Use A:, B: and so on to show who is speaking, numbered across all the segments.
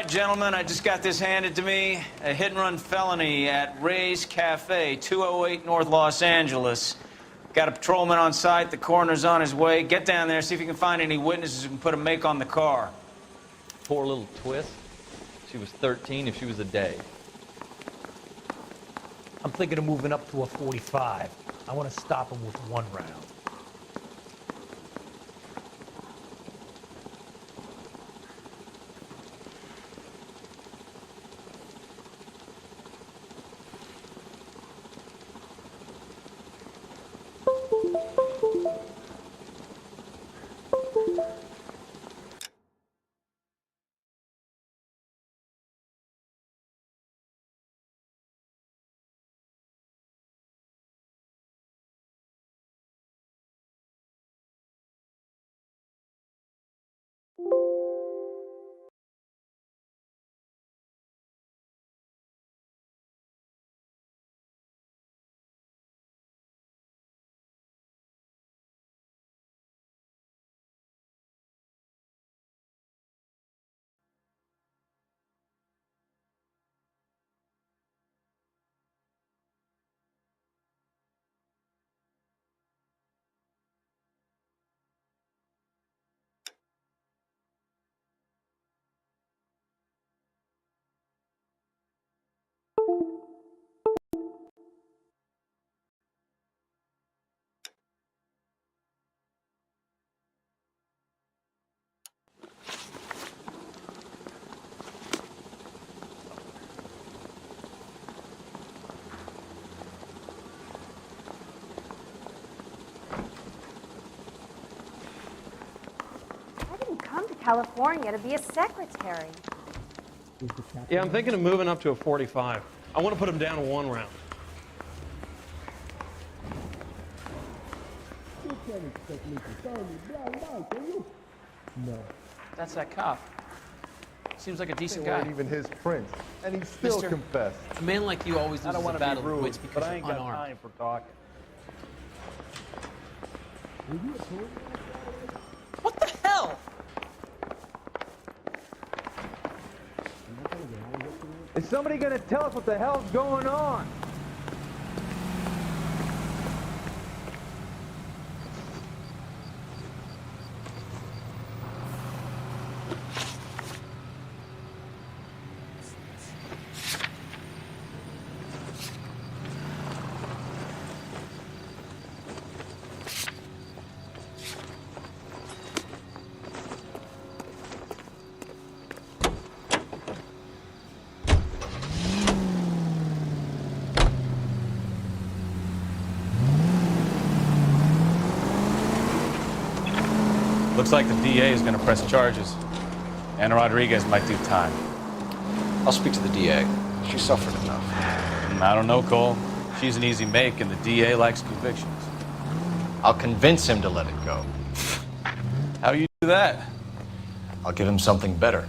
A: right, gentlemen, I just got this handed to me. A hit-and-run felony at Ray's Cafe, 208 North Los Angeles. Got a patrolman on site. The coroner's on his way. Get down there, see if you can find any witnesses who can put a make on the car.
B: Poor little twist. She was 13 if she was a day.
C: I'm thinking of moving up to a 45. I want to stop him with one round.
D: California to be a secretary.
E: Yeah, I'm thinking of moving up to a 45. I want to put him down to one round.
F: You can't expect me to turn me blind now, can you? No.
G: That's that cop. Seems like a decent
H: They
G: guy.
H: weren't even his prints, and he still
G: Mister,
H: confessed.
G: A man like you always
H: I don't
G: loses
H: want
G: a
H: to
G: battle
H: be
G: of
H: rude,
G: wits because
H: but I ain't
G: you're
H: got
G: unarmed.
H: time for talking.
G: What the hell?
H: Is somebody gonna tell us what the hell's going on?
A: Looks like the DA is going to press charges. Anna Rodriguez might do time.
I: I'll speak to the DA. She suffered enough.
A: I don't know, Cole. She's an easy make, and the DA likes convictions.
I: I'll convince him to let it go.
A: How you do that?
I: I'll give him something better.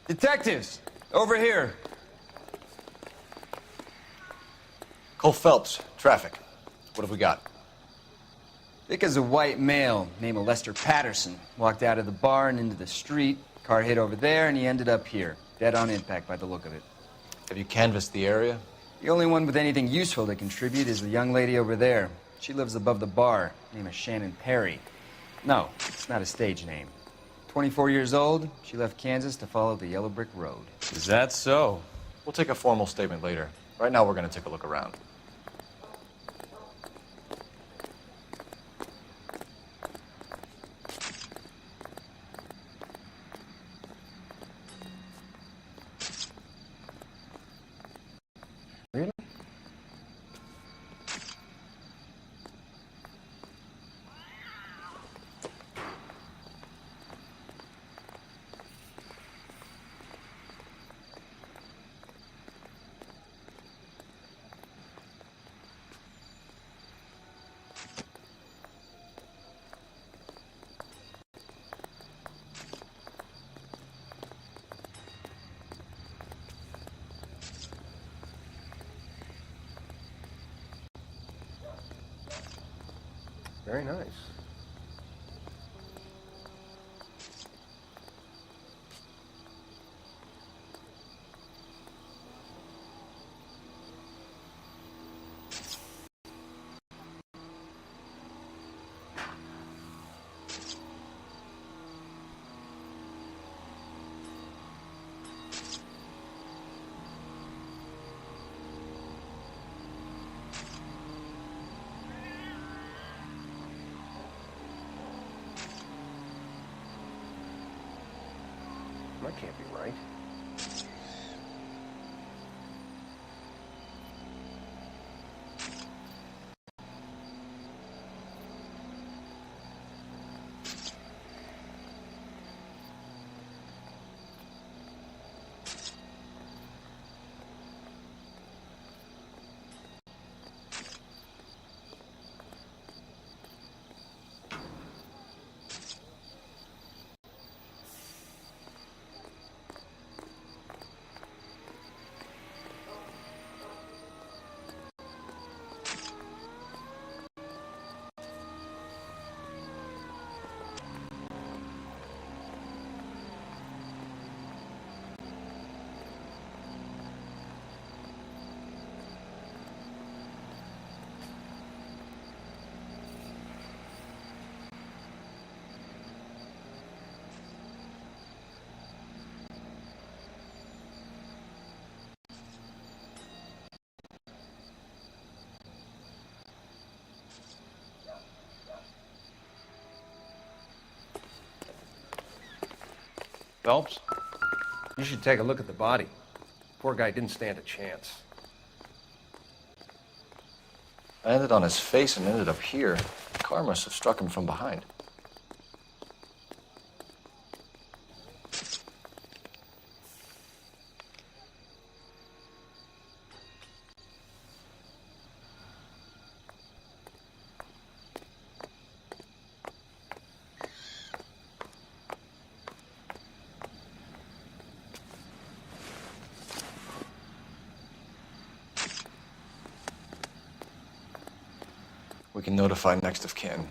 A: Detectives, over here.
I: Cole Phelps, traffic. What have we got?
J: Thick as a white male named Lester Patterson walked out of the bar and into the street. Car hit over there, and he ended up here. Dead on impact by the look of it.
I: Have you canvassed the area?
J: The only one with anything useful to contribute is the young lady over there. She lives above the bar. Name is Shannon Perry. No, it's not a stage name. 24 years old, she left Kansas to follow the Yellow Brick Road.
I: Is that so? We'll take a formal statement later. Right now, we're going to take a look around.
E: Really? Very nice. That can't be right. Phelps, you should take a look at the body. Poor guy didn't stand a chance.
I: I landed on his face and ended up here. The car must have struck him from behind. We can notify next of kin.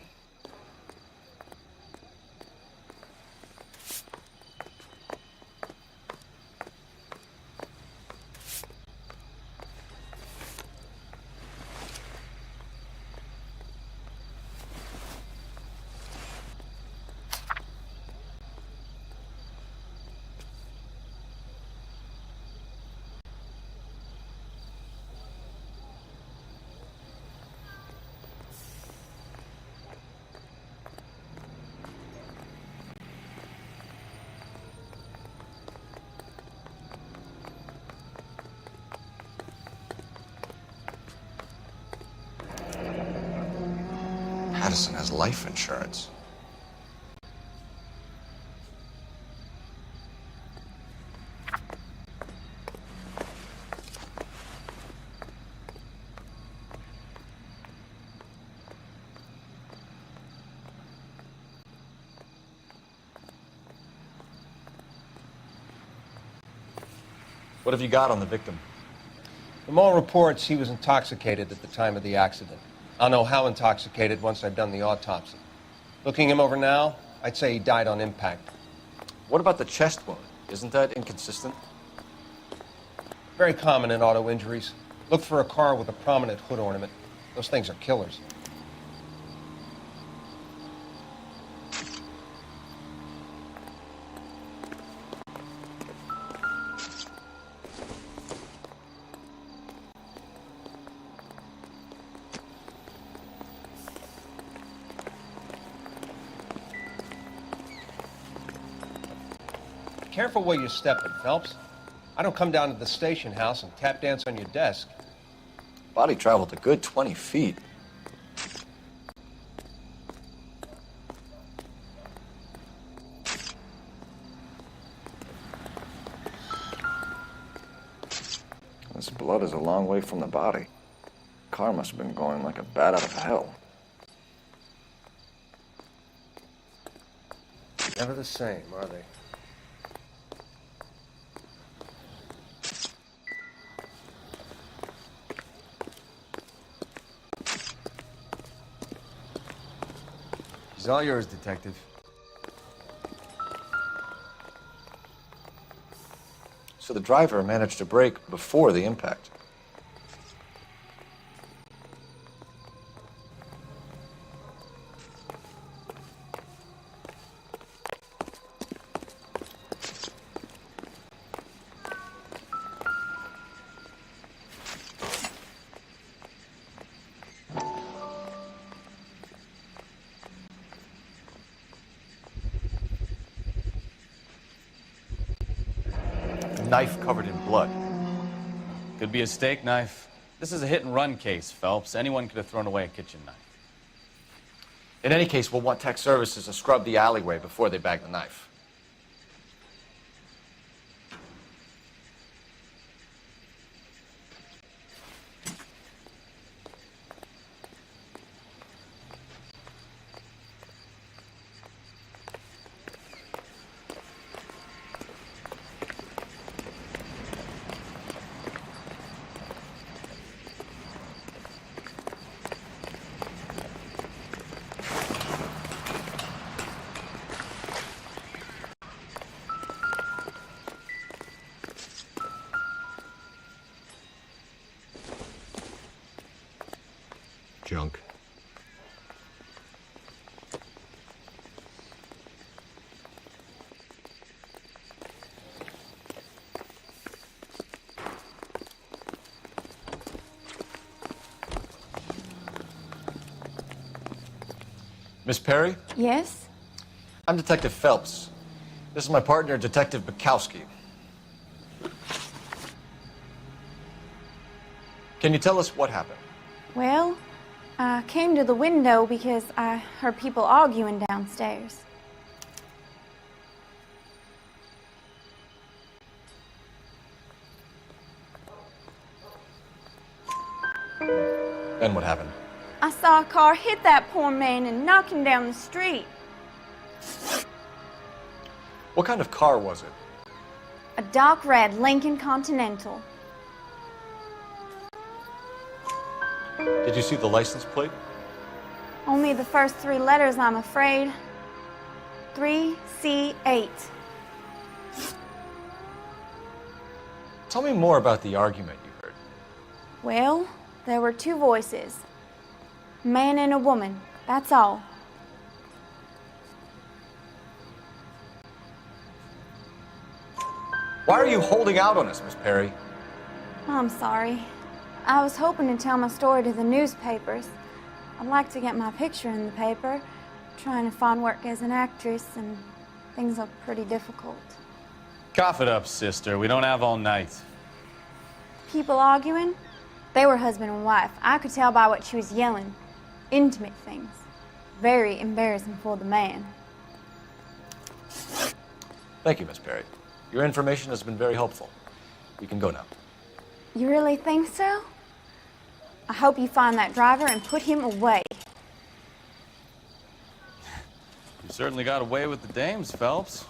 I: Addison has life insurance. What have you got on the victim?
E: From all reports, he was intoxicated at the time of the accident. I'll know how intoxicated once I've done the autopsy. Looking him over now, I'd say he died on impact.
I: What about the chest wound? Isn't that inconsistent?
E: Very common in auto injuries. Look for a car with a prominent hood ornament. Those things are killers. Careful where you're stepping, Phelps. I don't come down to the station house and tap dance on your desk.
I: Body traveled a good 20 feet. This blood is a long way from the body. Car must have been going like a bat out of hell.
E: Never the same, are they?
J: She's all yours, Detective.
I: So the driver managed to brake before the impact. Knife covered in blood.
A: Could be a steak knife. This is a hit-and-run case, Phelps. Anyone could have thrown away a kitchen knife.
I: In any case, we'll want tech services to scrub the alleyway before they bag the knife.
E: Junk.
I: Miss Perry?
D: Yes?
I: I'm Detective Phelps. This is my partner, Detective Bukowski. Can you tell us what happened?
D: Well, I came to the window because I heard people arguing downstairs.
I: Then what happened?
D: I saw a car hit that poor man and knock him down the street.
I: What kind of car was it?
D: A dark red Lincoln Continental.
I: Did you see the license plate?
D: Only the first three letters, I'm afraid. 3C8.
I: Tell me more about the argument you heard.
D: Well, there were two voices. A man and a woman, that's all.
I: Why are you holding out on us, Miss Perry?
D: I'm sorry. I was hoping to tell my story to the newspapers. I'd like to get my picture in the paper. Trying to find work as an actress, and things look pretty difficult.
A: Cough it up, sister. We don't have all night.
D: People arguing? They were husband and wife. I could tell by what she was yelling. Intimate things. Very embarrassing for the man.
I: Thank you, Miss Perry. Your information has been very helpful. We can go now.
D: You really think so? I hope you find that driver and put him away.
A: You certainly got away with the dames, Phelps.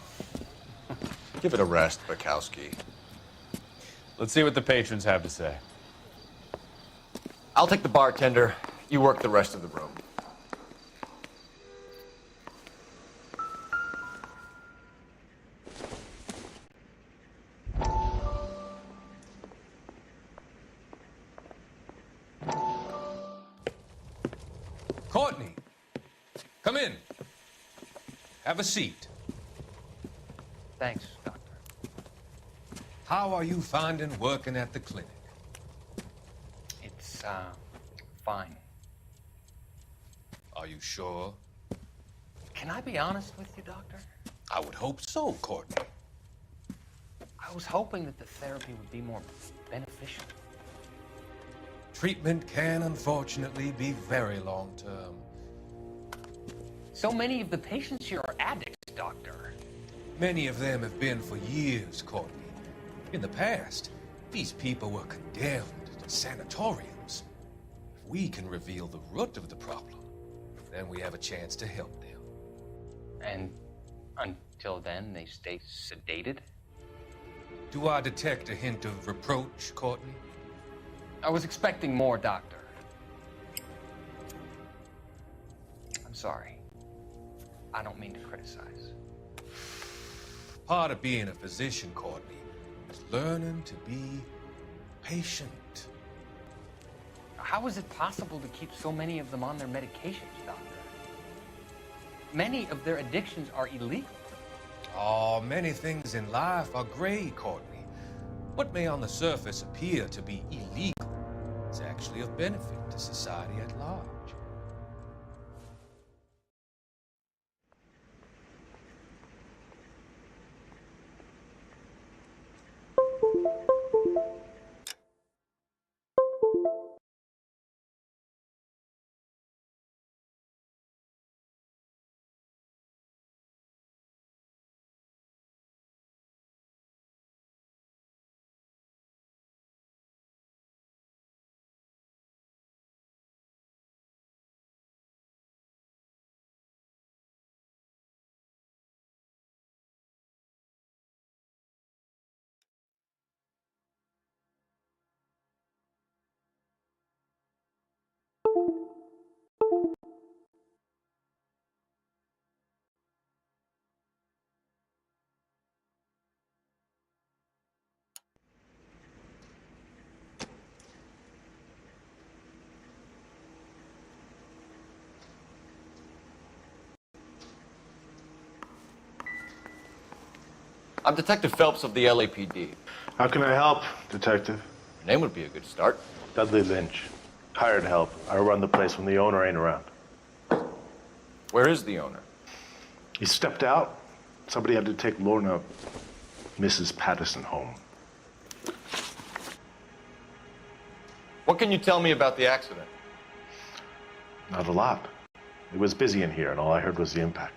I: Give it a rest, Bukowski.
A: Let's see what the patrons have to say.
I: I'll take the bartender. You work the rest of the room.
K: Courtney, come in. Have a seat.
G: Thanks, Doctor.
K: How are you finding working at the clinic?
G: It's, fine.
K: Are you sure?
G: Can I be honest with you, Doctor?
K: I would hope so, Courtney.
G: I was hoping that the therapy would be more beneficial.
K: Treatment can, unfortunately, be very long-term.
G: So many of the patients here are addicts, Doctor.
K: Many of them have been for years, Courtney. In the past, these people were condemned to sanatoriums. If we can reveal the root of the problem, then we have a chance to help them.
G: And until then, they stay sedated?
K: Do I detect a hint of reproach, Courtney?
G: I was expecting more, Doctor. I'm sorry. I don't mean to criticize.
K: Part of being a physician, Courtney, is learning to be patient.
G: How is it possible to keep so many of them on their medications, Doctor? Many of their addictions are illegal.
K: Oh, many things in life are gray, Courtney. What may on the surface appear to be illegal is actually of benefit to society at large.
L: I'm Detective Phelps of the LAPD.
M: How can I help, Detective?
L: Your name would be a good start.
M: Dudley Lynch. Hired help. I run the place when the owner ain't around.
L: Where is the owner?
M: He stepped out. Somebody had to take Lorna, Mrs. Patterson, home.
L: What can you tell me about the accident?
M: Not a lot. It was busy in here, and all I heard was the impact.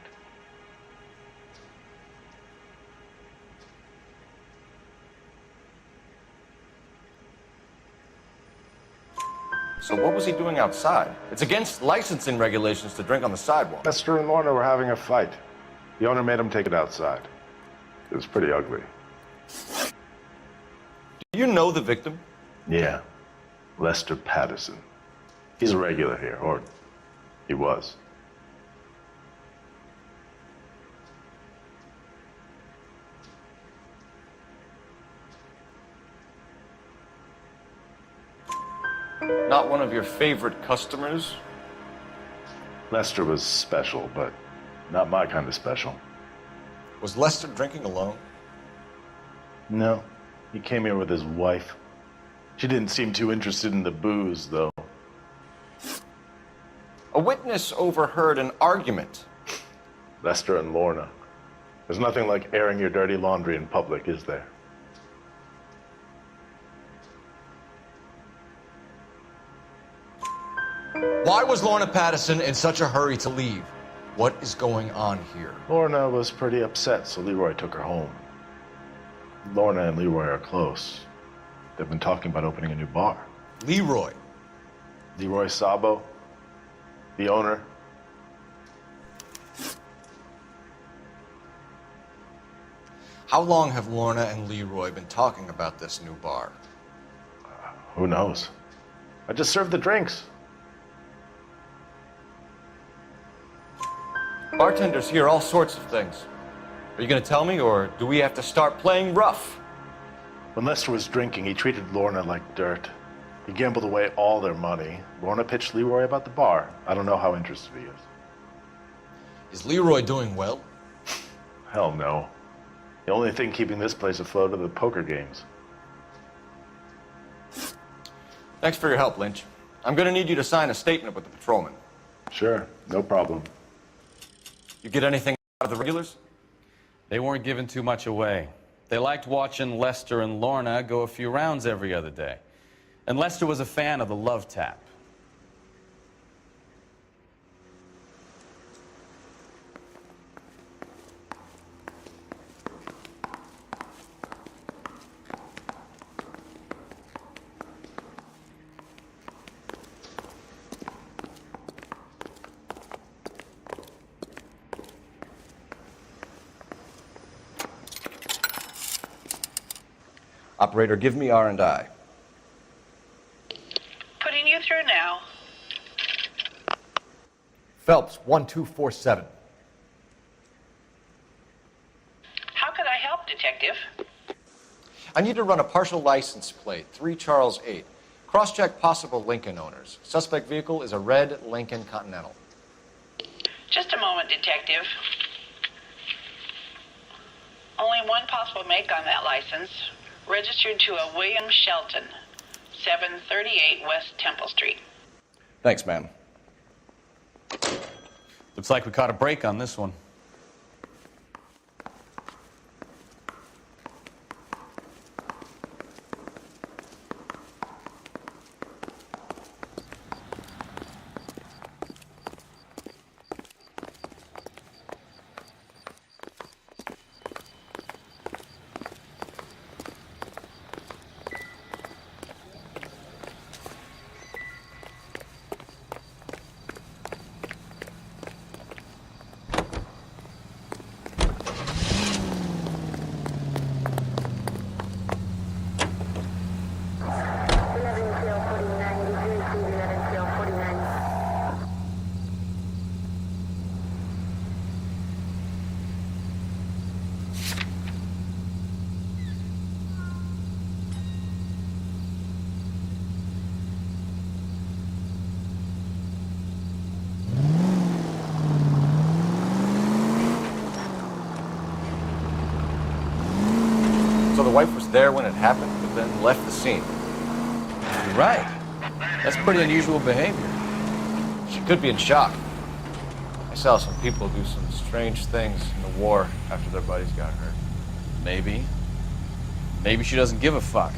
L: So what was he doing outside? It's against licensing regulations to drink on the sidewalk.
M: Lester and Lorna were having a fight. The owner made him take it outside. It was pretty ugly.
L: Do you know the victim?
M: Yeah. Lester Patterson. He's a regular here, or he was.
L: Not one of your favorite customers?
M: Lester was special, but not my kind of special.
L: Was Lester drinking alone?
M: No. He came here with his wife. She didn't seem too interested in the booze, though.
L: A witness overheard an argument.
M: Lester and Lorna. There's nothing like airing your dirty laundry in public, is there?
L: Why was Lorna Patterson in such a hurry to leave? What is going on here?
M: Lorna was pretty upset, so Leroy took her home. Lorna and Leroy are close. They've been talking about opening a new bar.
L: Leroy?
M: Leroy Sabo, the owner.
L: How long have Lorna and Leroy been talking about this new bar?
M: Who knows? I just served the drinks.
L: Bartenders hear all sorts of things. Are you going to tell me, or do we have to start playing rough?
M: When Lester was drinking, he treated Lorna like dirt. He gambled away all their money. Lorna pitched Leroy about the bar. I don't know how interested he is.
K: Is Leroy doing well?
M: Hell no. The only thing keeping this place afloat are the poker games.
L: Thanks for your help, Lynch. I'm gonna need you to sign a statement with the patrolman.
M: Sure, no problem.
L: You get anything out of the regulars?
B: They weren't giving too much away. They liked watching Lester and Lorna go a few rounds every other day. And Lester was a fan of the love tap.
L: Operator, give me R&I.
N: Putting you through now.
O: Phelps, 1247.
N: How could I help, Detective?
L: I need to run a partial license plate, 3 Charles 8. Cross-check possible Lincoln owners. Suspect vehicle is a red Lincoln Continental.
N: Just a moment, Detective. Only one possible make on that license. Registered to a William Shelton, 738 West Temple Street.
L: Thanks, ma'am.
B: Looks like we caught a break on this one.
L: So the wife was there when it happened, but then left the scene.
B: You're right. That's pretty unusual behavior.
L: She could be in shock. I saw some people do some strange things in the war after their buddies got hurt.
B: Maybe. Maybe she doesn't give a fuck.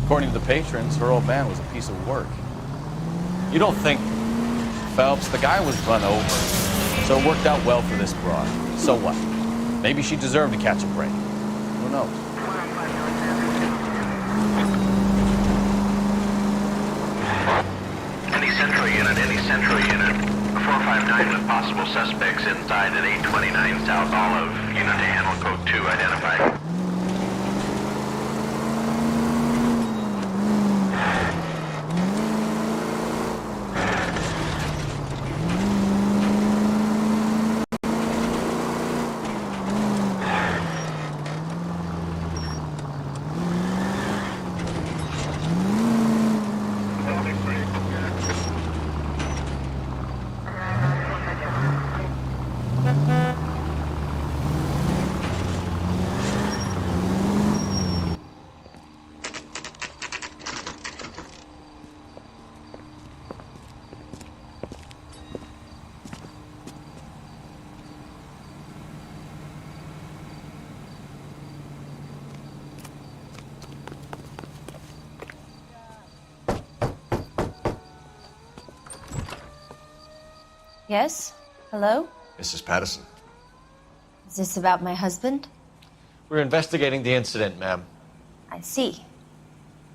B: According to the patrons, her old man was a piece of work.
L: You don't think...
B: Phelps, the guy was run over. So it worked out well for this broad. So what? Maybe she deserved to catch a break. Who knows?
P: Any central unit. 459 with possible suspects inside at 829 South Olive. Unit to handle code 2 identified.
Q: Yes? Hello?
L: Mrs. Patterson.
Q: Is this about my husband?
L: We're investigating the incident, ma'am.
Q: I see.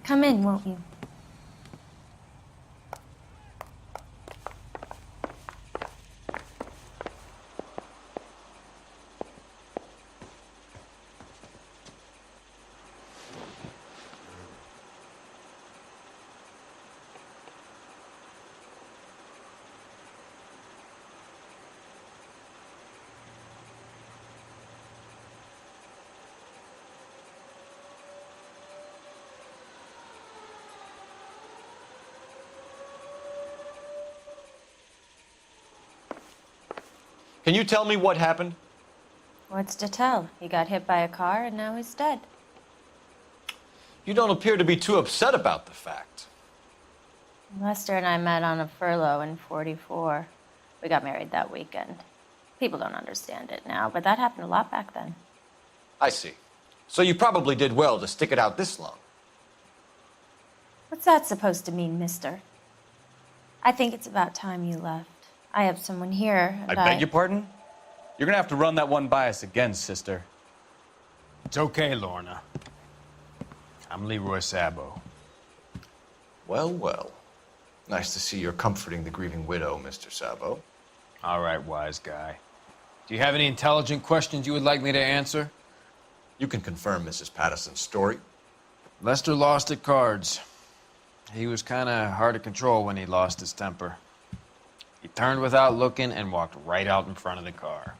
Q: Come in, won't you?
L: Can you tell me what happened?
Q: What's to tell? He got hit by a car and now he's dead.
L: You don't appear to be too upset about the fact.
Q: Lester and I met on a furlough in '44. We got married that weekend. People don't understand it now, but that happened a lot back then.
L: I see. So you probably did well to stick it out this long.
Q: What's that supposed to mean, mister? I think it's about time you left. I have someone here, and
B: I beg your pardon? You're gonna have to run that one by us again, sister.
R: It's okay, Lorna. I'm Leroy Sabo.
L: Well, well. Nice to see you're comforting the grieving widow, Mr. Sabo.
R: All right, wise guy. Do you have any intelligent questions you would like me to answer?
L: You can confirm Mrs. Patterson's story.
R: Lester lost at cards. He was kind of hard to control when he lost his temper. He turned without looking and walked right out in front of the car.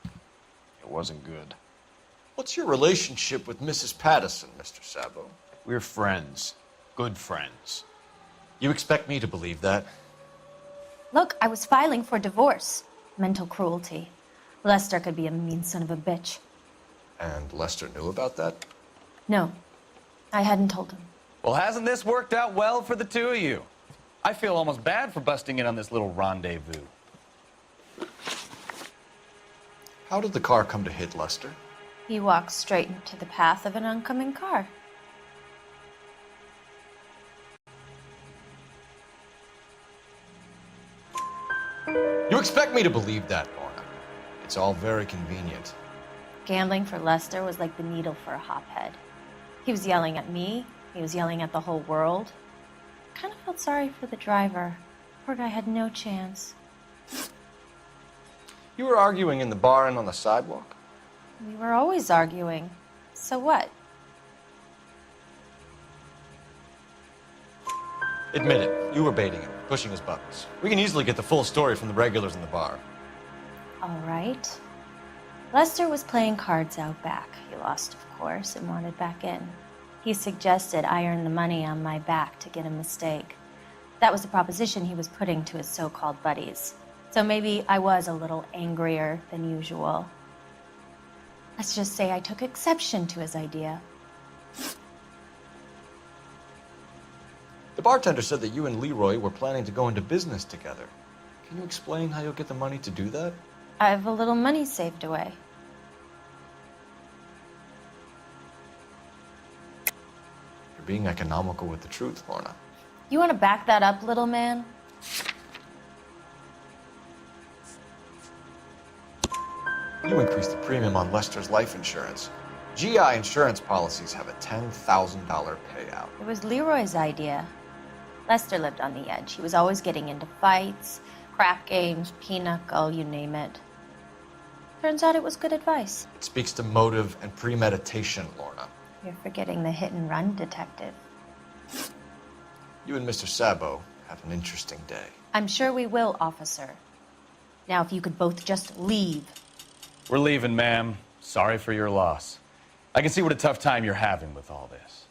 R: It wasn't good.
L: What's your relationship with Mrs. Patterson, Mr. Sabo?
R: We're friends. Good friends.
L: You expect me to believe that?
Q: Look, I was filing for divorce. Mental cruelty. Lester could be a mean son of a bitch.
L: And Lester knew about that?
Q: No, I hadn't told him.
B: Well, hasn't this worked out well for the two of you? I feel almost bad for busting in on this little rendezvous.
L: How did the car come to hit Lester?
Q: He walked straight into the path of an oncoming car.
L: You expect me to believe that, Lorna? It's all very convenient.
Q: Gambling for Lester was like the needle for a hophead. He was yelling at me. He was yelling at the whole world. I kind of felt sorry for the driver. Poor guy had no chance.
L: You were arguing in the bar and on the sidewalk?
Q: We were always arguing. So what?
L: Admit it, you were baiting him, pushing his buttons. We can easily get the full story from the regulars in the bar.
Q: All right. Lester was playing cards out back. He lost, of course, and wanted back in. He suggested I earn the money on my back to get a mistake. That was the proposition he was putting to his so-called buddies. So maybe I was a little angrier than usual. Let's just say I took exception to his idea.
L: The bartender said that you and Leroy were planning to go into business together. Can you explain how you'll get the money to do that?
Q: I have a little money saved away.
L: You're being economical with the truth, Lorna.
Q: You want to back that up, little man?
L: You increased the premium on Lester's life insurance. GI insurance policies have a $10,000 payout.
Q: It was Leroy's idea. Lester lived on the edge. He was always getting into fights, crap games, pinochle, you name it. Turns out it was good advice.
L: It speaks to motive and premeditation, Lorna.
Q: You're forgetting the hit-and-run detective.
L: You and Mr. Sabo have an interesting day.
Q: I'm sure we will, officer. Now, if you could both just leave.
B: We're leaving, ma'am. Sorry for your loss. I can see what a tough time you're having with all this.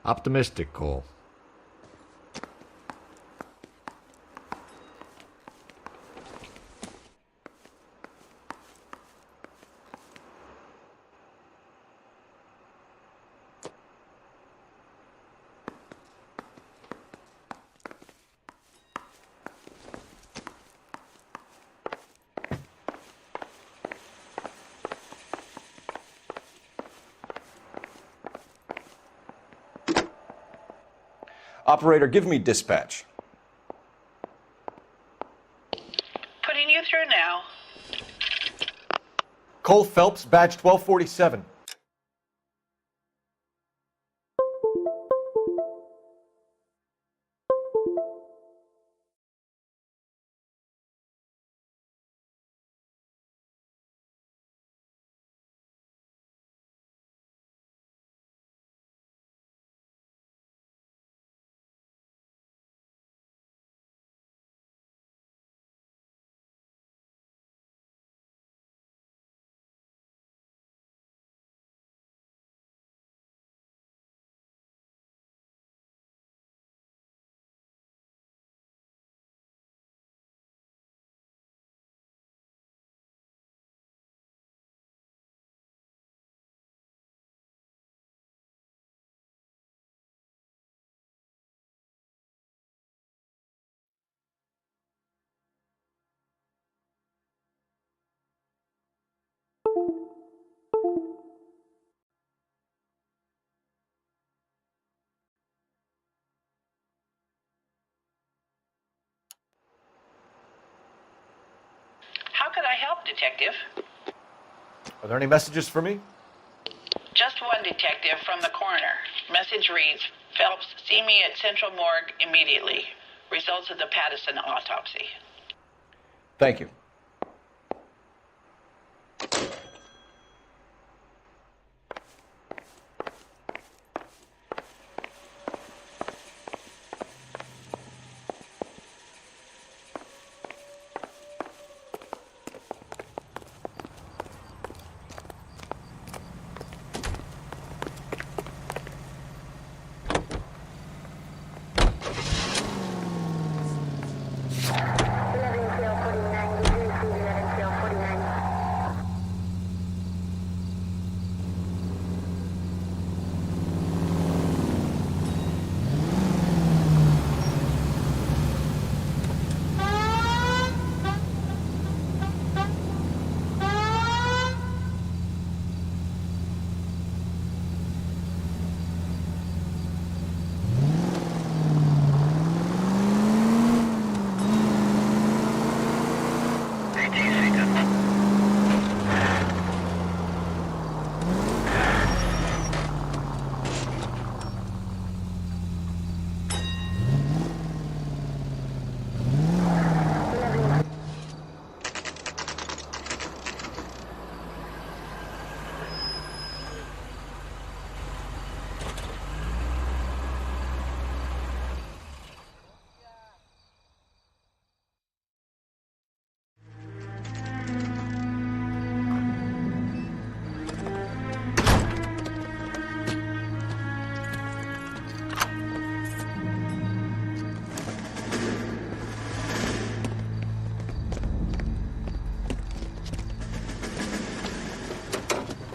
O: Optimistic, Cole.
L: Operator, give me dispatch.
N: Putting you through now.
L: Cole Phelps, badge 1247.
N: How could I help, Detective?
L: Are there any messages for me?
N: Just one, Detective, from the coroner. Message reads, Phelps, see me at Central Morgue immediately. Results of the Pattison autopsy.
L: Thank you.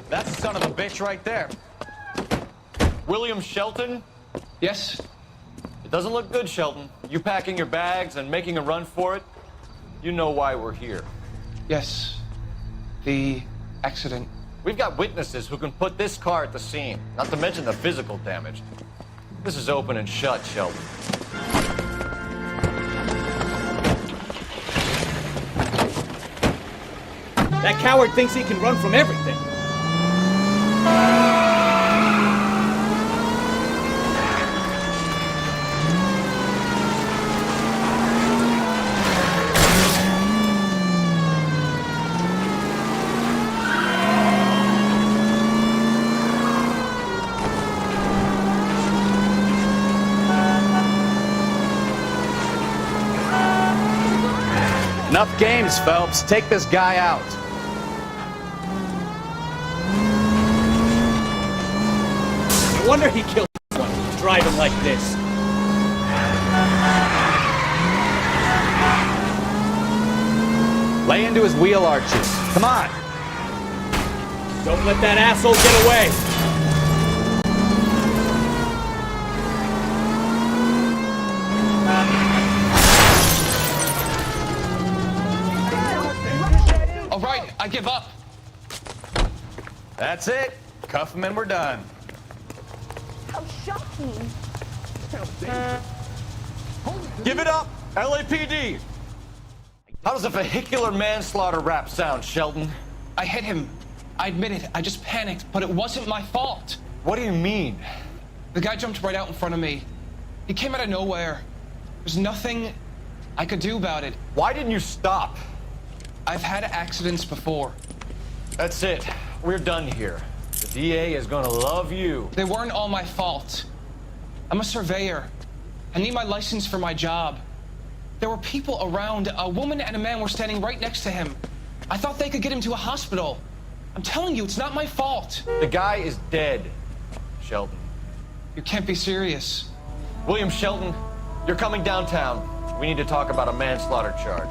L: That's the son of a bitch right there. William Shelton?
E: Yes?
L: It doesn't look good, Shelton. You packing your bags and making a run for it? You know why we're here.
E: Yes. The accident.
L: We've got witnesses who can put this car at the scene, not to mention the physical damage. This is open and shut, Shelton.
H: That coward thinks he can run from everything.
B: Enough games, Phelps. Take this guy out.
H: No wonder he killed someone.
S: driving like this.
O: Lay into his wheel arches. Come on.
S: Don't let that asshole get away.
G: All right, I give up.
B: That's it. Cuff him and we're done.
D: How shocking.
O: Give it up, LAPD. How does a vehicular manslaughter rap sound, Shelton?
G: I hit him. I admit it. I just panicked, but it wasn't my fault.
O: What do you mean?
G: The guy jumped right out in front of me. He came out of nowhere. There's nothing I could do about it.
O: Why didn't you stop?
G: I've had accidents before.
O: That's it. We're done here. The DA is gonna love you.
G: They weren't all my fault. I'm a surveyor. I need my license for my job. There were people around. A woman and a man were standing right next to him. I thought they could get him to a hospital. I'm telling you, it's not my fault.
O: The guy is dead, Shelton.
G: You can't be serious.
O: William Shelton, you're coming downtown. We need to talk about a manslaughter charge.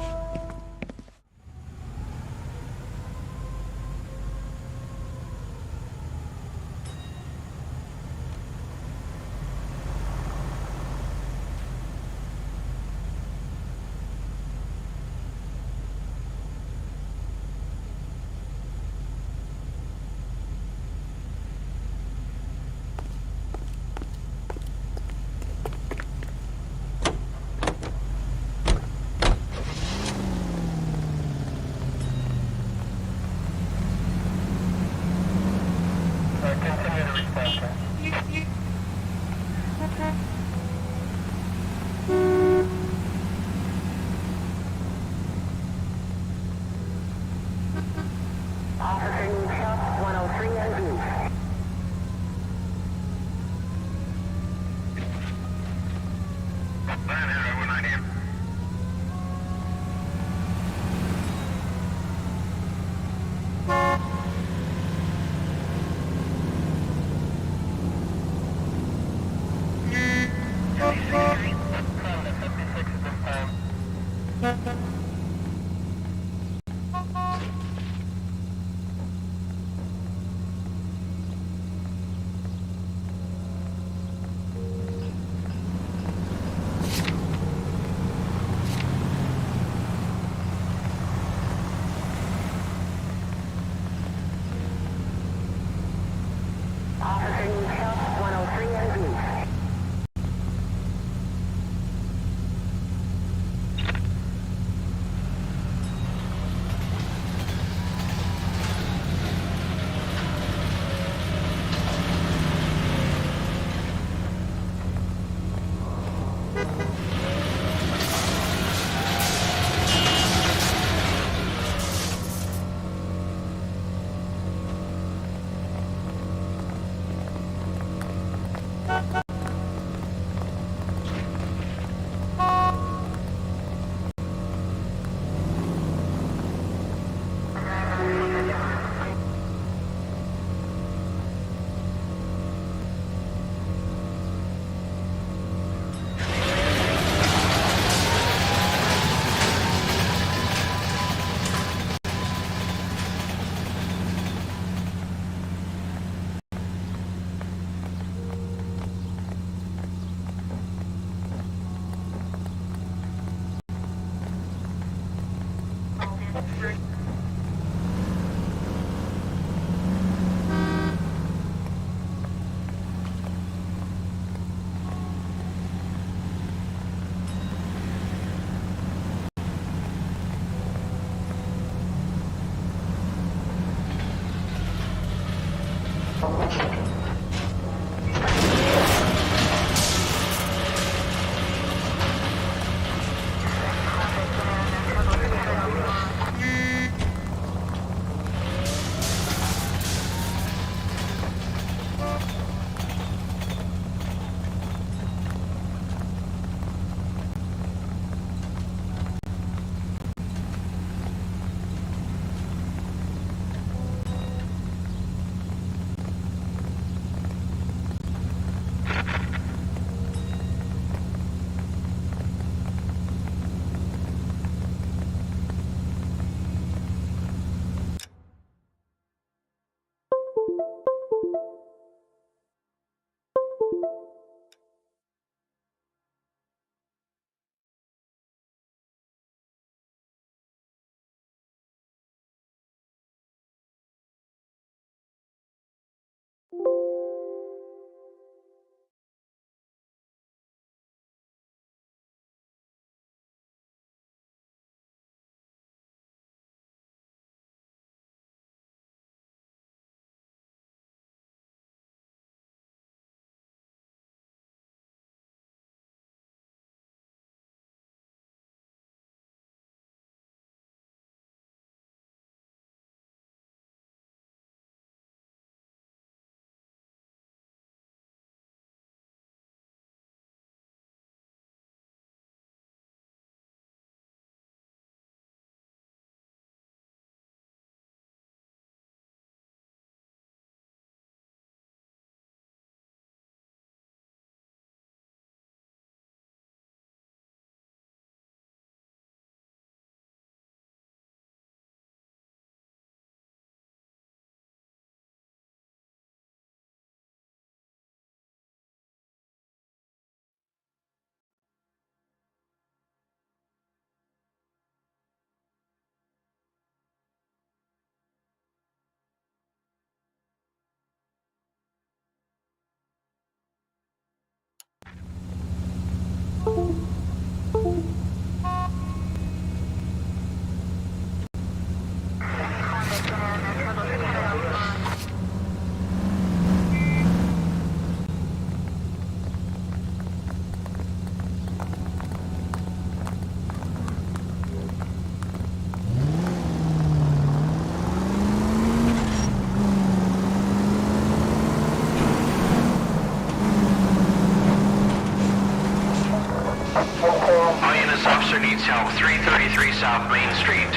P: units, officer needs help. 333 South Main Street.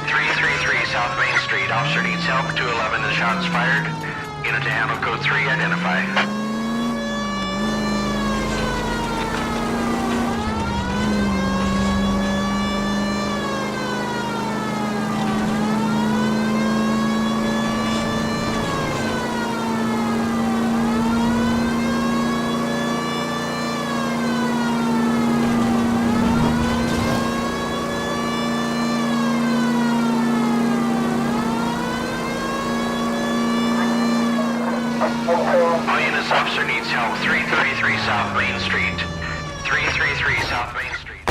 P: 333 South Main Street. Officer needs help. 211 and shots fired. Unit to handle code 3, identify. All units, officer needs help. 333 South Main Street. 333 South Main Street.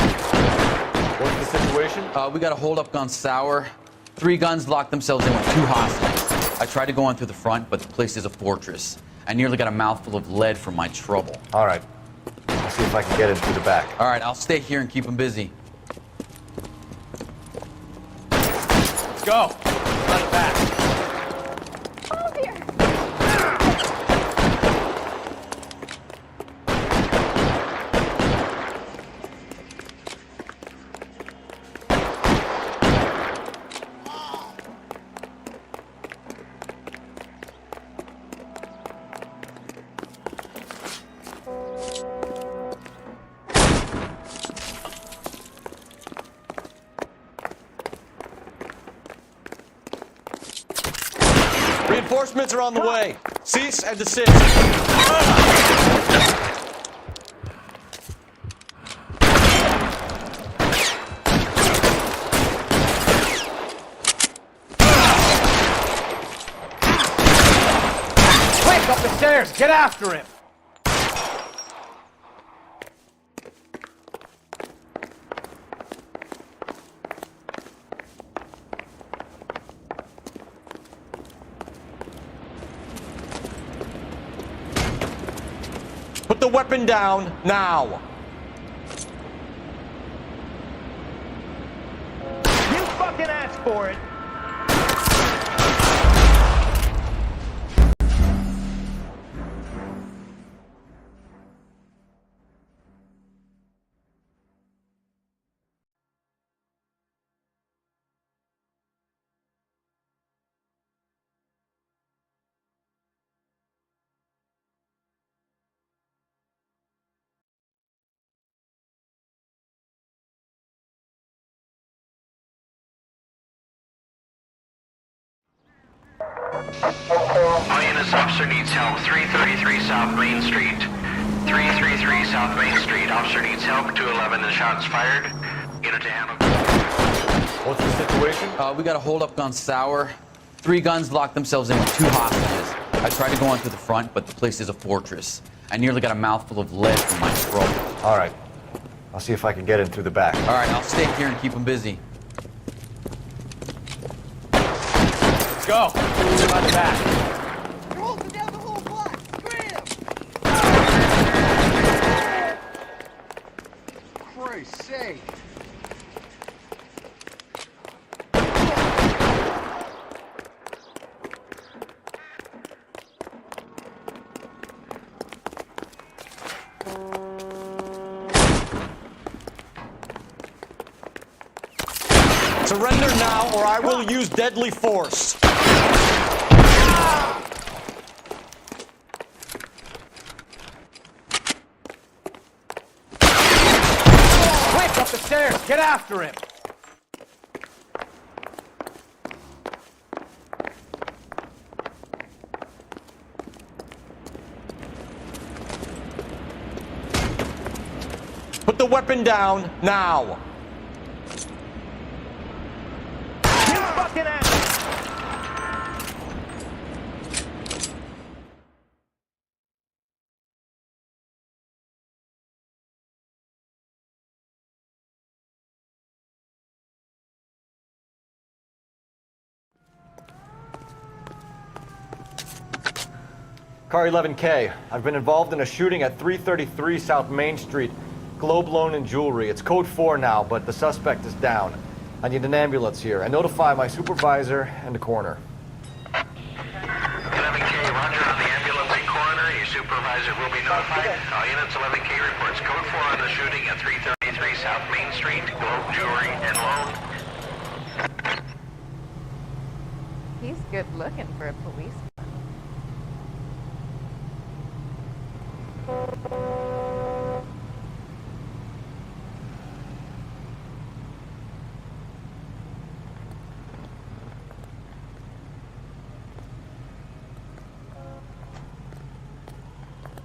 O: What's the situation?
B: We got a hold-up gone sour. 3 guns locked themselves in with 2 hostages. I tried to go in through the front, but the place is a fortress. I nearly got a mouthful of lead from my trouble.
L: All right. I'll see if I can get in through the back.
B: All right, I'll stay here and keep them busy.
O: Let's go. Run it back. Reinforcements are on the way. Cease and desist.
H: Quick, up the stairs! Get after him!
O: Put the weapon down now.
H: You fucking asked for it!
P: All units, officer needs help. 333 South Main Street. 333 South Main Street. Officer needs help. 211 and shots fired. Unit to handle.
O: What's the situation?
B: We got a hold-up gone sour. 3 guns locked themselves in with 2 hostages. I tried to go in through the front, but the place is a fortress. I nearly got a mouthful of lead from my trouble.
L: All right. I'll see if I can get in through the back.
B: All right, I'll stay here and keep them busy.
O: Let's go. Run it back.
F: You're holding down the whole block! Scram! Christ's sake!
O: Surrender now, or I will use deadly force.
H: Quick, up the stairs! Get after him!
O: Put the weapon down now.
H: You fucking ass!
L: Car 11K. I've been involved in a shooting at 333 South Main Street. Globe Loan and Jewelry. It's code 4 now, but the suspect is down. I need an ambulance here. And notify my supervisor and the coroner.
P: 11K, roger on the ambulance and coroner. Your supervisor will be notified. All units, 11K reports code 4 on the shooting at 333 South Main Street, Gold Jewelry and Loan.
T: He's good looking for a policeman.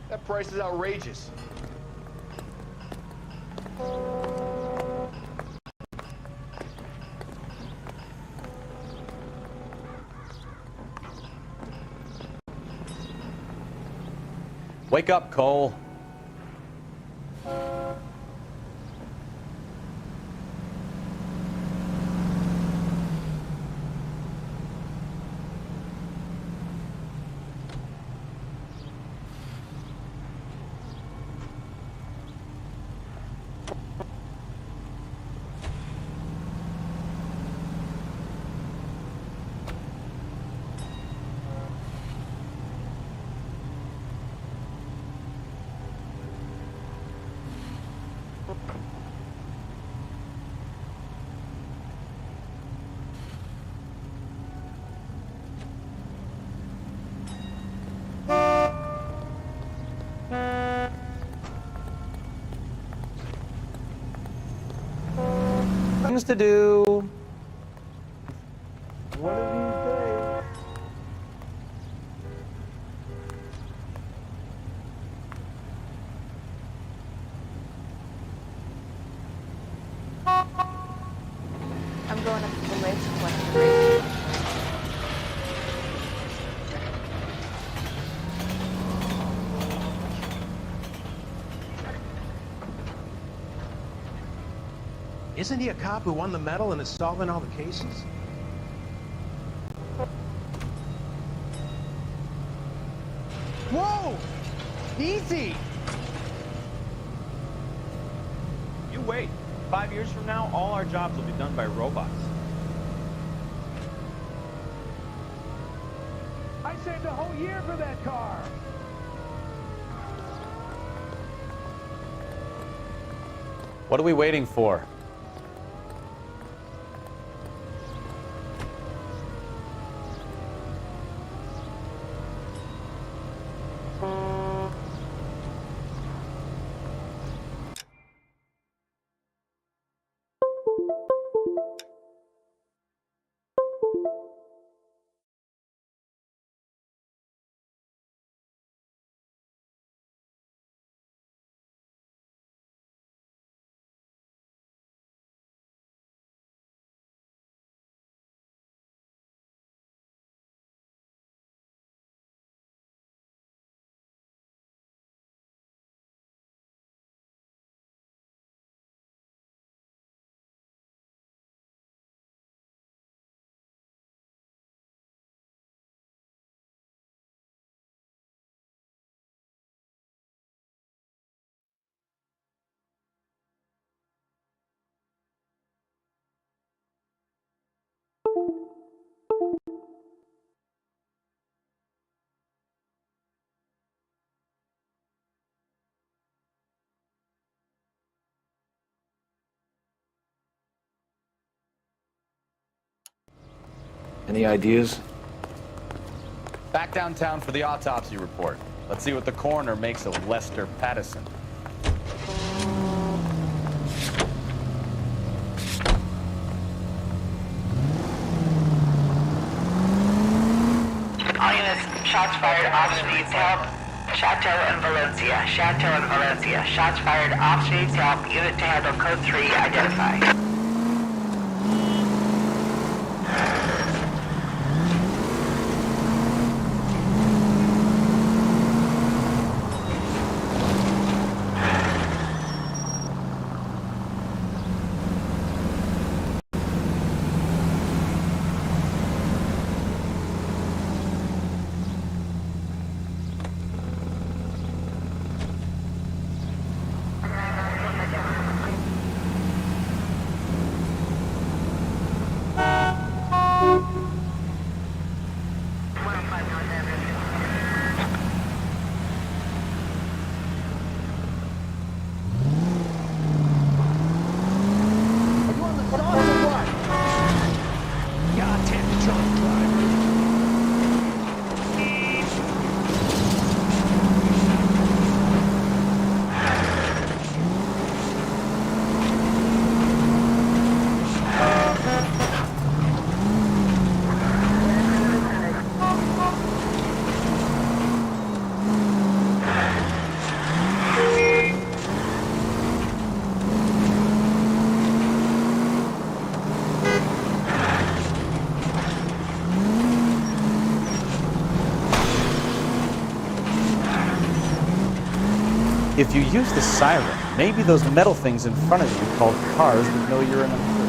L: That price is outrageous.
B: Wake up, Cole.
L: Things to do.
H: One of these days.
T: I'm going up to the list to collect the rating.
U: Isn't he a cop who won the medal and is solving all the cases?
H: Whoa! Easy!
A: You wait. 5 years from now, all our jobs will be done by robots.
H: I saved a whole year for that car!
B: What are we waiting for?
I: Any ideas?
B: Back downtown for the autopsy report. Let's see what the coroner makes of Lester Pattison.
N: All units, shots fired, officer needs help. Chateau and Valencia, Chateau and Valencia. Shots fired, officer needs help. Unit to handle code 3, identify.
C: If you use the siren, maybe those metal things in front of you called cars would know you're in a hurry.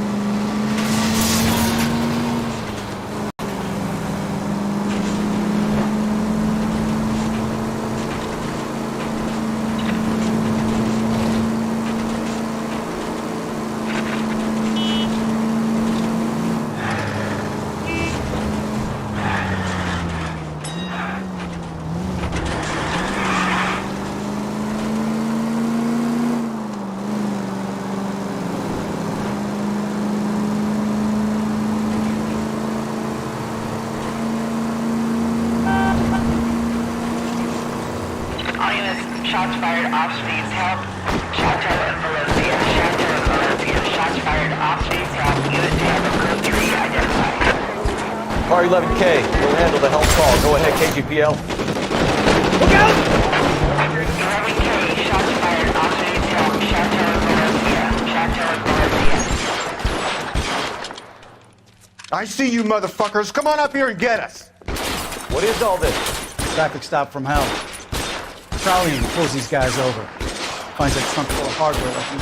N: Shots fired off speeds help. Chateau and Valencia. Chateau and Valencia. Shots fired off speeds help. Unit to have a code 3 identified.
L: Car 11K, we'll handle the help call. Go ahead, KGPL.
N: Look out! 11K. Shots fired off speeds help. Chateau and Valencia. Chateau and Valencia.
V: I see you motherfuckers. Come on up here and get us.
L: What is all this?
C: Traffic stop from hell. Prowling pulls these guys over. Finds a trunk full of hardware like you.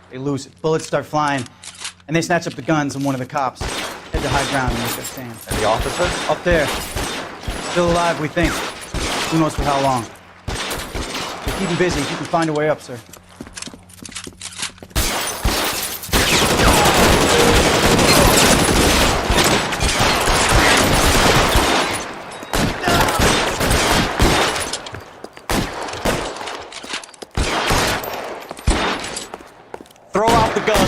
C: They lose it. Bullets start flying, and they snatch up the guns and one of the cops. Head to high ground and make their stand.
L: And the officer?
C: Up there. Still alive, we think. Who knows for how long. We're keeping busy if you can find a way up, sir.
L: Throw out the gun.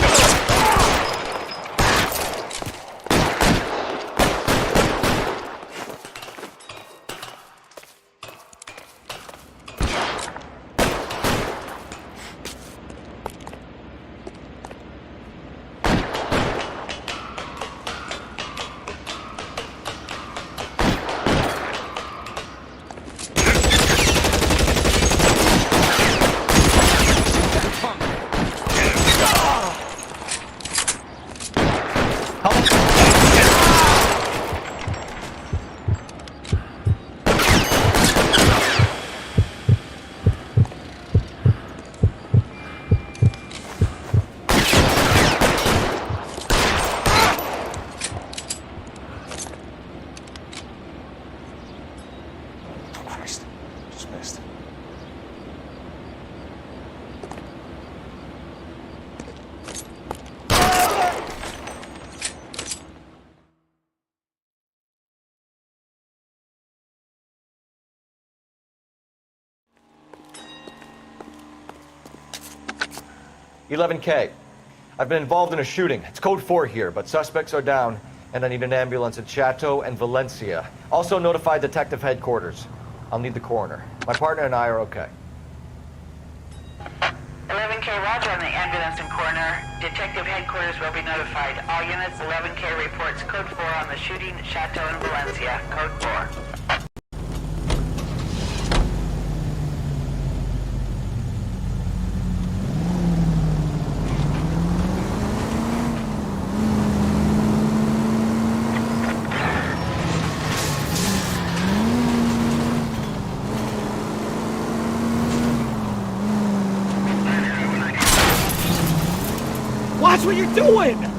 I: Dismissed.
L: $11K. I've been involved in a shooting. It's code 4 here, but suspects are down, and I need an ambulance at Chateau and Valencia. Also notify detective headquarters. I'll need the coroner. My partner and I are okay.
N: 11K, roger on the ambulance and coroner. Detective headquarters will be notified. All units, 11K reports code 4 on the shooting at Chateau and Valencia. Code 4.
S: Watch what you're doing!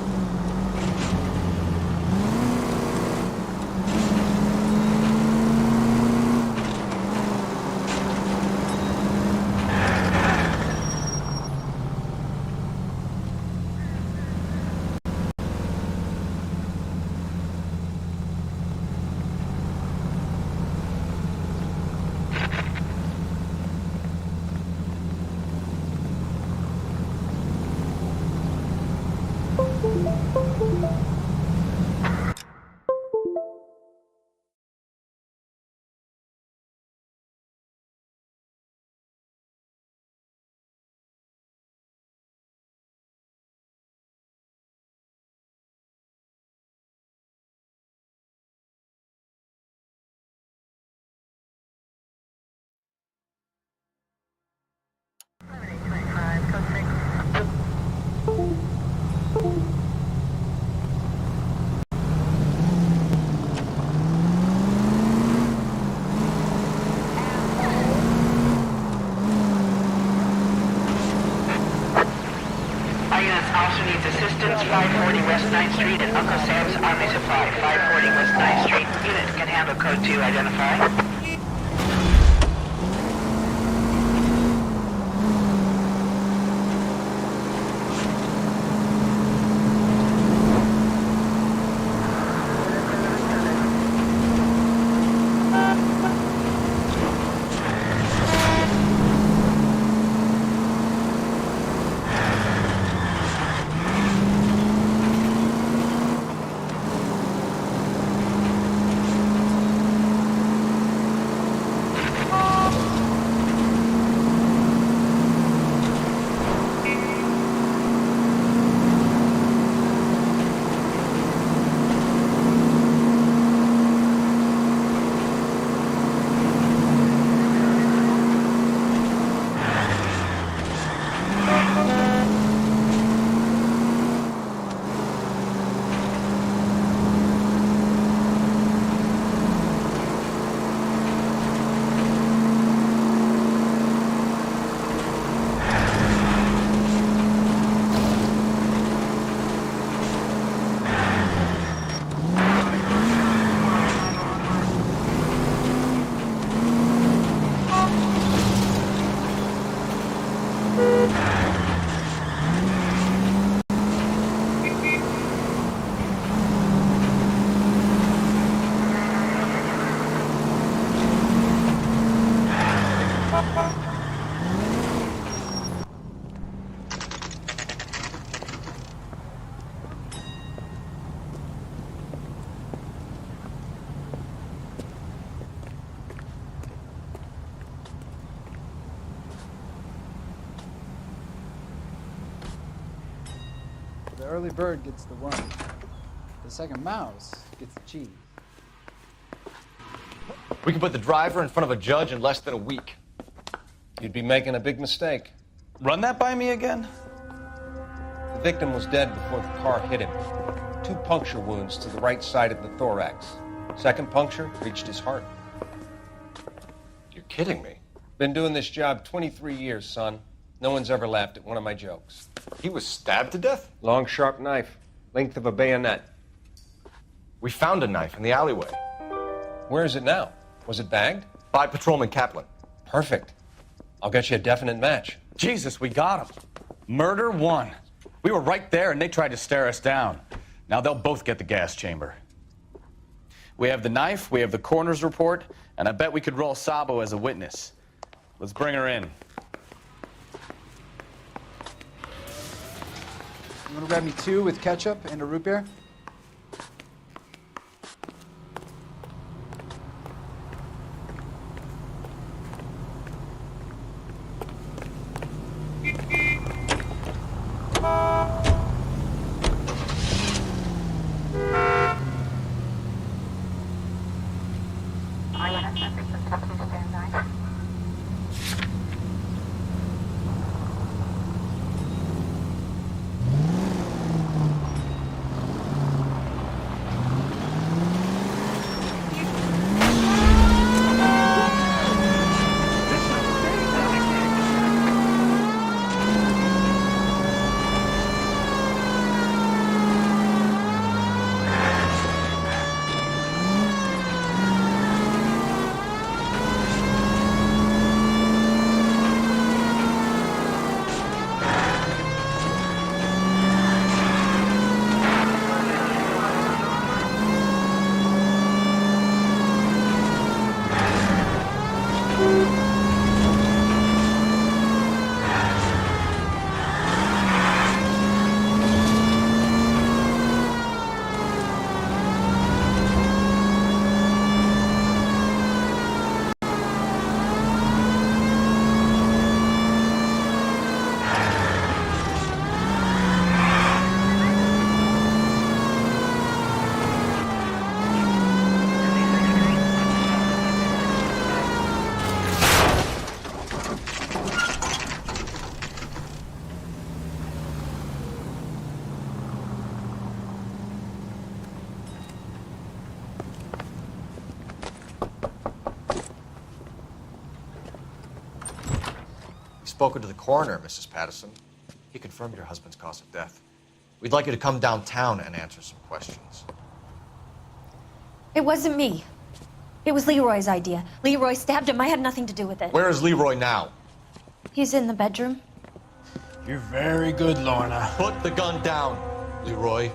N: Officer needs assistance, 540 West 9th Street at Uncle Sam's Army Supply. 540 West 9th Street. Unit can handle code 2, identify.
C: The early bird gets the worm. The second mouse gets the cheese.
L: We can put the driver in front of a judge in less than a week.
E: You'd be making a big mistake.
A: Run that by me again?
E: The victim was dead before the car hit him. 2 puncture wounds to the right side of the thorax. Second puncture reached his heart.
L: You're kidding me.
E: Been doing this job 23 years, son. No one's ever laughed at one of my jokes.
L: He was stabbed to death?
E: Long, sharp knife. Length of a bayonet.
L: We found a knife in the alleyway.
E: Where is it now? Was it bagged?
L: By Patrolman Kaplan.
E: Perfect. I'll get you a definite match.
B: Jesus, we got him. Murder 1. We were right there and they tried to stare us down. Now they'll both get the gas chamber. We have the knife, we have the coroner's report, and I bet we could roll Sabo as a witness. Let's bring her in.
C: You want to grab me 2 with ketchup and a root beer?
L: Spoken to the coroner, Mrs. Patterson. He confirmed your husband's cause of death. We'd like you to come downtown and answer some questions.
Q: It wasn't me. It was Leroy's idea. Leroy stabbed him. I had nothing to do with it.
L: Where is Leroy now?
Q: He's in the bedroom.
R: You're very good, Lorna.
L: Put the gun down, Leroy.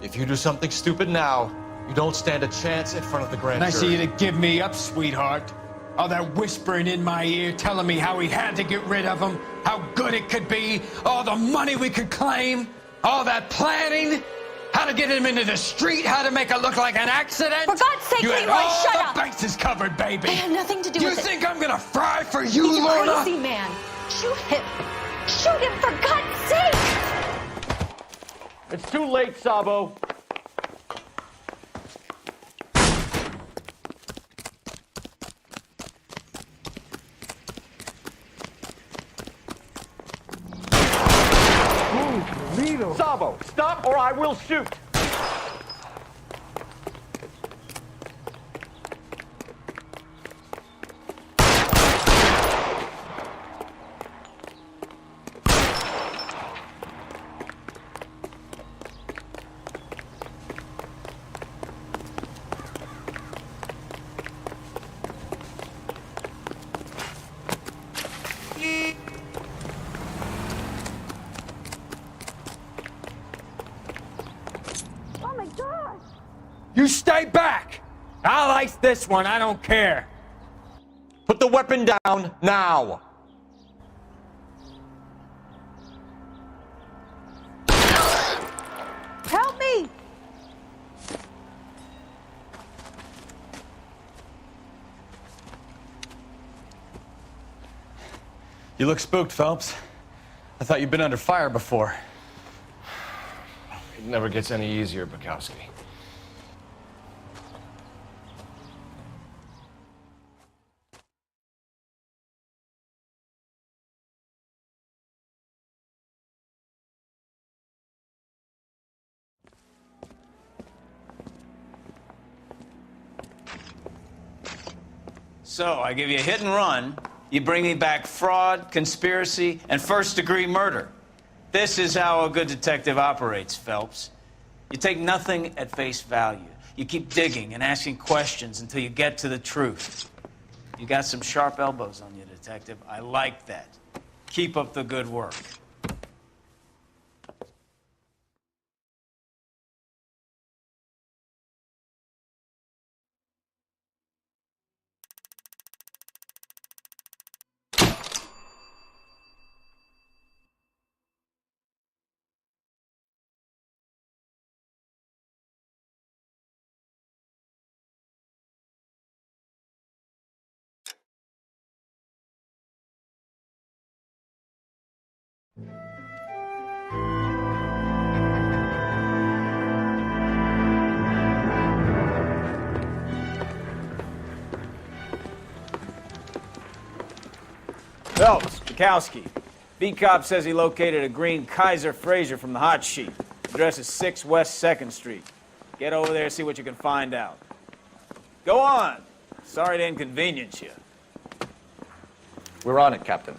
L: If you do something stupid now, you don't stand a chance in front of the grand
R: Nice of
L: jury.
R: you to give me up, sweetheart. All that whispering in my ear, telling me how we had to get rid of him, how good it could be, all the money we could claim, all that planning, how to get him into the street, how to make it look like an accident.
Q: For God's sake,
R: you had
Q: Leroy,
R: all
Q: shut
R: the
Q: up!
R: bases covered, baby.
Q: I had nothing to do with it.
R: You think I'm gonna fry for you,
Q: He's a
R: Lorna?
Q: crazy man. Shoot him. Shoot him, for God's sake!
O: It's too late, Sabo. Sabo, stop or I will shoot.
D: Oh my God!
R: You stay back! I'll ice this one, I don't care.
L: Put the weapon down now.
T: Help me!
B: You look spooked, Phelps. I thought you'd been under fire before.
M: It never gets any easier, Bukowski.
A: So, I give you a hit and run. You bring me back fraud, conspiracy, and first-degree murder. This is how a good detective operates, Phelps. You take nothing at face value. You keep digging and asking questions until you get to the truth. You got some sharp elbows on you, detective. I like that. Keep up the good work.
J: Phelps, Bukowski. Beat cop says he located a green Kaiser Fraser from the hot sheet. Address is 6 West 2nd Street. Get over there, see what you can find out. Go on. Sorry to inconvenience you.
I: We're on it, Captain.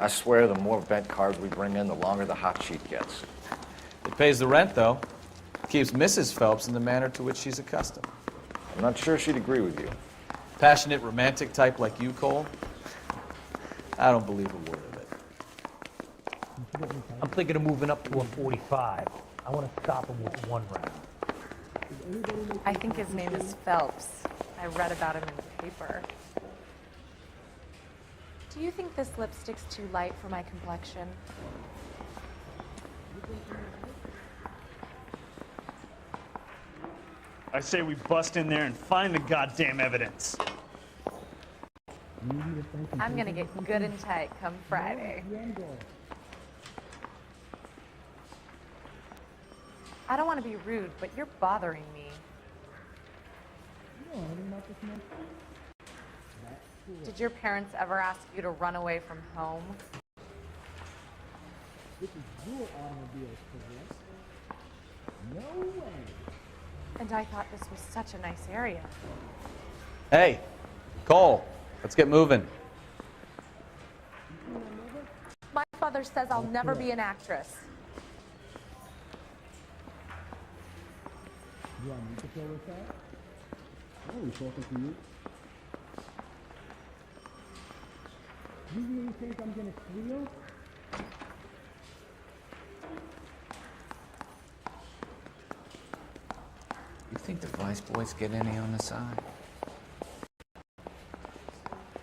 I: I swear the more vent cards we bring in, the longer the hot sheet gets.
B: It pays the rent, though. Keeps Mrs. Phelps in the manner to which she's accustomed.
I: I'm not sure she'd agree with you.
B: Passionate, romantic type like you, Cole? I don't believe a word of it.
U: I'm thinking of moving up to a 45. I want to stop him with one round.
T: I think his name is Phelps. I read about him in the paper. Do you think this lipstick's too light for my complexion?
K: I say we bust in there and find the goddamn evidence.
T: I'm gonna get good and tight come Friday. I don't want to be rude, but you're bothering me. Did your parents ever ask you to run away from home?
F: This is your automobile, correct? No way.
T: And I thought this was such a nice area.
B: Hey, Cole, let's get moving.
T: My father says I'll never be an actress.
F: You want me to fill this out? I was talking to you. You really think I'm gonna squeal?
A: You think the Vice Boys get any on the side?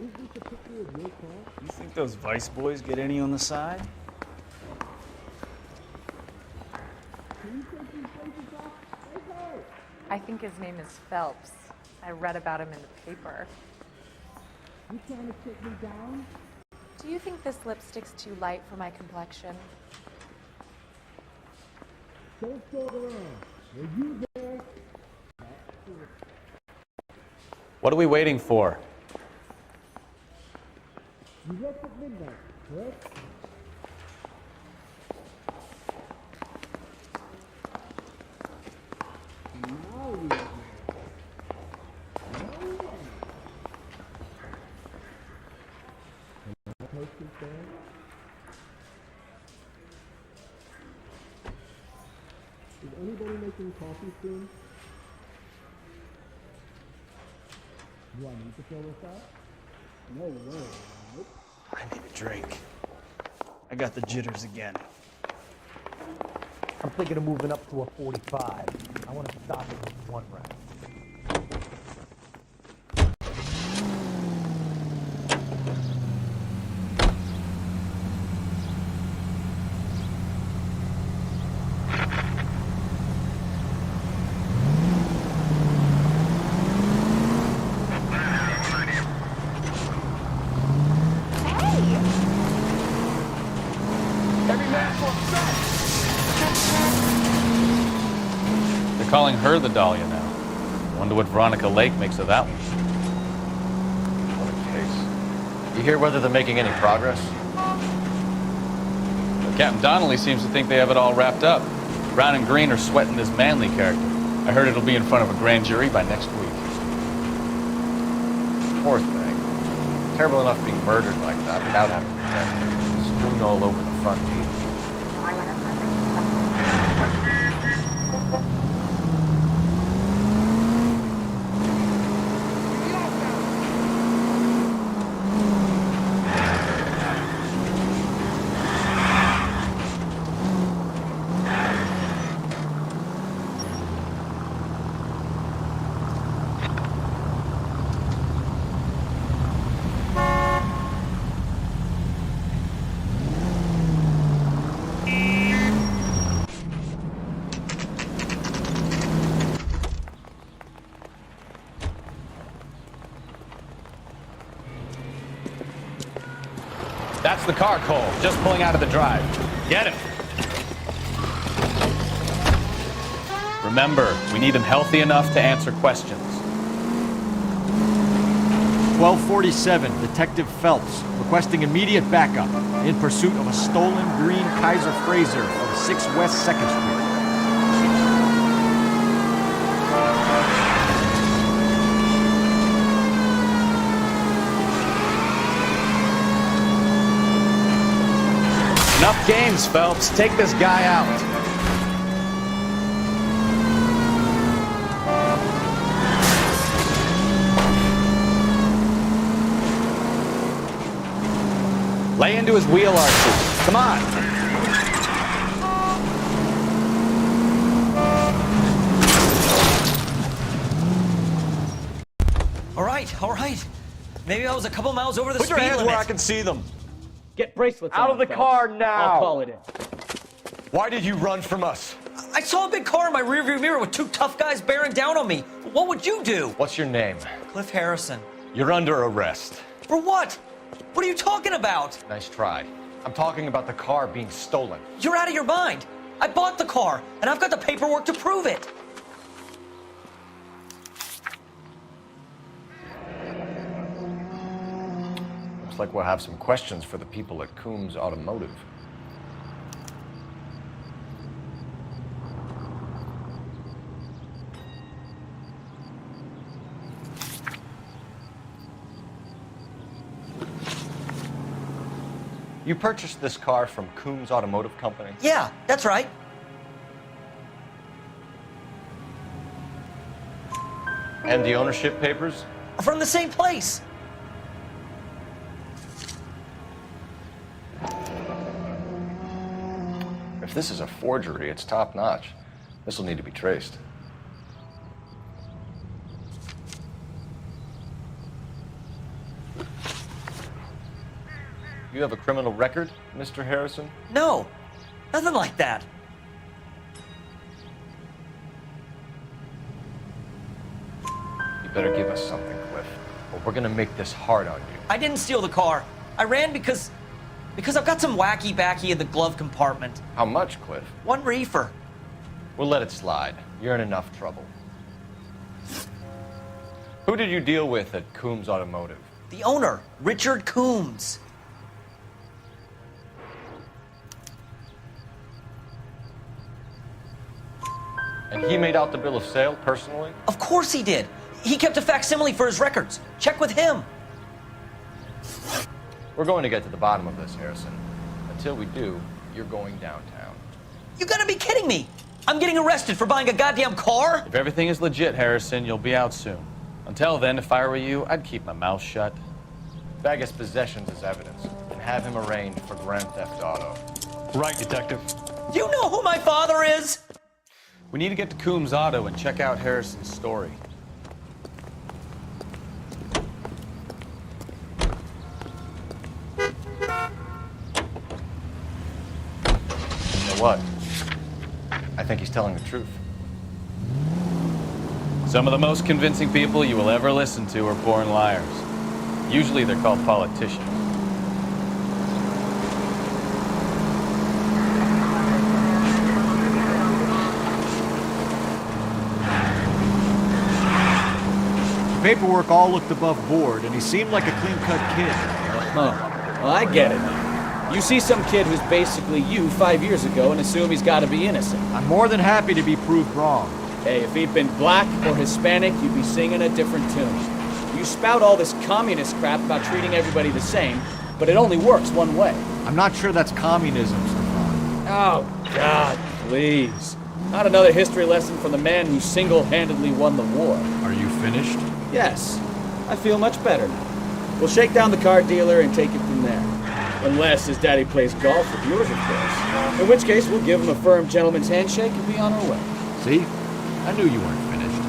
F: Is this a picture of your car?
K: You think those Vice Boys get any on the side?
F: Can you take these places off? Okay.
T: I think his name is Phelps. I read about him in the paper.
F: You trying to sit me down?
T: Do you think this lipstick's too light for my complexion?
F: Don't talk around. Are you there?
B: What are we waiting for?
F: You left at midnight, correct? Now we are here. No way. Can I post this down? Is anybody making coffee soon? Do I need to fill this out? No way, right?
K: I need a drink. I got the jitters again.
U: I'm thinking of moving up to a 45. I want to stop it with one round.
B: They're calling her the Dahlia now. Wonder what Veronica Lake makes of that one.
L: What a case. You hear whether they're making any progress?
B: Captain Donnelly seems to think they have it all wrapped up. Brown and Green are sweating this Manley character. I heard it'll be in front of a grand jury by next week.
L: Poor thing. Terrible enough being murdered like that without having to protect her. Strewn all over the front teeth.
B: That's the car, Cole. Just pulling out of the drive. Get him. Remember, we need him healthy enough to answer questions.
L: 1247, Detective Phelps, requesting immediate backup in pursuit of a stolen green Kaiser Frazer from 6 West 2nd Street.
B: Enough games, Phelps. Take this guy out. Lay into his wheel arches. Come on.
G: All right. Maybe I was a couple miles over the
O: Put
G: speed
O: your hands
G: limit.
O: where I can see them.
U: Get bracelets
L: Out
U: on,
L: of the
U: Phelps.
L: car now.
U: I'll call it in.
O: Why did you run from us?
G: I saw a big car in my rearview mirror with two tough guys bearing down on me. What would you do?
L: What's your name?
G: Cliff Harrison.
O: You're under arrest.
G: For what? What are you talking about?
L: Nice try. I'm talking about the car being stolen.
G: You're out of your mind. I bought the car, and I've got the paperwork to prove it.
L: Looks like we'll have some questions for the people at Coombs Automotive. You purchased this car from Coombs Automotive Company?
G: Yeah, that's right.
L: And the ownership papers?
G: From the same place.
I: If this is a forgery, it's top-notch. This will need to be traced.
L: You have a criminal record, Mr. Harrison?
G: No, nothing like that.
L: You better give us something, Cliff, or we're gonna make this hard on you.
G: I didn't steal the car. I ran because I've got some wacky backy in the glove compartment.
L: How much, Cliff?
G: 1 reefer.
L: We'll let it slide. You're in enough trouble. Who did you deal with at Coombs Automotive?
G: The owner, Richard Coombs.
L: And he made out the bill of sale personally?
G: Of course he did. He kept a facsimile for his records. Check with him.
L: We're going to get to the bottom of this, Harrison. Until we do, you're going downtown.
G: You gotta be kidding me! I'm getting arrested for buying a goddamn car?
B: If everything is legit, Harrison, you'll be out soon. Until then, if I were you, I'd keep my mouth shut.
L: Bag his possessions as evidence and have him arraigned for grand theft auto.
B: Right, Detective.
G: You know who my father is?
B: We need to get to Coombs Auto and check out Harrison's story.
L: You know what? I think he's telling the truth.
B: Some of the most convincing people you will ever listen to are born liars. Usually they're called politicians.
U: The paperwork all looked above board, and he seemed like a clean-cut kid.
S: Huh. Well, I get it now. You see some kid who's basically you 5 years ago and assume he's got to be innocent.
U: I'm more than happy to be proved wrong.
S: Hey, if he'd been black or Hispanic, you'd be singing a different tune. You spout all this communist crap about treating everybody the same, but it only works one way.
U: I'm not sure that's communism, Stefan.
S: Oh, God, please. Not another history lesson from the man who single-handedly won the war.
U: Are you finished?
S: Yes. I feel much better now. We'll shake down the car dealer and take it from there. Unless his daddy plays golf with yours, of course. In which case, we'll give him a firm gentleman's handshake and be on our way.
U: See? I knew you weren't finished.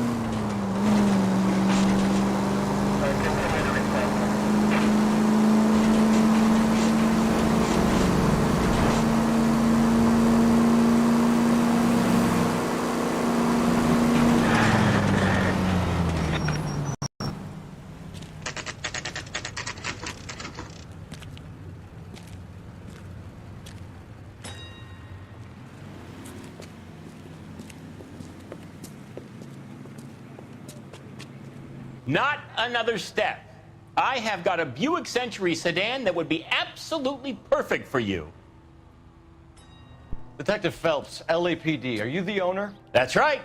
H: Not another step. I have got a Buick Century sedan that would be absolutely perfect for you.
L: Detective Phelps, LAPD, are you the owner?
H: That's right.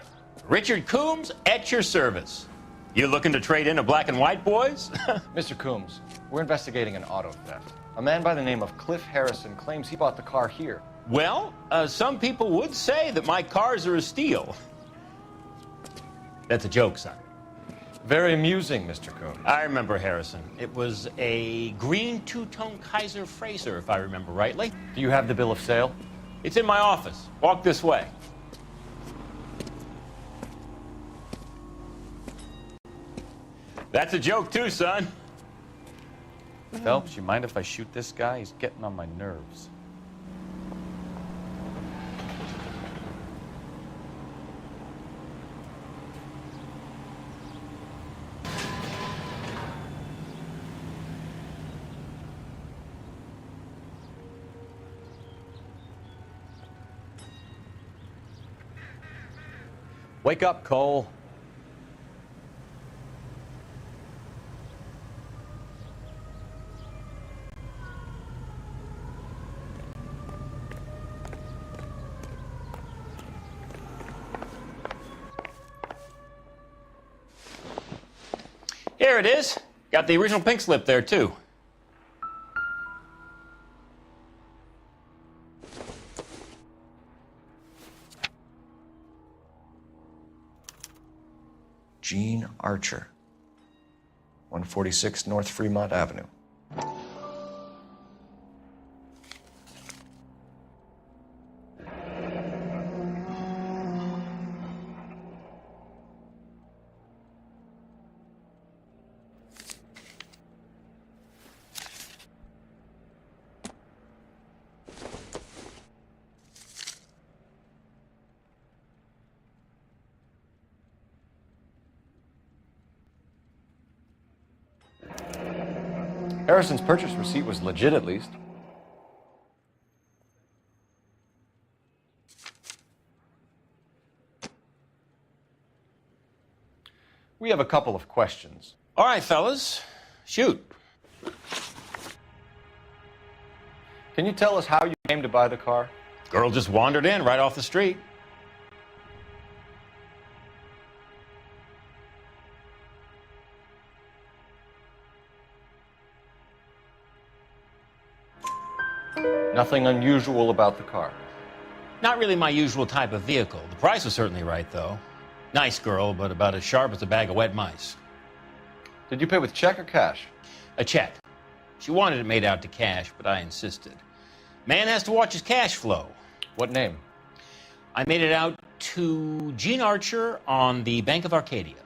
H: Richard Coombs at your service. You looking to trade in a black and white, boys?
L: Mr. Coombs, we're investigating an auto theft. A man by the name of Cliff Harrison claims he bought the car here.
H: Well, some people would say that my cars are a steal. That's a joke, son.
L: Very amusing, Mr. Coombs.
H: I remember Harrison. It was a green two-tone Kaiser Frazer, if I remember rightly.
L: Do you have the bill of sale?
H: It's in my office. Walk this way. That's a joke too, son.
B: Phelps, you mind if I shoot this guy? He's getting on my nerves. Wake up, Cole.
H: Here it is. Got the original pink slip there, too.
I: Gene Archer, 146 North Fremont Avenue.
L: Harrison's purchase receipt was legit, at least. We have a couple of questions.
H: All right, fellas, shoot.
L: Can you tell us how you came to buy the car?
H: Girl just wandered in right off the street.
L: Nothing unusual about the car.
H: Not really my usual type of vehicle. The price was certainly right, though. Nice girl, but about as sharp as a bag of wet mice.
L: Did you pay with check or cash?
H: A check. She wanted it made out to cash, but I insisted. Man has to watch his cash flow.
L: What name?
H: I made it out to Gene Archer on the Bank of Arcadia.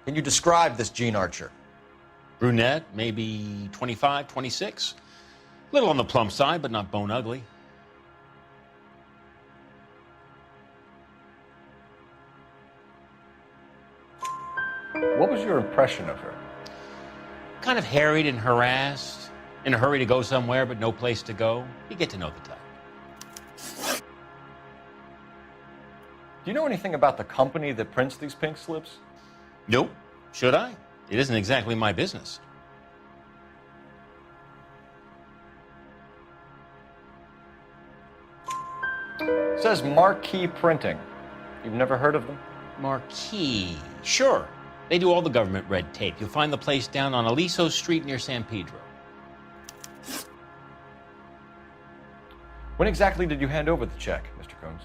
L: Can you describe this Gene Archer?
H: Brunette, maybe 25, 26. Little on the plump side, but not bone ugly.
L: What was your impression of her?
H: Kind of harried and harassed, in a hurry to go somewhere, but no place to go. You get to know the type.
L: Do you know anything about the company that prints these pink slips?
H: Nope. Should I? It isn't exactly my business.
L: It says Marquee Printing. You've never heard of them?
H: Marquee. Sure. They do all the government red tape. You'll find the place down on Aliso Street near San Pedro.
L: When exactly did you hand over the check, Mr. Combs?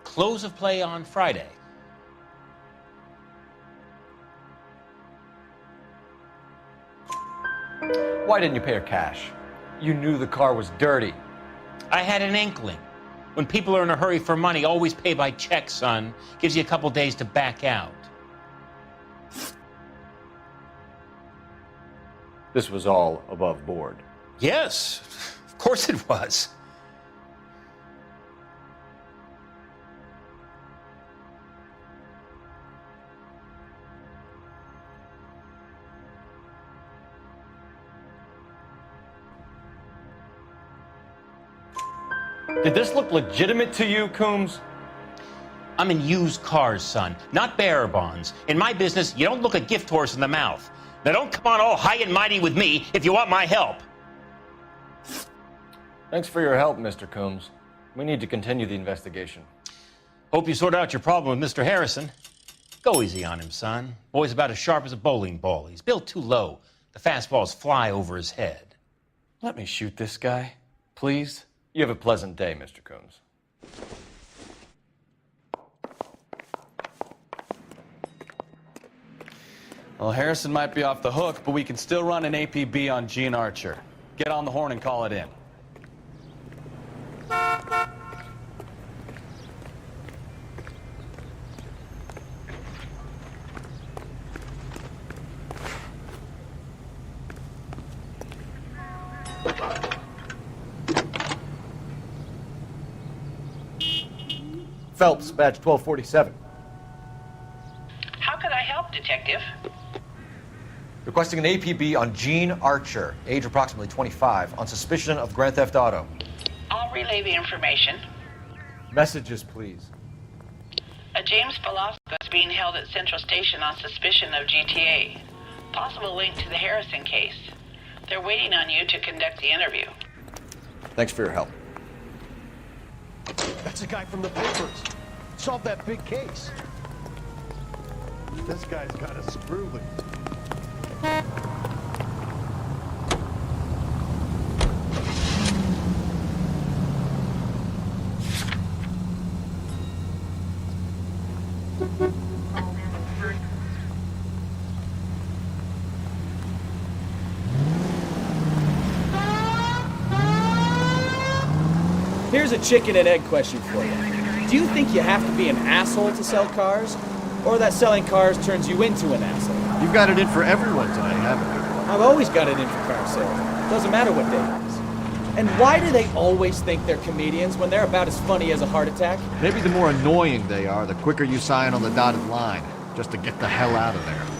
H: Close of play on Friday.
L: Why didn't you pay her cash? You knew the car was dirty.
H: I had an inkling. When people are in a hurry for money, always pay by check, son. Gives you a couple days to back out.
L: This was all above board.
H: Yes, of course it was.
L: Did this look legitimate to you, Coombs?
H: I'm in used cars, son, not bearer bonds. In my business, you don't look a gift horse in the mouth. Now don't come on all high and mighty with me if you want my help.
L: Thanks for your help, Mr. Coombs. We need to continue the investigation.
H: Hope you sort out your problem with Mr. Harrison. Go easy on him, son. Boy's about as sharp as a bowling ball. He's built too low. The fastballs fly over his head.
L: Let me shoot this guy, please. You have a pleasant day, Mr. Coombs.
B: Well, Harrison might be off the hook, but we can still run an APB on Gene Archer. Get on the horn and call it in.
L: Phelps, badge 1247.
N: How could I help, Detective?
L: Requesting an APB on Gene Archer, age approximately 25, on suspicion of Grand Theft Auto.
N: I'll relay the information.
L: Messages, please.
N: A James Velasco is being held at Central Station on suspicion of GTA. Possible link to the Harrison case. They're waiting on you to conduct the interview.
L: Thanks for your help.
O: That's a guy from the papers. Solved that big case. This guy's got a screw loose.
S: Here's a chicken and egg question for you. Do you think you have to be an asshole to sell cars? Or that selling cars turns you into an asshole?
L: You've got it in for everyone today, haven't you?
S: I've always got it in for car sales. Doesn't matter what day it is. And why do they always think they're comedians when they're about as funny as a heart attack?
L: Maybe the more annoying they are, the quicker you sign on the dotted line, just to get the hell out of there.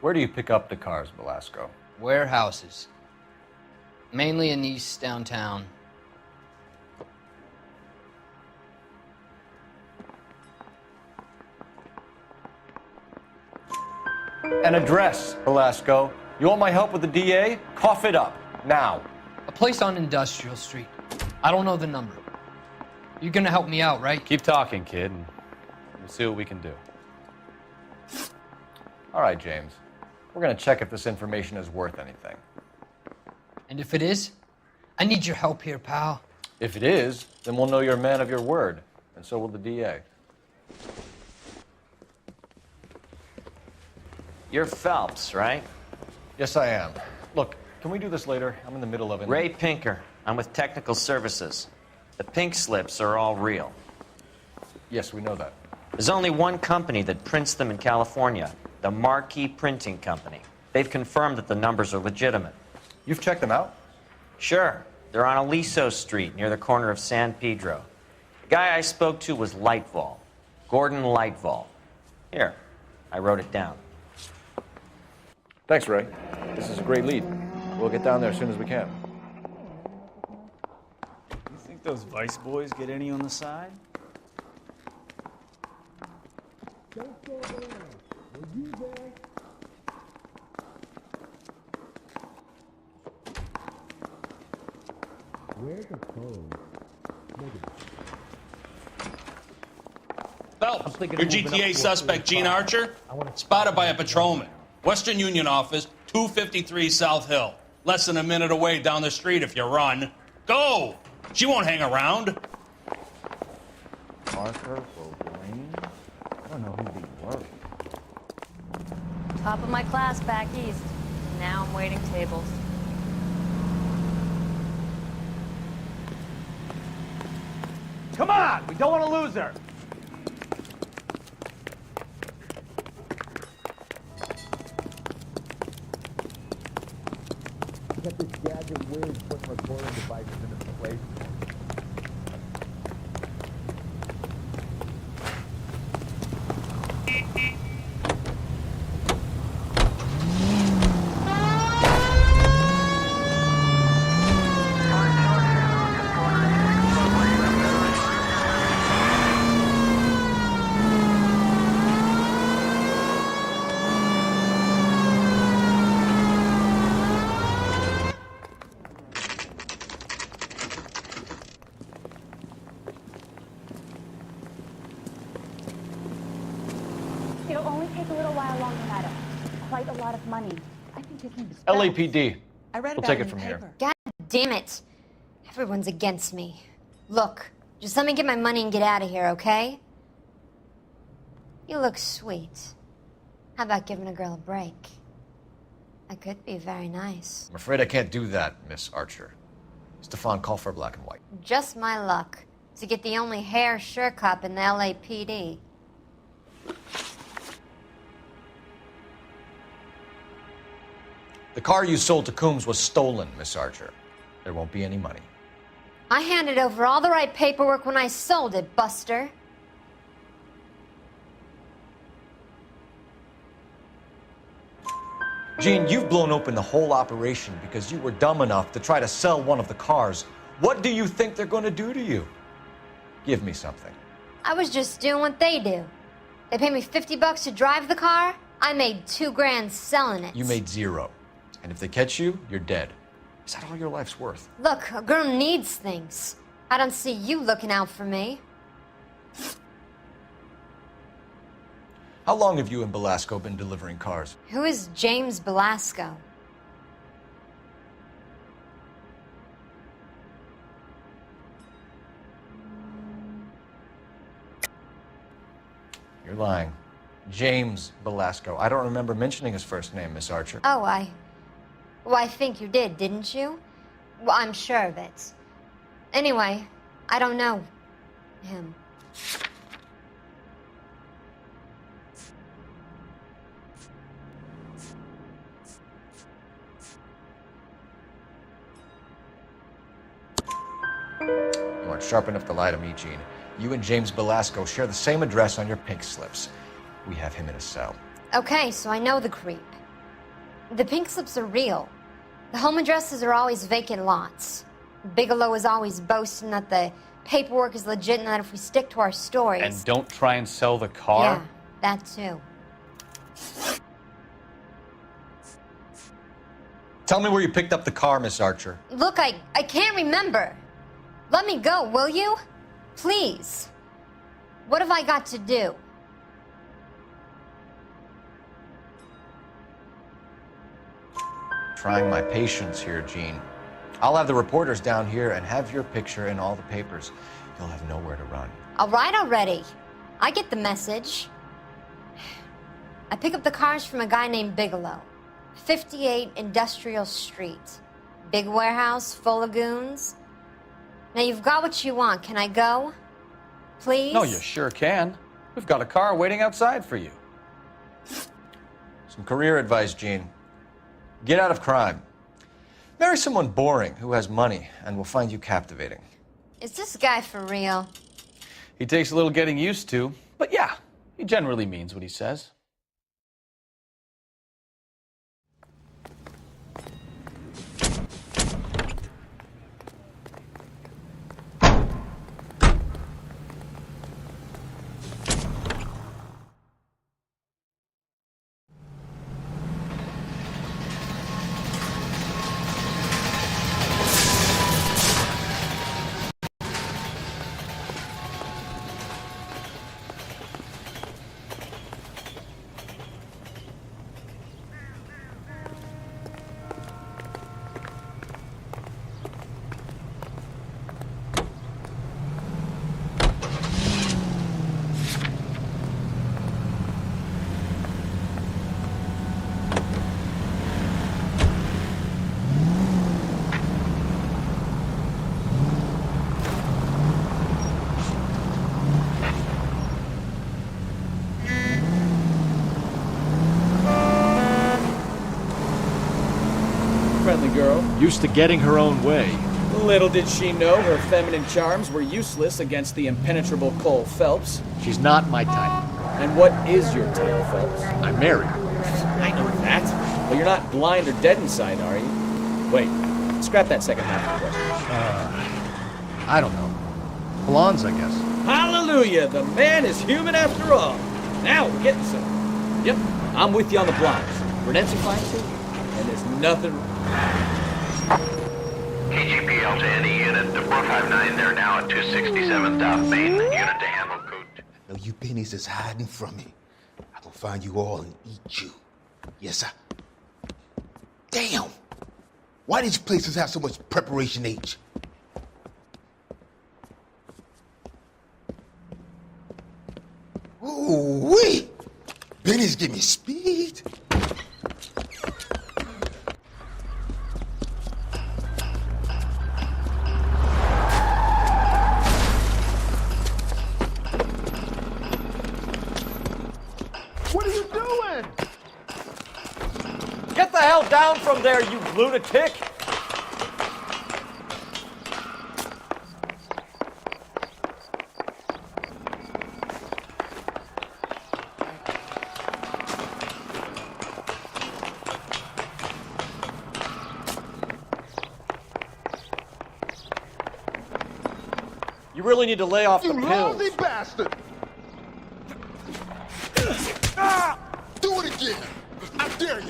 L: Where do you pick up the cars, Velasco?
P: Warehouses. Mainly in East downtown.
L: An address, Velasco. You want my help with the DA? Cough it up, now.
P: A place on Industrial Street. I don't know the number. You're gonna help me out, right?
B: Keep talking, kid, and we'll see what we can do.
L: All right, James. We're gonna check if this information is worth anything.
P: And if it is, I need your help here, pal.
L: If it is, then we'll know you're a man of your word, and so will the DA.
A: You're Phelps, right?
L: Yes, I am. Look, can we do this later? I'm in the middle of it.
A: Ray Pinker. I'm with Technical Services. The pink slips are all real.
L: Yes, we know that.
A: There's only one company that prints them in California, the Marquee Printing Company. They've confirmed that the numbers are legitimate.
L: You've checked them out?
A: Sure. They're on Aliso Street, near the corner of San Pedro. The guy I spoke to was Lightval. Gordon Lightval. Here, I wrote it down.
I: Thanks, Ray. This is a great lead. We'll get down there as soon as we can.
K: You think those Vice boys get any on the side?
F: Don't go there. Were you there? Where's the code?
V: Phelps, your GTA suspect, Gene Archer, spotted by a patrolman. Western Union office, 253 South Hill. Less than a minute away down the street if you run. Go! She won't hang around.
I: Parker, O'Brien? I don't know who they were.
Q: Top of my class back east. Now I'm waiting tables.
S: Come on! We don't want to lose her!
F: Got this gadget weird putting recording devices into place.
W: It'll only take a little while longer, madam. Quite a lot of money. I think you can
L: LAPD.
W: I read
L: We'll
W: about
L: take
W: it
L: it
W: in
L: from
W: the
L: here.
W: paper.
X: God damn it. Everyone's against me. Look, just let me get my money and get out of here, okay? You look sweet. How about giving a girl a break? I could be very nice.
L: I'm afraid I can't do that, Miss Archer. Stefan, call for black and white.
X: Just my luck to get the only hair sure cop in the LAPD.
L: The car you sold to Coombs was stolen, Miss Archer. There won't be any money.
X: I handed over all the right paperwork when I sold it, Buster.
L: Gene, you've blown open the whole operation because you were dumb enough to try to sell one of the cars. What do you think they're going to do to you? Give me something.
X: I was just doing what they do. They paid me $50 to drive the car. I made $2 grand selling it.
L: You made zero. And if they catch you, you're dead. Is that all your life's worth?
X: Look, a girl needs things. I don't see you looking out for me.
L: How long have you and Belasco been delivering cars?
X: Who is James Belasco?
L: You're lying. James Belasco. I don't remember mentioning his first name, Miss Archer.
X: Oh, Well, I think you did, didn't you? Well, I'm sure of it. Anyway, I don't know him.
L: You aren't sharp enough to lie to me, Gene. You and James Belasco share the same address on your pink slips. We have him in a cell.
X: Okay, so I know the creep. The pink slips are real. The home addresses are always vacant lots. Bigelow is always boasting that the paperwork is legit and that if we stick to our stories...
B: And don't try and sell the car?
X: Yeah, that too.
L: Tell me where you picked up the car, Miss Archer.
X: Look, I can't remember. Let me go, will you? Please. What have I got to do?
L: Trying my patience here, Gene. I'll have the reporters down here and have your picture in all the papers. You'll have nowhere to run.
X: All right already. I get the message. I pick up the cars from a guy named Bigelow. 58 Industrial Street. Big warehouse, full of goons. Now you've got what you want. Can I go? Please?
B: No, you sure can. We've got a car waiting outside for you.
L: Some career advice, Gene. Get out of crime. Marry someone boring who has money and will find you captivating.
X: Is this guy for real?
B: He takes a little getting used to, but yeah, he generally means what he says.
S: Friendly girl.
L: Used to getting her own way.
S: Little did she know her feminine charms were useless against the impenetrable Cole Phelps.
L: She's not my type.
S: And what is your type, Phelps?
L: I'm married.
S: I know that. But you're not blind or dead inside, are you? Wait, scrap that second half of the question.
L: I don't know. Blondes, I guess.
S: Hallelujah! The man is human after all. Now we're getting some. Yep, I'm with you on the blondes. Brunettes are fine too. And there's nothing...
C: KGPL to any unit. The 459 there now at 267 South Main. Unit to handle code.
D: No, you pennies is hiding from me. I will find you all and eat you. Yes, sir. Damn! Why these places have so much preparation H? Ooh-wee! Benny's give me speed.
L: What are you doing? Get the hell down from there, you lunatic! You really need to lay off the
D: You
L: pills.
D: lousy bastard! Do it again! I dare you!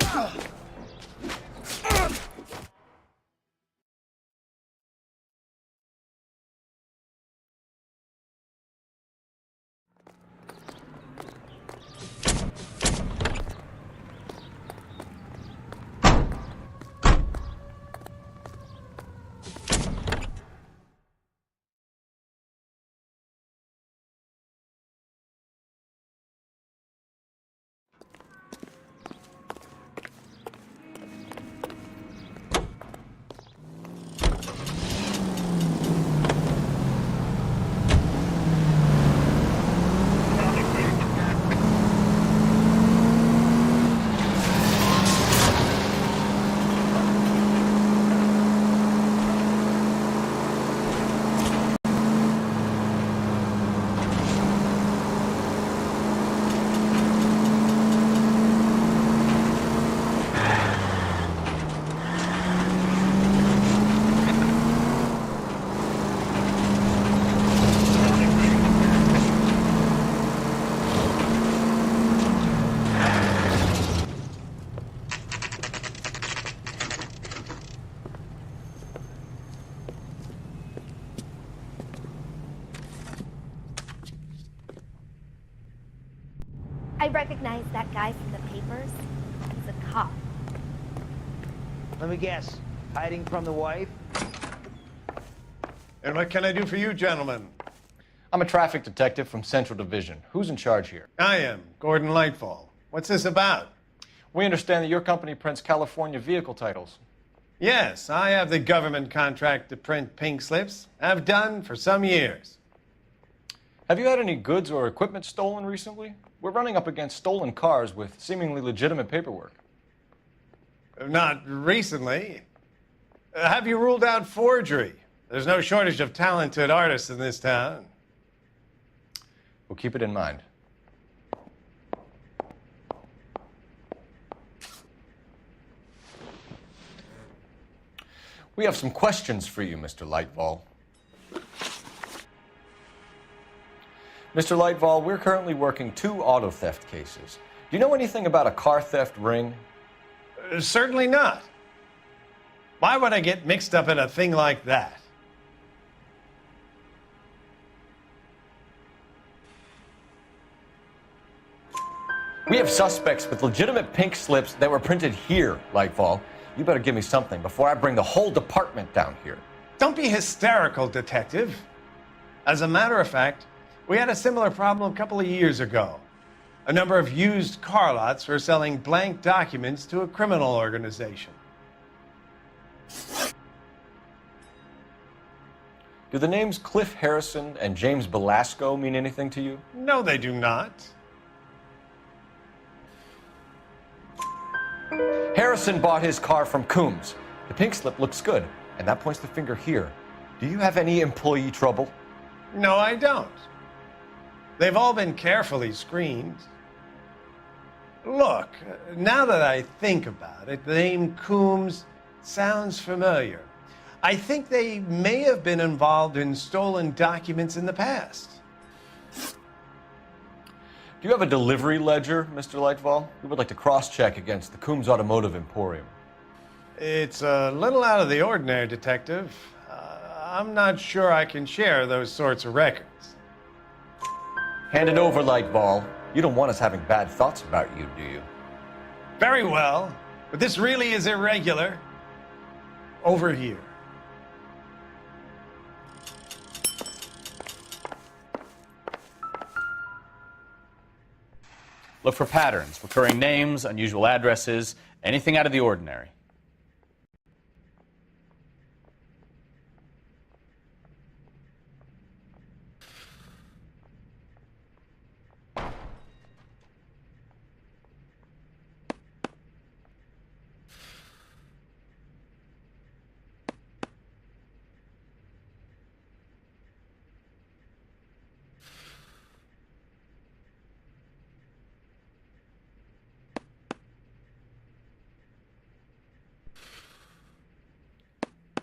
W: I recognize that guy from the papers. He's a cop.
E: Let me guess. Hiding from the wife?
J: And what can I do for you, gentlemen?
L: I'm a traffic detective from Central Division. Who's in charge here?
J: I am, Gordon Lightfall. What's this about?
L: We understand that your company prints California vehicle titles.
J: Yes, I have the government contract to print pink slips. I've done for some years.
L: Have you had any goods or equipment stolen recently? We're running up against stolen cars with seemingly legitimate paperwork.
J: Not recently. Have you ruled out forgery? There's no shortage of talented artists in this town.
L: We'll keep it in mind. We have some questions for you, Mr. Lightfall. Mr. Lightfall, we're currently working 2 auto theft cases. Do you know anything about a car theft ring?
J: Certainly not. Why would I get mixed up in a thing like that?
L: We have suspects with legitimate pink slips that were printed here, Lightfall. You better give me something before I bring the whole department down here.
J: Don't be hysterical, Detective. As a matter of fact, we had a similar problem a couple of years ago. A number of used car lots were selling blank documents to a criminal organization.
L: Do the names Cliff Harrison and James Belasco mean anything to you?
J: No, they do not.
L: Harrison bought his car from Coombs. The pink slip looks good, and that points the finger here. Do you have any employee trouble?
J: No, I don't. They've all been carefully screened. Look, now that I think about it, the name Coombs sounds familiar. I think they may have been involved in stolen documents in the past.
L: Do you have a delivery ledger, Mr. Lightfall? We would like to cross-check against the Coombs Automotive Emporium.
J: It's a little out of the ordinary, Detective. I'm not sure I can share those sorts of records.
L: Hand it over, Lightfall. You don't want us having bad thoughts about you, do you?
J: Very well, but this really is irregular. Over here.
B: Look for patterns, recurring names, unusual addresses, anything out of the ordinary.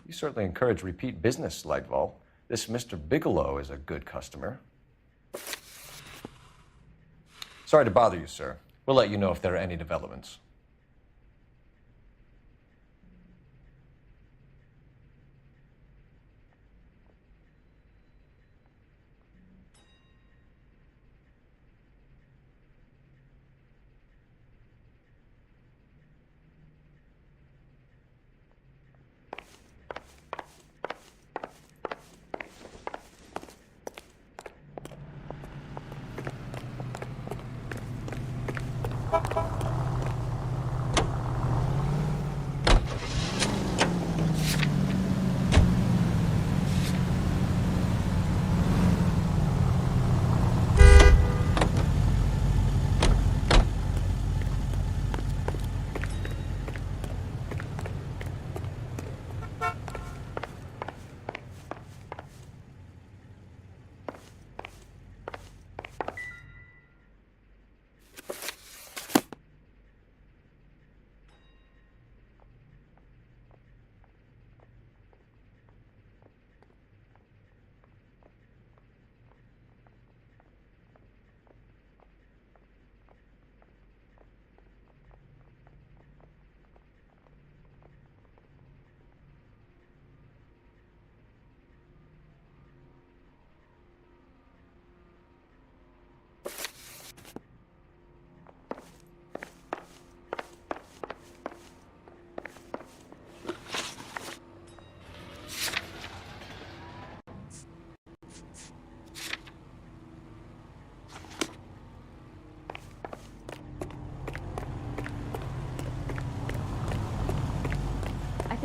L: You certainly encourage repeat business, Lightfall. This Mr. Bigelow is a good customer. Sorry to bother you, sir. We'll let you know if there are any developments.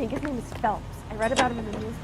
W: think his name is Phelps. I read about him in the newspaper.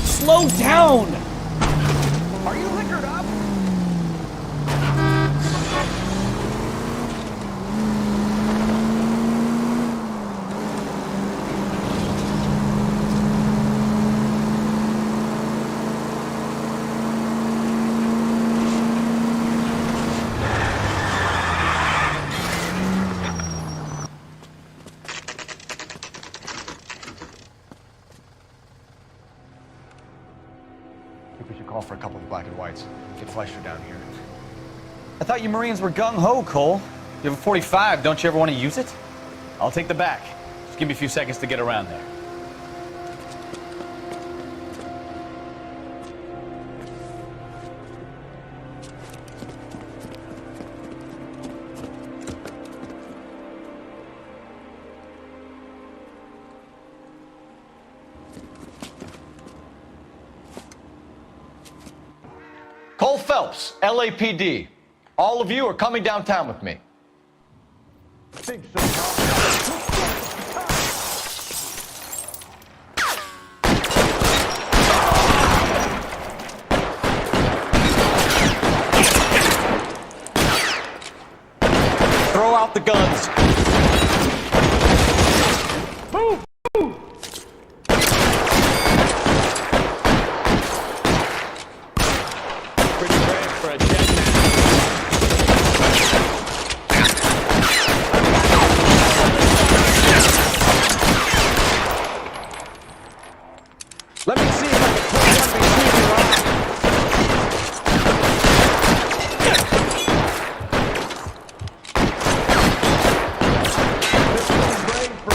S: Slow down!
O: Are you liquored up?
L: I think we should call for a couple of black and whites. Get Fleischer down here.
B: I thought you Marines were gung-ho, Cole. You have a 45, don't you ever want to use it? I'll take the back. Just give me a few seconds to get around there.
L: Cole Phelps, LAPD. All of you are coming downtown with me. Throw out the guns.
S: Move! Move!
B: Pretty brave for a dead man.
O: Let me see if I can put one between your eyes. This one's brave for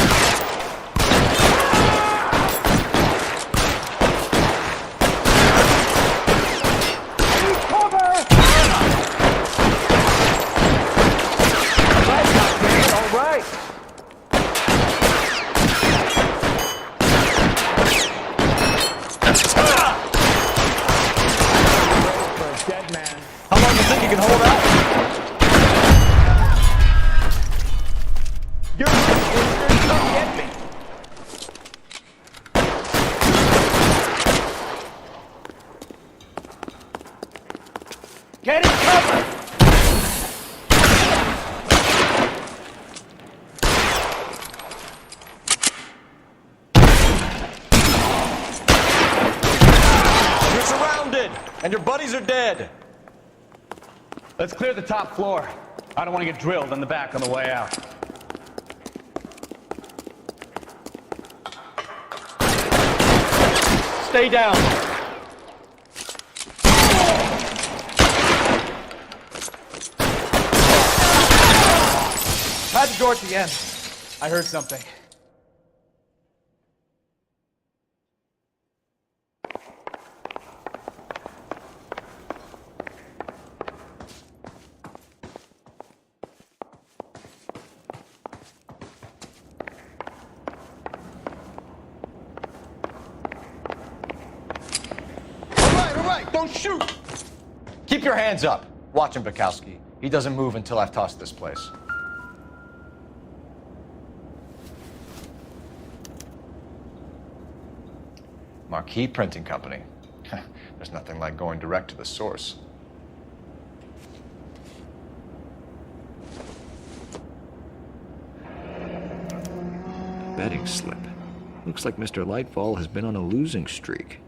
L: How long do you think you can hold out?
O: You're come get me.
S: Get in cover!
L: You're surrounded, and your buddies are dead.
B: Let's clear the top floor. I don't want to get drilled in the back on the way out.
L: Stay down.
S: Had the door at the end. I heard something.
O: All right, don't shoot.
L: Keep your hands up. Watch him, Bukowski. He doesn't move until I've tossed this place. Marquee Printing Company. There's nothing like going direct to the source. Betting slip.
I: Looks like Mr. Lightfall has been on a losing streak.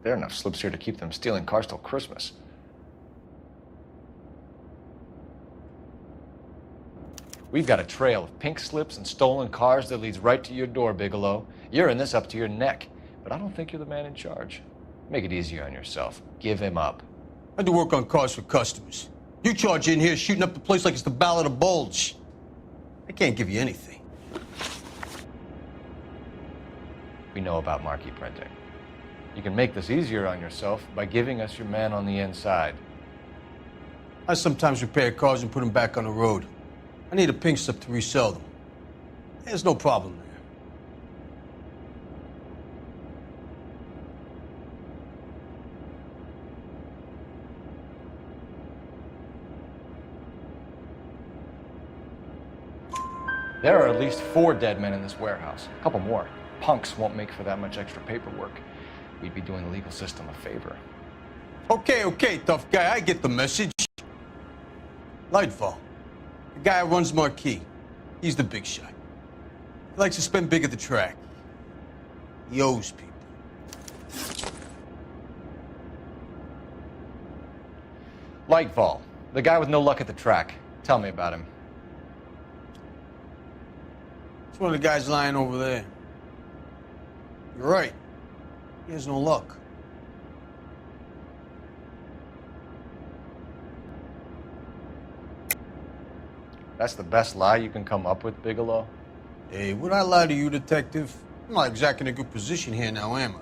I: There are enough slips here to keep them stealing cars till Christmas. We've got a trail of pink slips and stolen cars that leads right to your door, Bigelow. You're in this up to your neck, but I don't think you're the man in charge. Make it easier on yourself. Give him up.
G: I do work on cars for customers. You charge in here shooting up the place like it's the Ballad of Bulge. I can't give you anything.
I: We know about marquee printing. You can make this easier on yourself by giving us your man on the inside.
G: I sometimes repair cars and put them back on the road. I need a pink slip to resell them. There's no problem there.
I: There are at least 4 dead men in this warehouse. A couple more. Punks won't make for that much extra paperwork. We'd be doing the legal system a favor.
G: Okay, tough guy, I get the message. Lightfall, the guy who runs Marquee. He's the big shot. He likes to spend big at the track. He owes people.
I: Lightfall, the guy with no luck at the track. Tell me about him.
G: It's one of the guys lying over there. You're right. He has no luck.
I: That's the best lie you can come up with, Bigelow?
G: Hey, would I lie to you, detective? I'm not exactly in a good position here now, am I?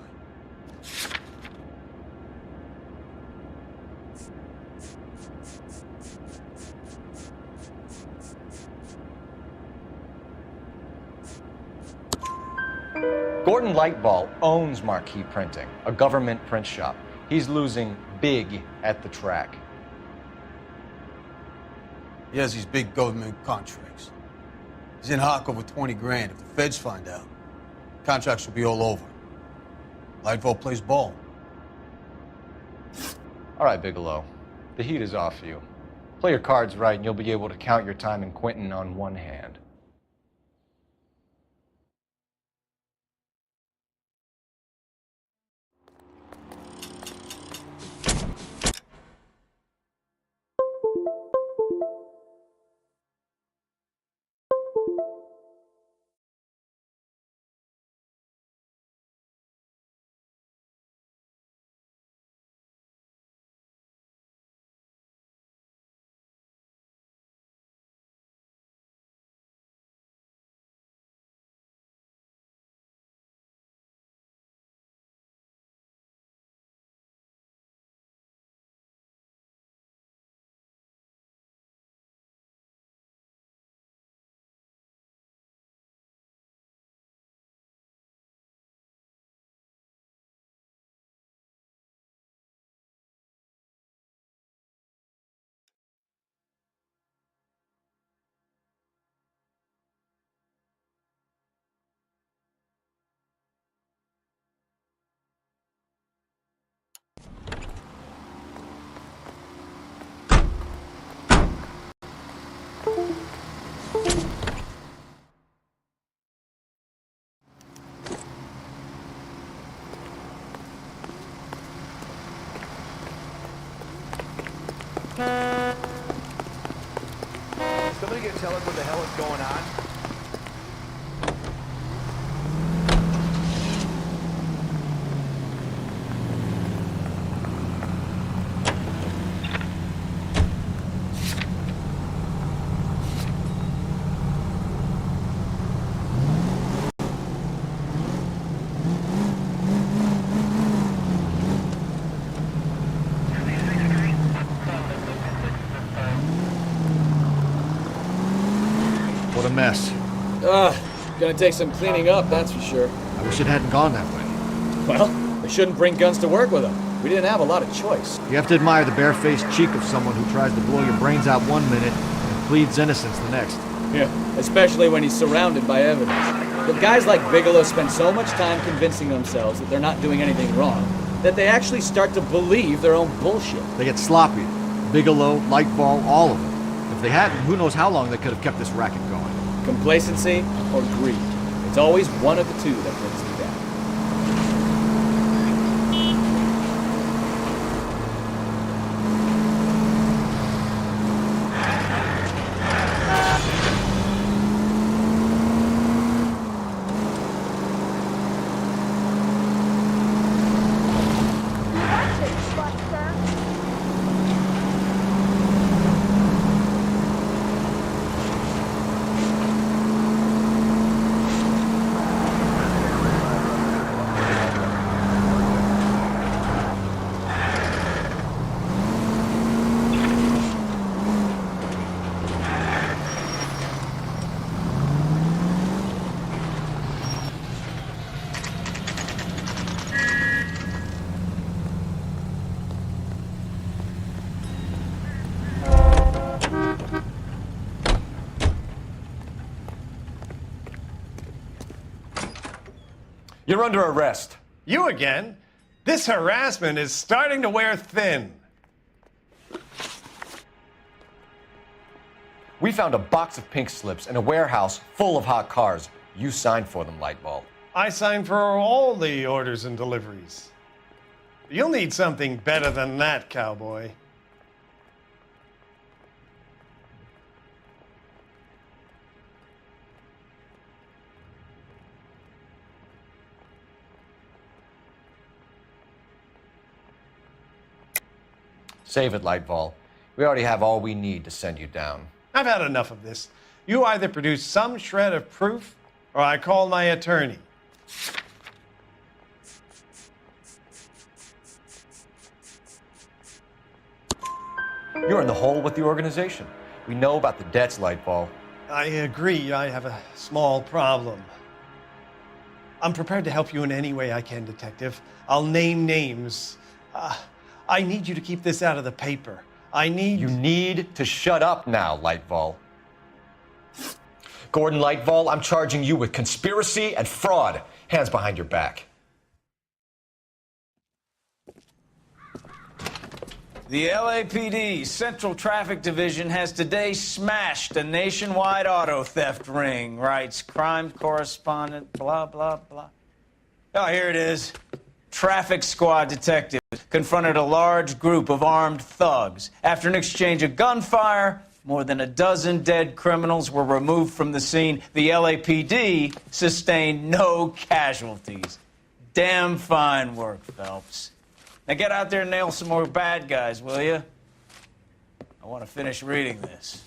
I: Gordon Lightball owns Marquee Printing, a government print shop. He's losing big at the track.
G: He has these big government contracts. He's in hock over 20 grand. If the feds find out, contracts will be all over. Lightfall plays ball.
I: All right, Bigelow. The heat is off you. Play your cards right and you'll be able to count your time in Quentin on one hand.
M: Somebody gonna tell us what the hell is going on?
I: What a mess.
S: Gonna take some cleaning up, that's for sure.
I: I wish it hadn't gone that way.
S: Well, they shouldn't bring guns to work with them. We didn't have a lot of choice.
I: You have to admire the barefaced cheek of someone who tries to blow your brains out one minute and pleads innocence the next.
S: Yeah, especially when he's surrounded by evidence. But guys like Bigelow spend so much time convincing themselves that they're not doing anything wrong that they actually start to believe their own bullshit.
L: They get sloppy. Bigelow, Lightball, all of them. If they hadn't, who knows how long they could have kept this racket going.
S: Complacency or greed. It's always one of the two that brings me down.
I: You're under arrest.
J: You again? This harassment is starting to wear thin.
I: We found a box of pink slips in a warehouse full of hot cars. You signed for them, Lightball.
J: I signed for all the orders and deliveries. You'll need something better than that, cowboy.
I: Save it, Lightball. We already have all we need to send you down.
J: I've had enough of this. You either produce some shred of proof, or I call my attorney.
I: You're in the hole with the organization. We know about the debts, Lightball.
J: I agree. I have a small problem. I'm prepared to help you in any way I can, Detective. I'll name names. I need you to keep this out of the paper.
I: You need to shut up now, Lightball. Gordon Lightball, I'm charging you with conspiracy and fraud. Hands behind your back.
A: The LAPD Central Traffic Division has today smashed a nationwide auto theft ring, writes crime correspondent, blah, blah, blah. Oh, here it is. Traffic squad detectives confronted a large group of armed thugs. After an exchange of gunfire, more than a dozen dead criminals were removed from the scene. The LAPD sustained no casualties. Damn fine work, Phelps. Now get out there and nail some more bad guys, will you? I want to finish reading this.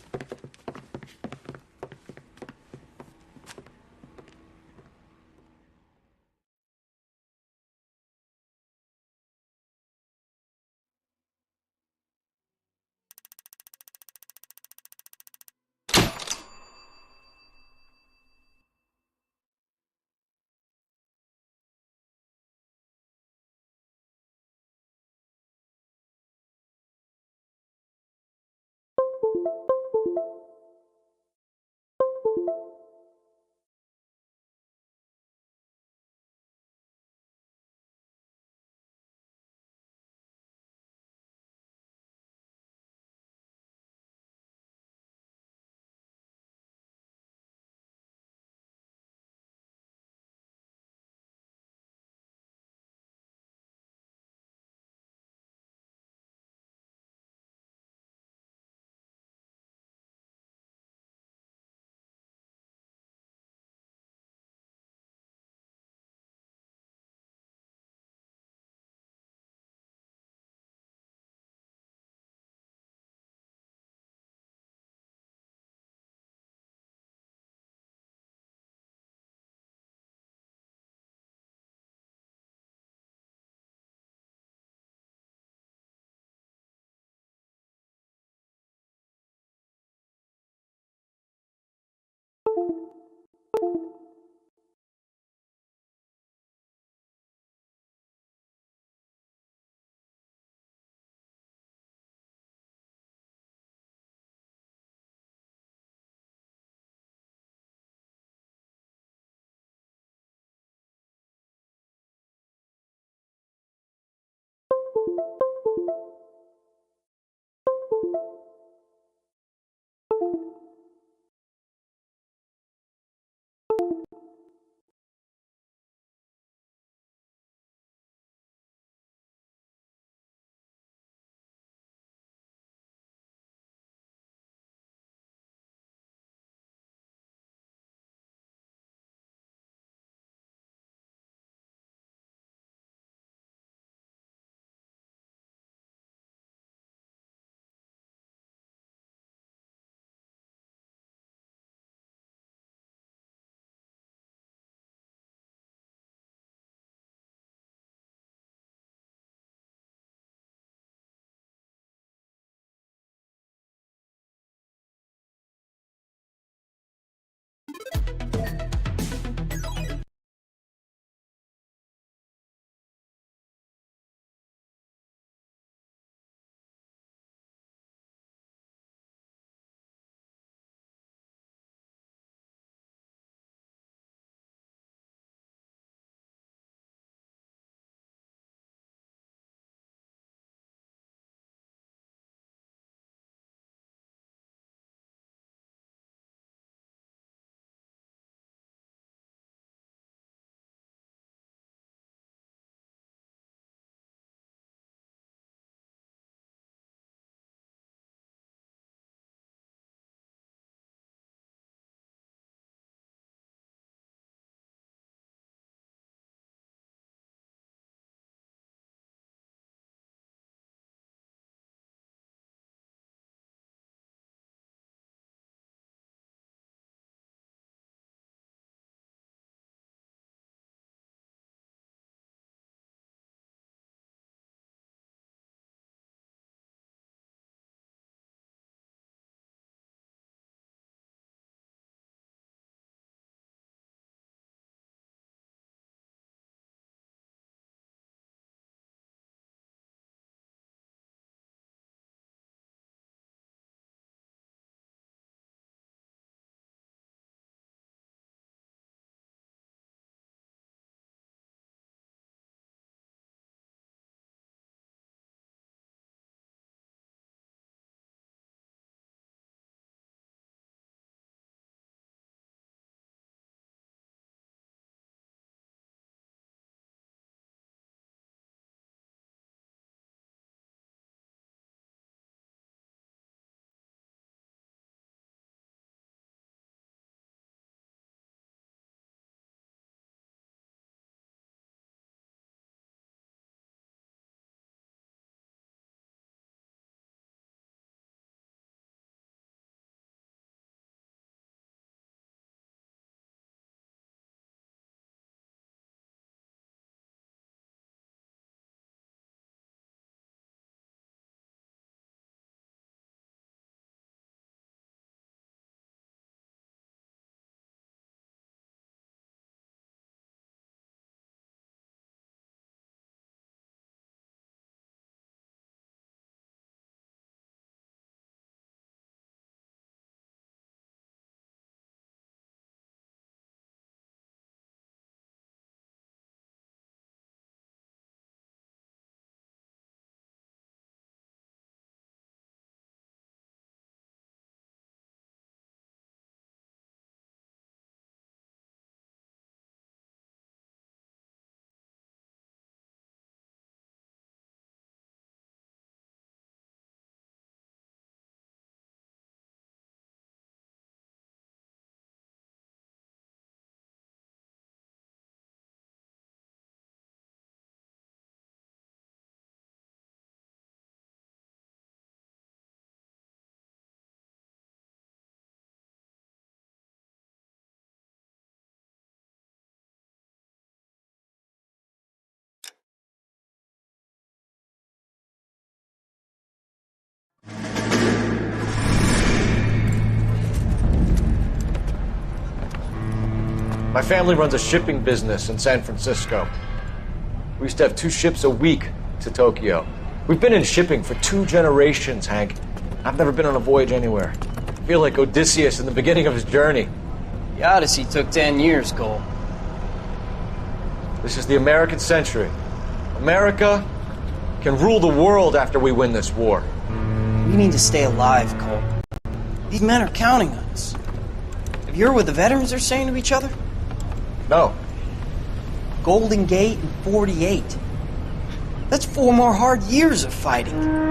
L: My family runs a shipping business in San Francisco. We used to have 2 ships a week to Tokyo. We've been in shipping for 2 generations, Hank. I've never been on a voyage anywhere. I feel like Odysseus in the beginning of his journey.
H: The Odyssey took 10 years, Cole.
L: This is the American century. America can rule the world after we win this war.
H: We need to stay alive, Cole. These men are counting on us. Have you heard what the veterans are saying to each other?
L: No.
H: Golden Gate and 48. That's 4 more hard years of fighting.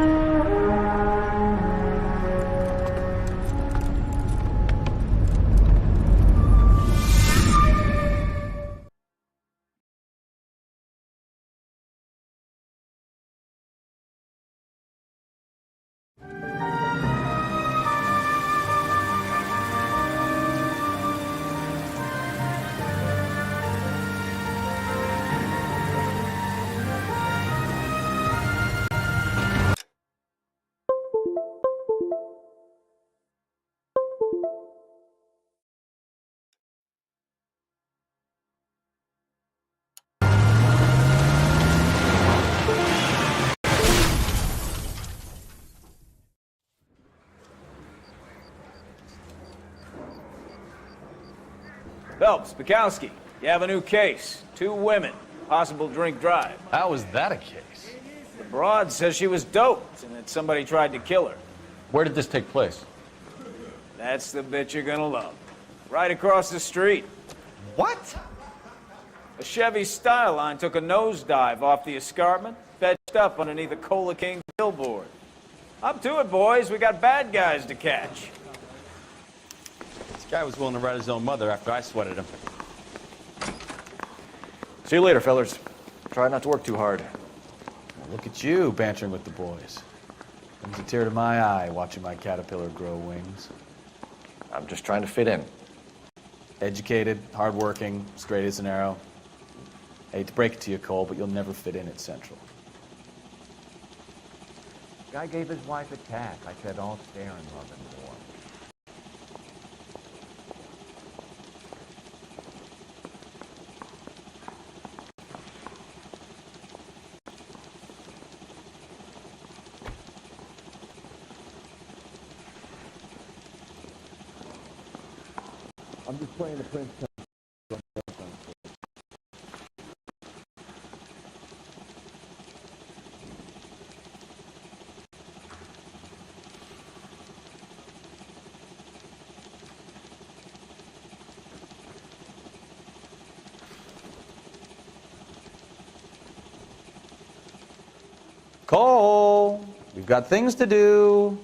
A: Phelps, Bukowski, you have a new case. 2 women, possible drink drive.
B: How is that a case?
A: The broad says she was doped and that somebody tried to kill her.
B: Where did this take place?
A: That's the bit you're gonna love. Right across the street.
B: What?
A: A Chevy Styline took a nosedive off the escarpment, fetched up underneath a Cola King billboard. Up to it, boys. We got bad guys to catch.
B: This guy was willing to write his own mother after I sweated him.
L: See you later, fellers. Try not to work too hard.
B: Well, look at you bantering with the boys. Brings a tear to my eye watching my caterpillar grow wings.
L: I'm just trying to fit in.
B: Educated, hardworking, straight as an arrow. I hate to break it to you, Cole, but you'll never fit in at Central.
N: Guy gave his wife a tack. I said, don't stare and love him more. I'm just playing the Prince.
B: Cole, we've got things to do.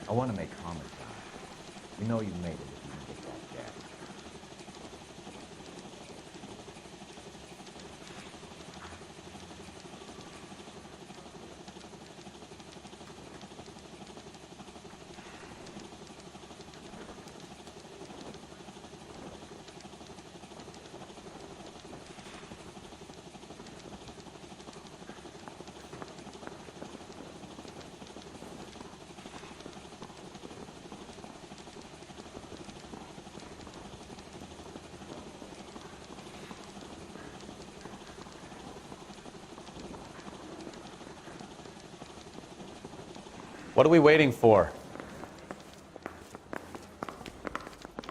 N: I want to make homicide. You know you made it if you can get that gas.
B: What are we waiting for?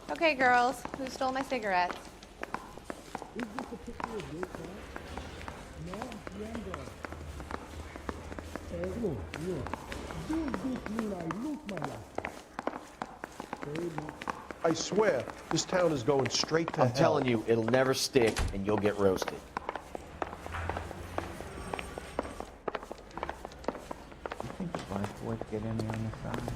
R: Okay, girls, who stole my cigarettes?
F: Is this a picture of your car? No, younger. Look. Don't beat me like look, my
T: I swear, this town is going straight to hell.
M: I'm telling you, it'll never stick, and you'll get roasted.
N: You think the vice boys get in there on the side?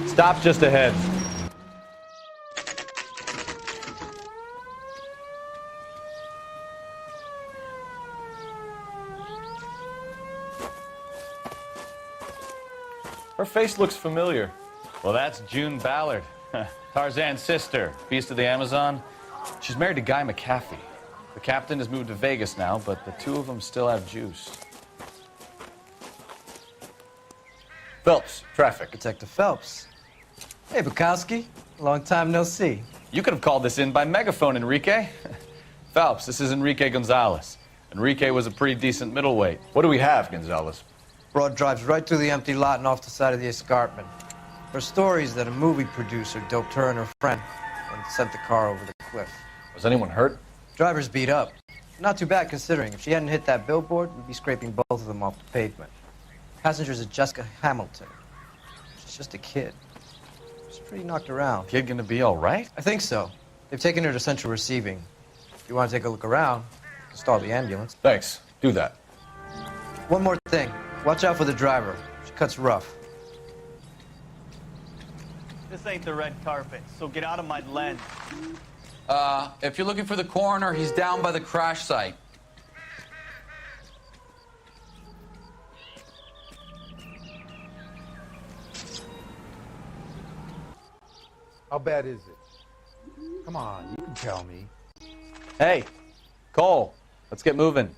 B: Stop just ahead.
I: Her face looks familiar.
B: Well, that's June Ballard, Tarzan's sister, Beast of the Amazon. She's married to Guy McCaffey. The captain has moved to Vegas now, but the two of them still have juice.
I: Phelps, traffic.
K: Detective Phelps. Hey, Bukowski. Long time no see.
B: You could have called this in by megaphone, Enrique. Phelps, this is Enrique Gonzalez. Enrique was a pretty decent middleweight.
I: What do we have, Gonzalez?
K: Broad drives right through the empty lot and off the side of the escarpment. Her story is that a movie producer doped her and her friend and sent the car over the cliff.
I: Was anyone hurt?
K: Driver's beat up. Not too bad considering. If she hadn't hit that billboard, we'd be scraping both of them off the pavement. Passengers are Jessica Hamilton. She's just a kid. She's pretty knocked around.
B: Kid gonna be all right?
K: I think so. They've taken her to central receiving. If you want to take a look around, stall the ambulance.
I: Thanks. Do that.
K: One more thing. Watch out for the driver. She cuts rough.
P: This ain't the red carpet, so get out of my lens.
U: If you're looking for the coroner, he's down by the crash site.
D: How bad is it? Come on, you can tell me.
B: Hey, Cole, let's get moving.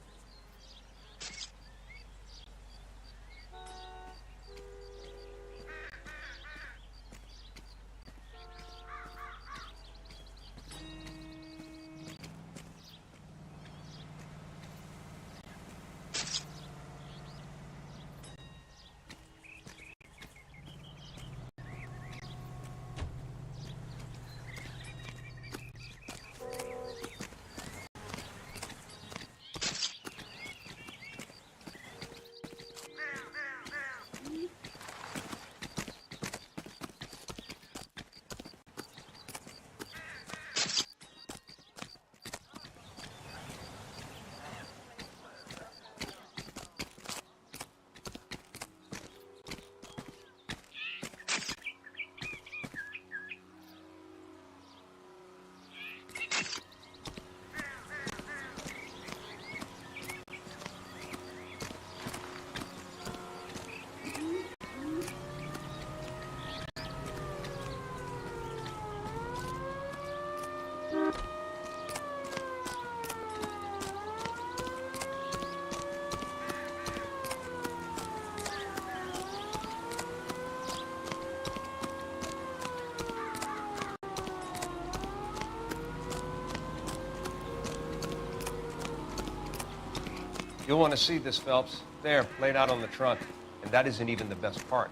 J: You'll want to see this, Phelps. There, laid out on the trunk. And that isn't even the best part.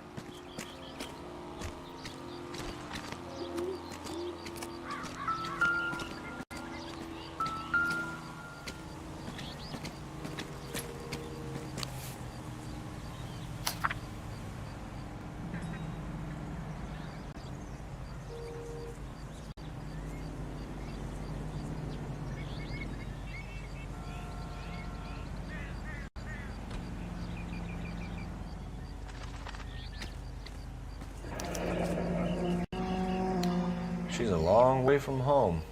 I: She's a long way from home.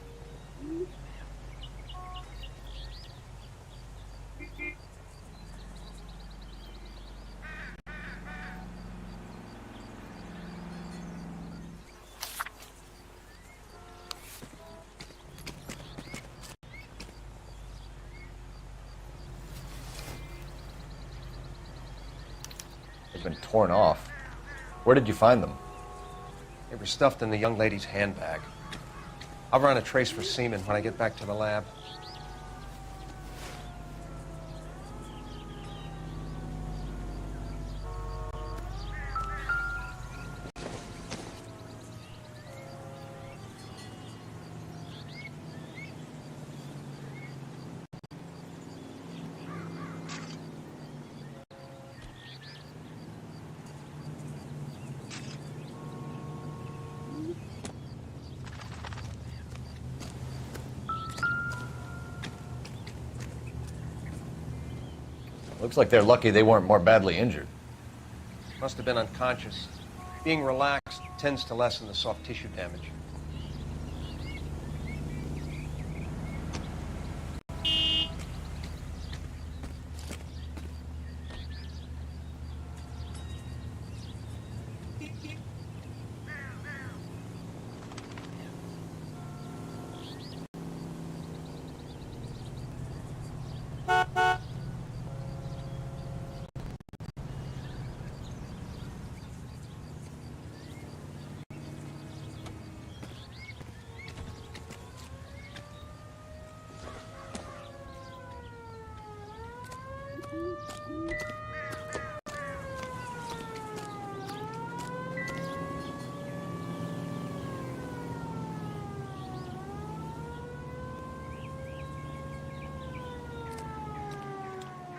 I: They've been torn off. Where did you find them?
J: They were stuffed in the young lady's handbag. I'll run a trace for semen when I get back to the lab.
I: Looks like they're lucky they weren't more badly injured.
J: Must have been unconscious. Being relaxed tends to lessen the soft tissue damage.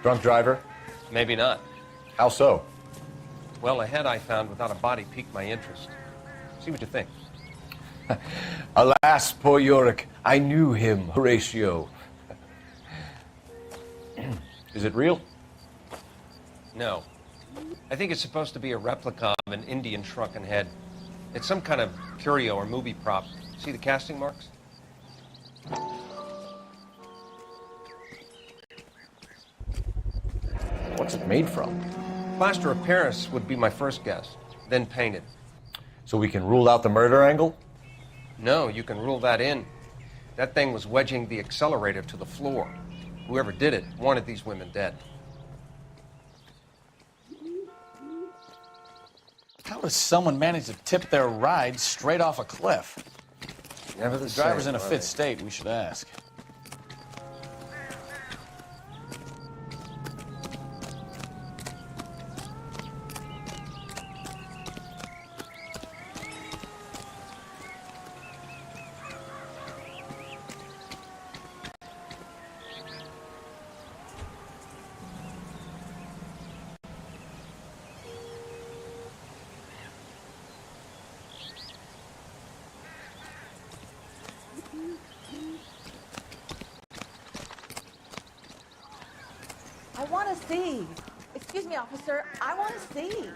L: Drunk driver?
C: Maybe not.
L: How so?
C: Well, a head I found without a body piqued my interest. See what you think.
I: Alas, poor Yorick. I knew him, Horatio.
L: Is it real?
C: No. I think it's supposed to be a replica of an Indian shrunken head. It's some kind of curio or movie prop. See the casting marks?
L: What's it made from?
C: Plaster of Paris would be my first guess, then painted.
L: So we can rule out the murder angle?
C: No, you can rule that in. That thing was wedging the accelerator to the floor. Whoever did it wanted these women dead.
B: How does someone manage to tip their ride straight off a cliff?
C: Never
B: The driver's in a fit state, we should ask.
Q: I want to see. Excuse me, officer. I want to see.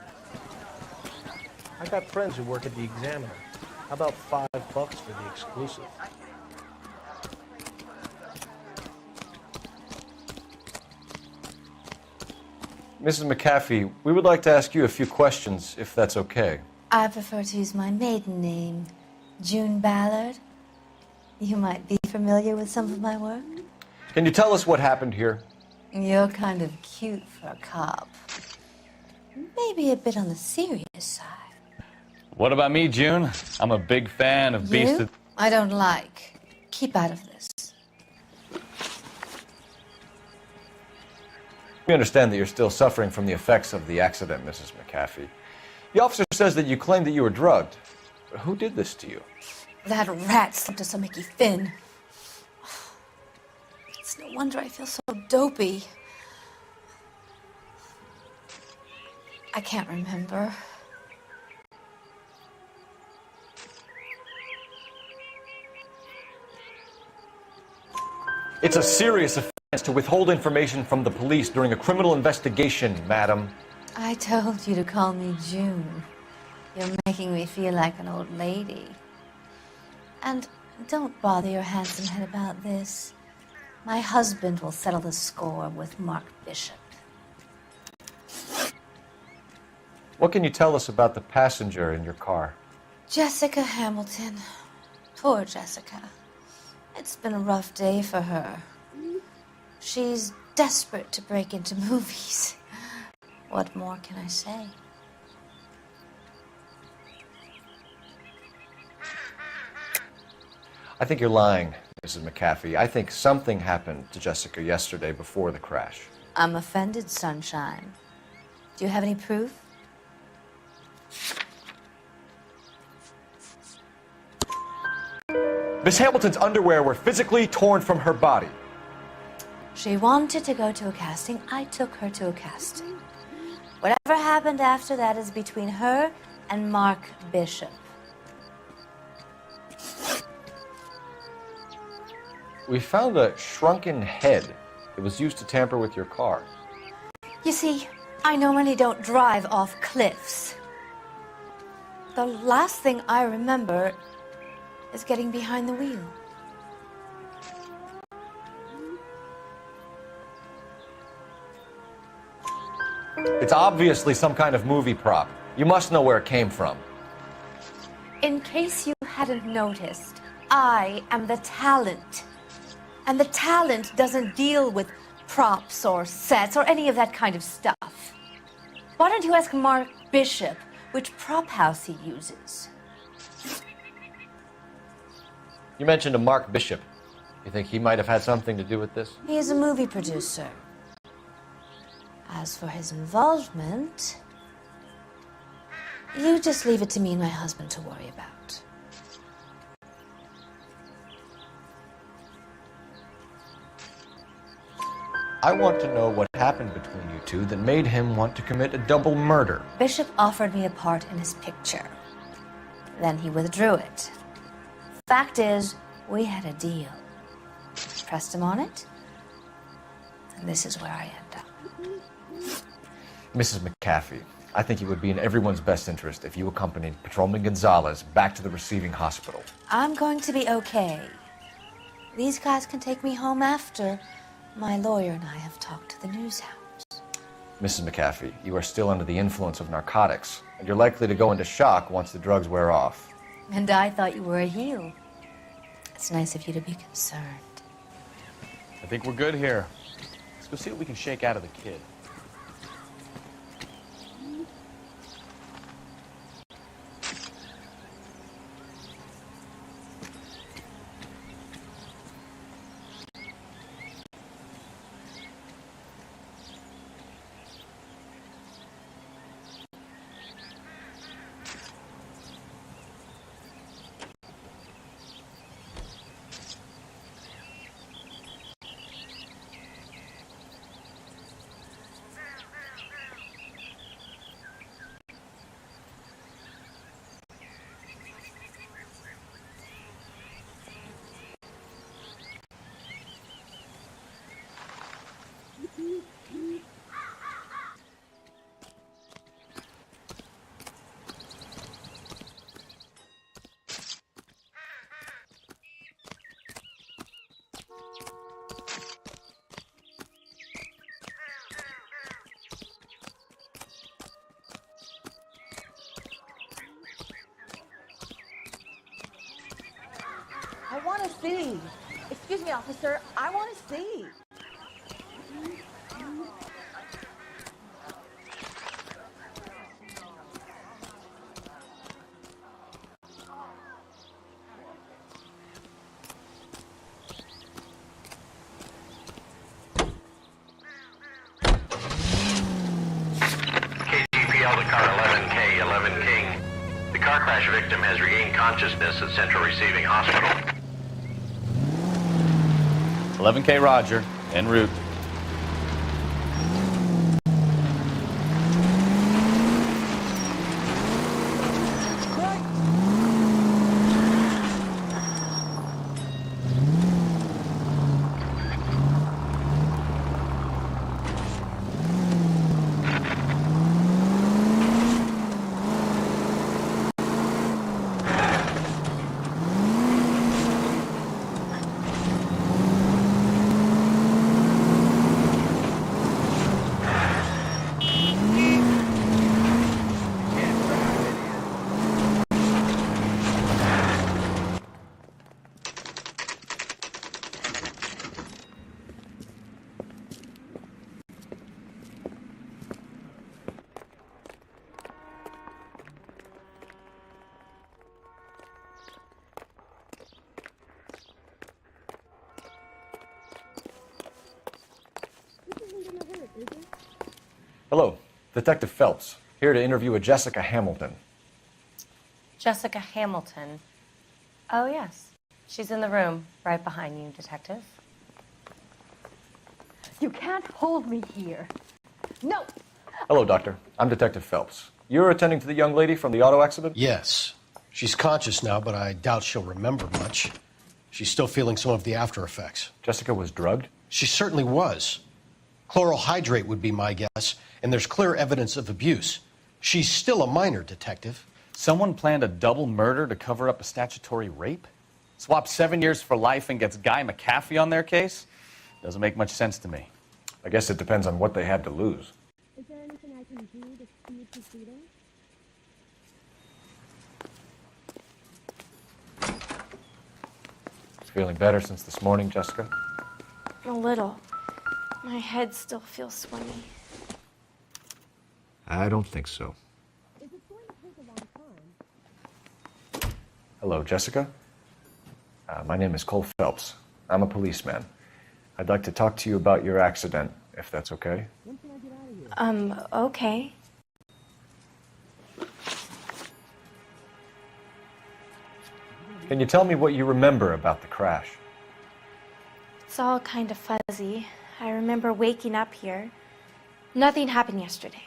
F: I got friends who work at the Examiner. How about $5 for the exclusive?
L: Mrs. McAfee, we would like to ask you a few questions, if that's okay.
V: I prefer to use my maiden name, June Ballard. You might be familiar with some of my work.
L: Can you tell us what happened here?
V: You're kind of cute for a cop. Maybe a bit on the serious side.
B: What about me, June? I'm a big fan of Beast
V: You?
B: of...
V: I don't like. Keep out of this.
L: We understand that you're still suffering from the effects of the accident, Mrs. McAfee. The officer says that you claimed that you were drugged. Who did this to you?
V: That rat slipped us a Mickey Finn. It's no wonder I feel so dopey. I can't remember.
L: It's a serious offense to withhold information from the police during a criminal investigation, madam.
V: I told you to call me June. You're making me feel like an old lady. And don't bother your handsome head about this. My husband will settle the score with Mark Bishop.
L: What can you tell us about the passenger in your car?
V: Jessica Hamilton. Poor Jessica. It's been a rough day for her. She's desperate to break into movies. What more can I say?
L: I think you're lying, Mrs. McAfee. I think something happened to Jessica yesterday before the crash.
V: I'm offended, Sunshine. Do you have any proof?
L: Miss Hamilton's underwear were physically torn from her body.
V: She wanted to go to a casting. I took her to a casting. Whatever happened after that is between her and Mark Bishop.
L: We found a shrunken head that was used to tamper with your car.
V: You see, I normally don't drive off cliffs. The last thing I remember is getting behind the wheel.
L: It's obviously some kind of movie prop. You must know where it came from.
V: In case you hadn't noticed, I am the talent. And the talent doesn't deal with props or sets or any of that kind of stuff. Why don't you ask Mark Bishop which prop house he uses?
L: You mentioned a Mark Bishop. You think he might have had something to do with this?
V: He is a movie producer. As for his involvement, you just leave it to me and my husband to worry about.
I: I want to know what happened between you two that made him want to commit a double murder.
V: Bishop offered me a part in his picture. Then he withdrew it. Fact is, we had a deal. Pressed him on it, and this is where I end up.
I: Mrs. McAfee, I think it would be in everyone's best interest if you accompanied Patrolman Gonzalez back to the receiving hospital.
V: I'm going to be okay. These guys can take me home after my lawyer and I have talked to the news house.
I: Mrs. McAfee, you are still under the influence of narcotics, and you're likely to go into shock once the drugs wear off.
V: And I thought you were a heel. It's nice of you to be concerned.
B: I think we're good here. Let's go see what we can shake out of the kid.
Q: I want to see. Excuse me, officer. I want to see.
E: KGPL to car 11K, 11 King. The car crash victim has regained consciousness at Central Receiving Hospital.
B: 11K Roger, en route.
I: Hello, Detective Phelps, here to interview a Jessica Hamilton.
O: Jessica Hamilton. Oh, yes. She's in the room, right behind you, Detective.
Q: You can't hold me here. No.
I: Hello, Doctor. I'm Detective Phelps. You're attending to the young lady from the auto accident?
F: Yes. She's conscious now, but I doubt she'll remember much. She's still feeling some of the after effects.
I: Jessica was drugged?
F: She certainly was. Chloral hydrate would be my guess, and there's clear evidence of abuse. She's still a minor, Detective.
B: Someone planned a double murder to cover up a statutory rape? Swap 7 years for life and gets Guy McAfee on their case? Doesn't make much sense to me.
I: I guess it depends on what they had to lose.
W: Is there anything I can do to speed proceedings?
I: Feeling better since this morning, Jessica?
R: A little. My head still feels swimmy.
I: I don't think so.
W: Is it going to take a long time?
I: Hello, Jessica. My name is Cole Phelps. I'm a policeman. I'd like to talk to you about your accident, if that's okay.
W: When can I get out of here?
R: Okay.
I: Can you tell me what you remember about the crash?
R: It's all kind of fuzzy.
O: I remember waking up here. Nothing happened yesterday.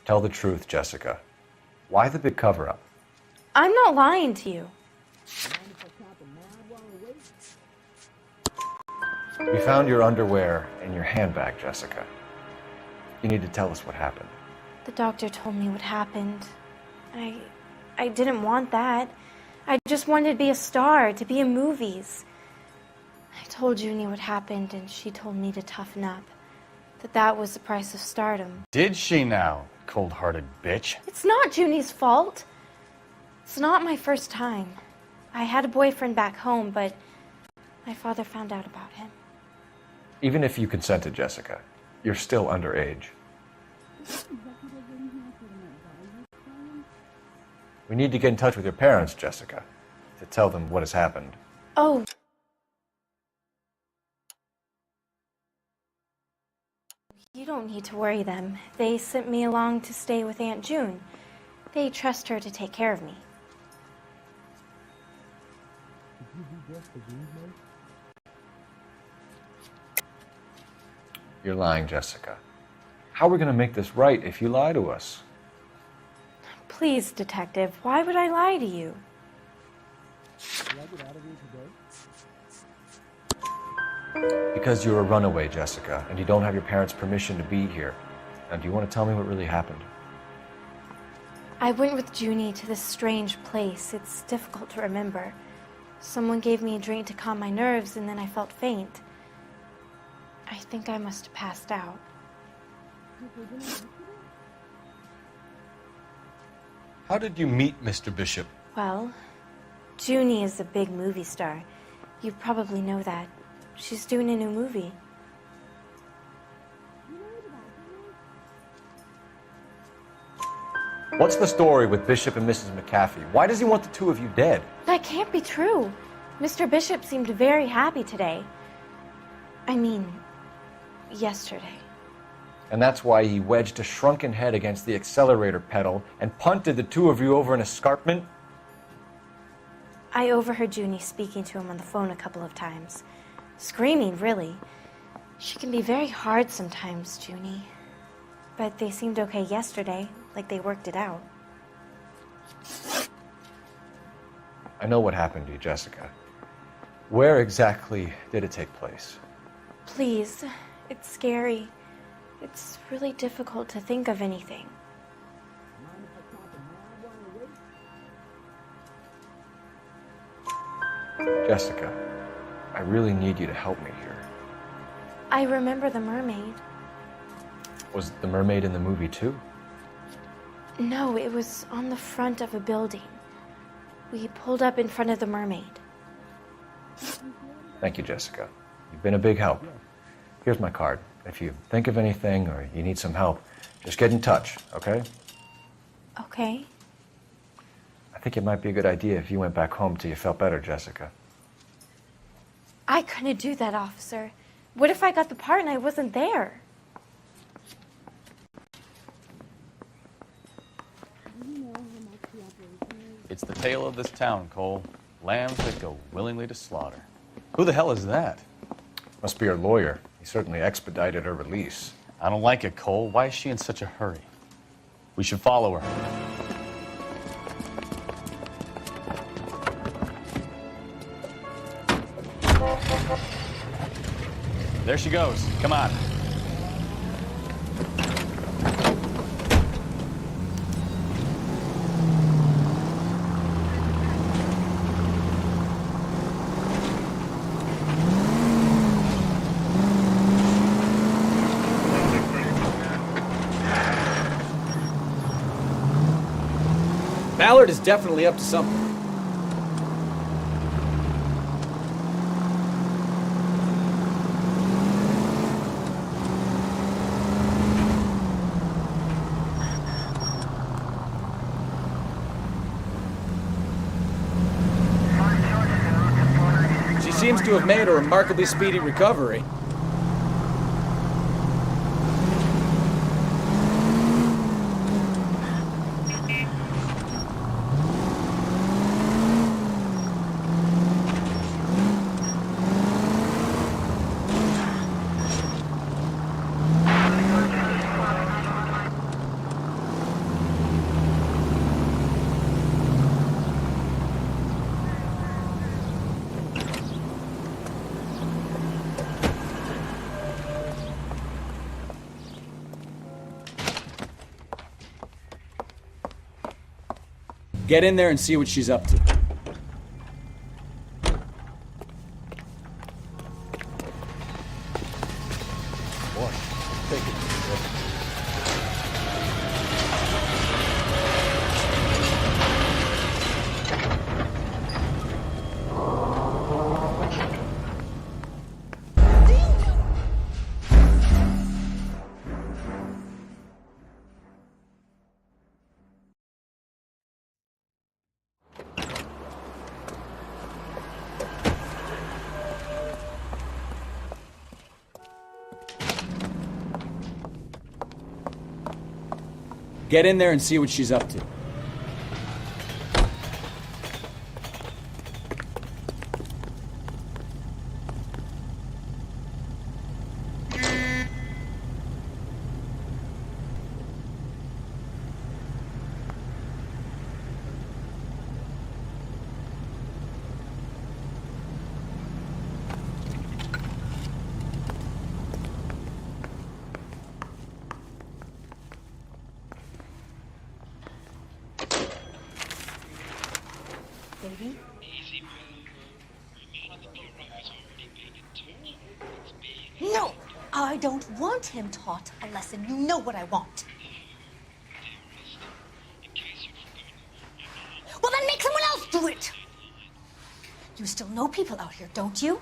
I: Tell the truth, Jessica. Why the big cover-up?
O: I'm not lying to you.
I: We found your underwear in your handbag, Jessica. You need to tell us what happened.
O: The doctor told me what happened. I didn't want that. I just wanted to be a star, to be in movies. I told Junie what happened, and she told me to toughen up. That was the price of stardom.
B: Did she now, cold-hearted bitch?
O: It's not Junie's fault. It's not my first time. I had a boyfriend back home, but my father found out about him.
I: Even if you consented, Jessica, you're still underage. We need to get in touch with your parents, Jessica, to tell them what has happened.
O: Oh. You don't need to worry them. They sent me along to stay with Aunt June. They trust her to take care of me.
I: You're lying, Jessica. How are we going to make this right if you lie to us?
O: Please, Detective, why would I lie to you?
I: Because you're a runaway, Jessica, and you don't have your parents' permission to be here. Now, do you want to tell me what really happened?
O: I went with Junie to this strange place. It's difficult to remember. Someone gave me a drink to calm my nerves, and then I felt faint. I think I must have passed out.
B: How did you meet Mr. Bishop?
O: Well, Junie is a big movie star. You probably know that. She's doing a new movie.
I: What's the story with Bishop and Mrs. McAfee? Why does he want the two of you dead?
O: That can't be true. Mr. Bishop seemed very happy today. I mean, yesterday.
I: And that's why he wedged a shrunken head against the accelerator pedal and punted the two of you over an escarpment?
O: I overheard Junie speaking to him on the phone a couple of times. Screaming, really. She can be very hard sometimes, Junie. But they seemed okay yesterday, like they worked it out.
I: I know what happened to you, Jessica. Where exactly did it take place?
O: Please, it's scary. It's really difficult to think of anything.
I: Jessica, I really need you to help me here.
O: I remember the mermaid.
I: Was the mermaid in the movie too?
O: No, it was on the front of a building. We pulled up in front of the mermaid.
I: Thank you, Jessica. You've been a big help. Here's my card. If you think of anything or you need some help, just get in touch, okay?
O: Okay.
I: I think it might be a good idea if you went back home till you felt better, Jessica.
O: I couldn't do that, officer. What if I got the part and I wasn't there?
B: It's the tale of this town, Cole. Lambs that go willingly to slaughter. Who the hell is that?
I: Must be her lawyer. He certainly expedited her release.
B: I don't like it, Cole. Why is she in such a hurry? We should follow her. There she goes. Come on.
G: Ballard is definitely up to something. She seems to have made a remarkably speedy recovery. Get in there and see what she's up to.
F: Boy, take it.
G: Get in there and see what she's up to.
V: Baby? No! I don't want him taught a lesson. You know what I want. Well, then make someone else do it! You still know people out here, don't you?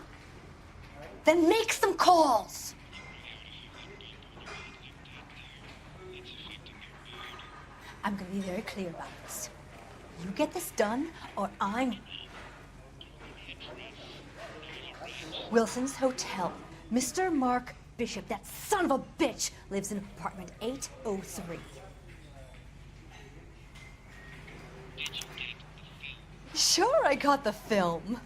V: Then make some calls! I'm gonna be very clear about this. You get this done, or I'm... Wilson's Hotel. Mr. Mark Bishop, that son of a bitch, lives in apartment 803. Sure, I got the film.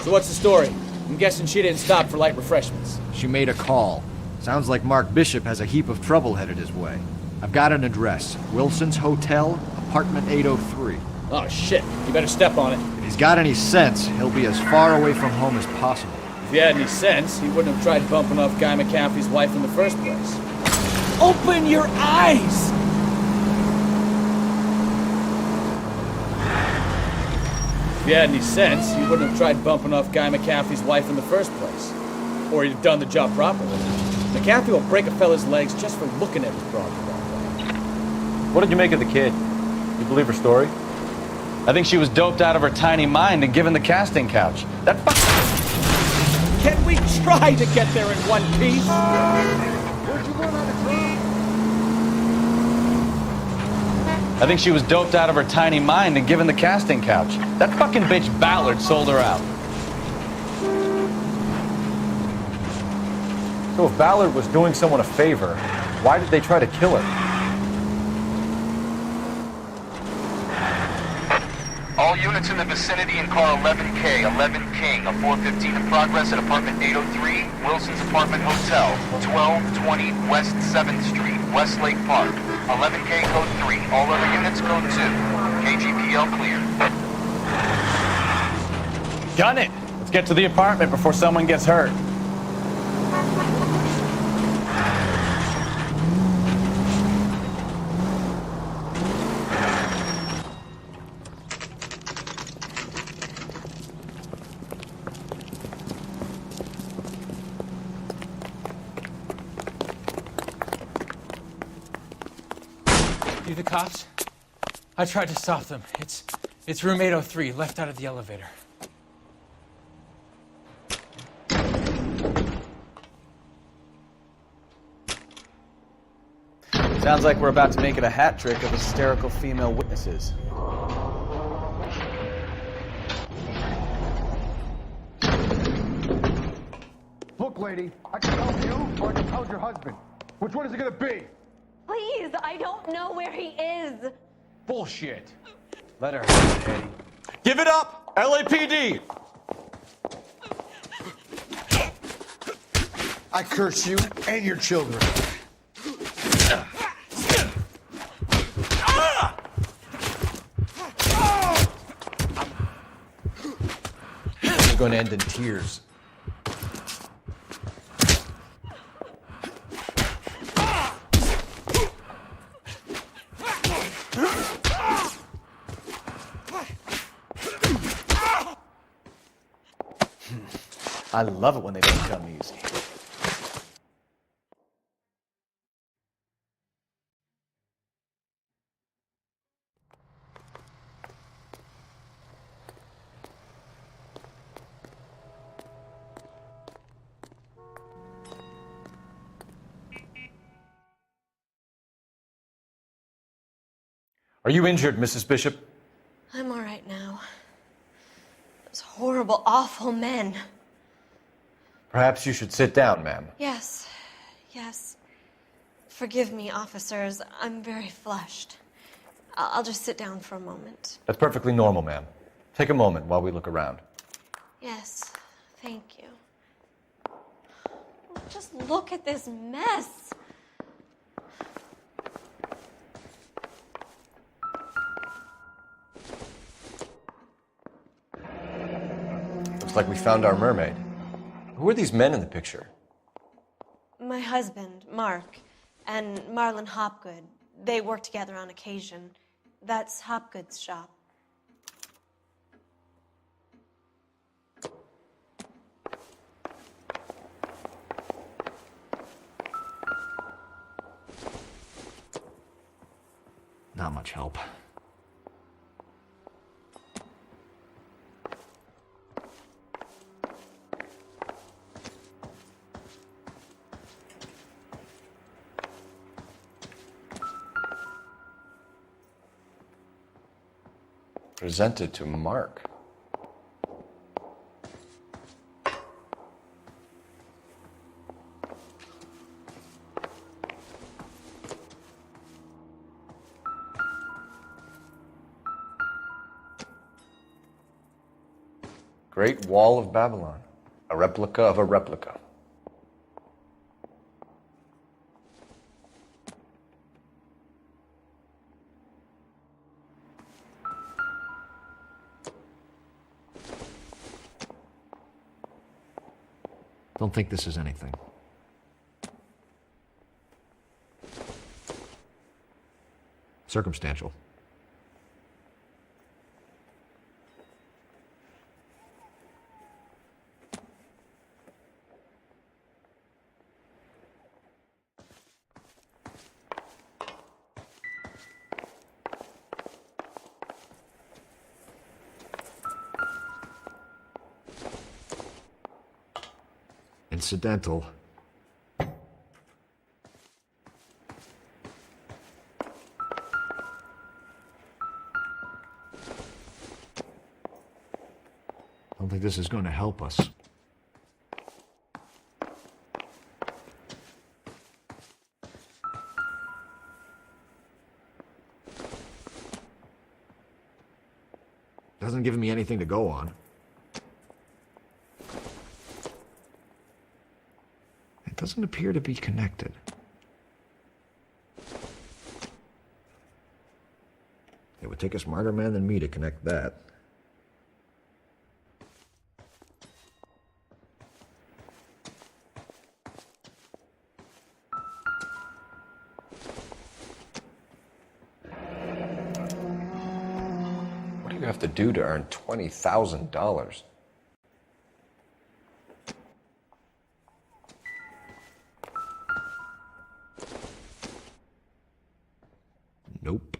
G: So what's the story? I'm guessing she didn't stop for light refreshments.
I: She made a call. Sounds like Mark Bishop has a heap of trouble headed his way. I've got an address. Wilson's Hotel, apartment 803.
G: Oh, shit. You better step on it.
I: If he's got any sense, he'll be as far away from home as possible.
G: If he had any sense, he wouldn't have tried bumping off Guy McCaffrey's wife in the first place. Open your eyes! If he had any sense, he wouldn't have tried bumping off Guy McCaffrey's wife in the first place. Or he'd have done the job properly. McCaffrey will break a fella's legs just for looking at his broad the wrong way.
B: What did you make of the kid? You believe her story? I think she was doped out of her tiny mind and given the casting couch. That
G: Can we try to get there in one piece?
T: Where'd you run out of time?
B: I think she was doped out of her tiny mind and given the casting couch. That fucking bitch Ballard sold her out.
I: So if Ballard was doing someone a favor, why did they try to kill her?
E: All units in the vicinity in car 11K, 11 King, a 415 in progress at apartment 803, Wilson's Apartment Hotel, 1220 West 7th Street, Westlake Park. 11K code 3, all other units code 2. KGPL clear.
B: Gun it! Let's get to the apartment before someone gets hurt.
A: You the cops? I tried to stop them. It's room 803, left out of the elevator.
H: Sounds like we're about to make it a hat trick of hysterical female witnesses.
T: Look, lady, I can help you or I can help your husband. Which one is it gonna be?
Q: Please, I don't know where he is.
H: Bullshit. Let her have it, Eddie.
B: Give it up! LAPD!
F: I curse you and your children.
I: You're going to end in tears. I love it when they don't come easy. Are you injured, Mrs. Bishop?
V: I'm all right now. Those horrible, awful men.
I: Perhaps you should sit down, ma'am.
V: Yes, yes. Forgive me, officers. I'm very flushed. I'll just sit down for a moment.
I: That's perfectly normal, ma'am. Take a moment while we look around.
V: Yes, thank you. Just look at this mess.
I: Looks like we found our mermaid. Who are these men in the picture?
V: My husband, Mark, and Marlon Hopgood. They work together on occasion. That's Hopgood's shop.
I: Not much help. Presented to Mark. Great Wall of Babylon. A replica of a replica. Don't think this is anything. Circumstantial. Incidental. Don't think this is going to help us. Doesn't give me anything to go on. It doesn't appear to be connected. It would take a smarter man than me to connect that. What do you have to do to earn $20,000? Nope.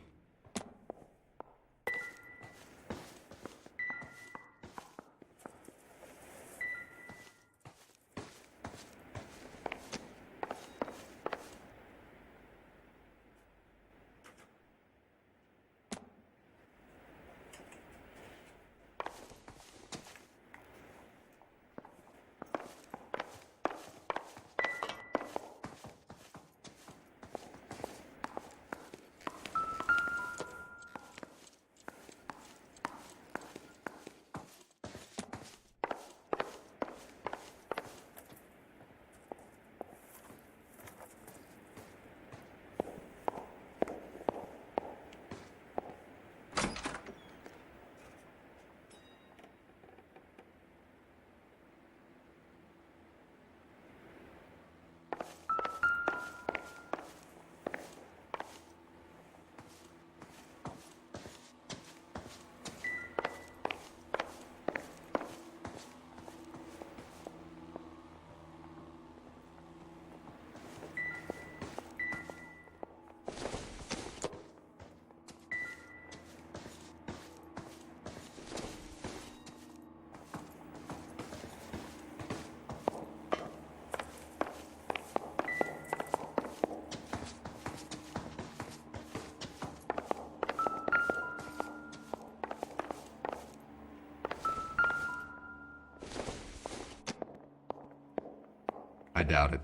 I: I doubt it.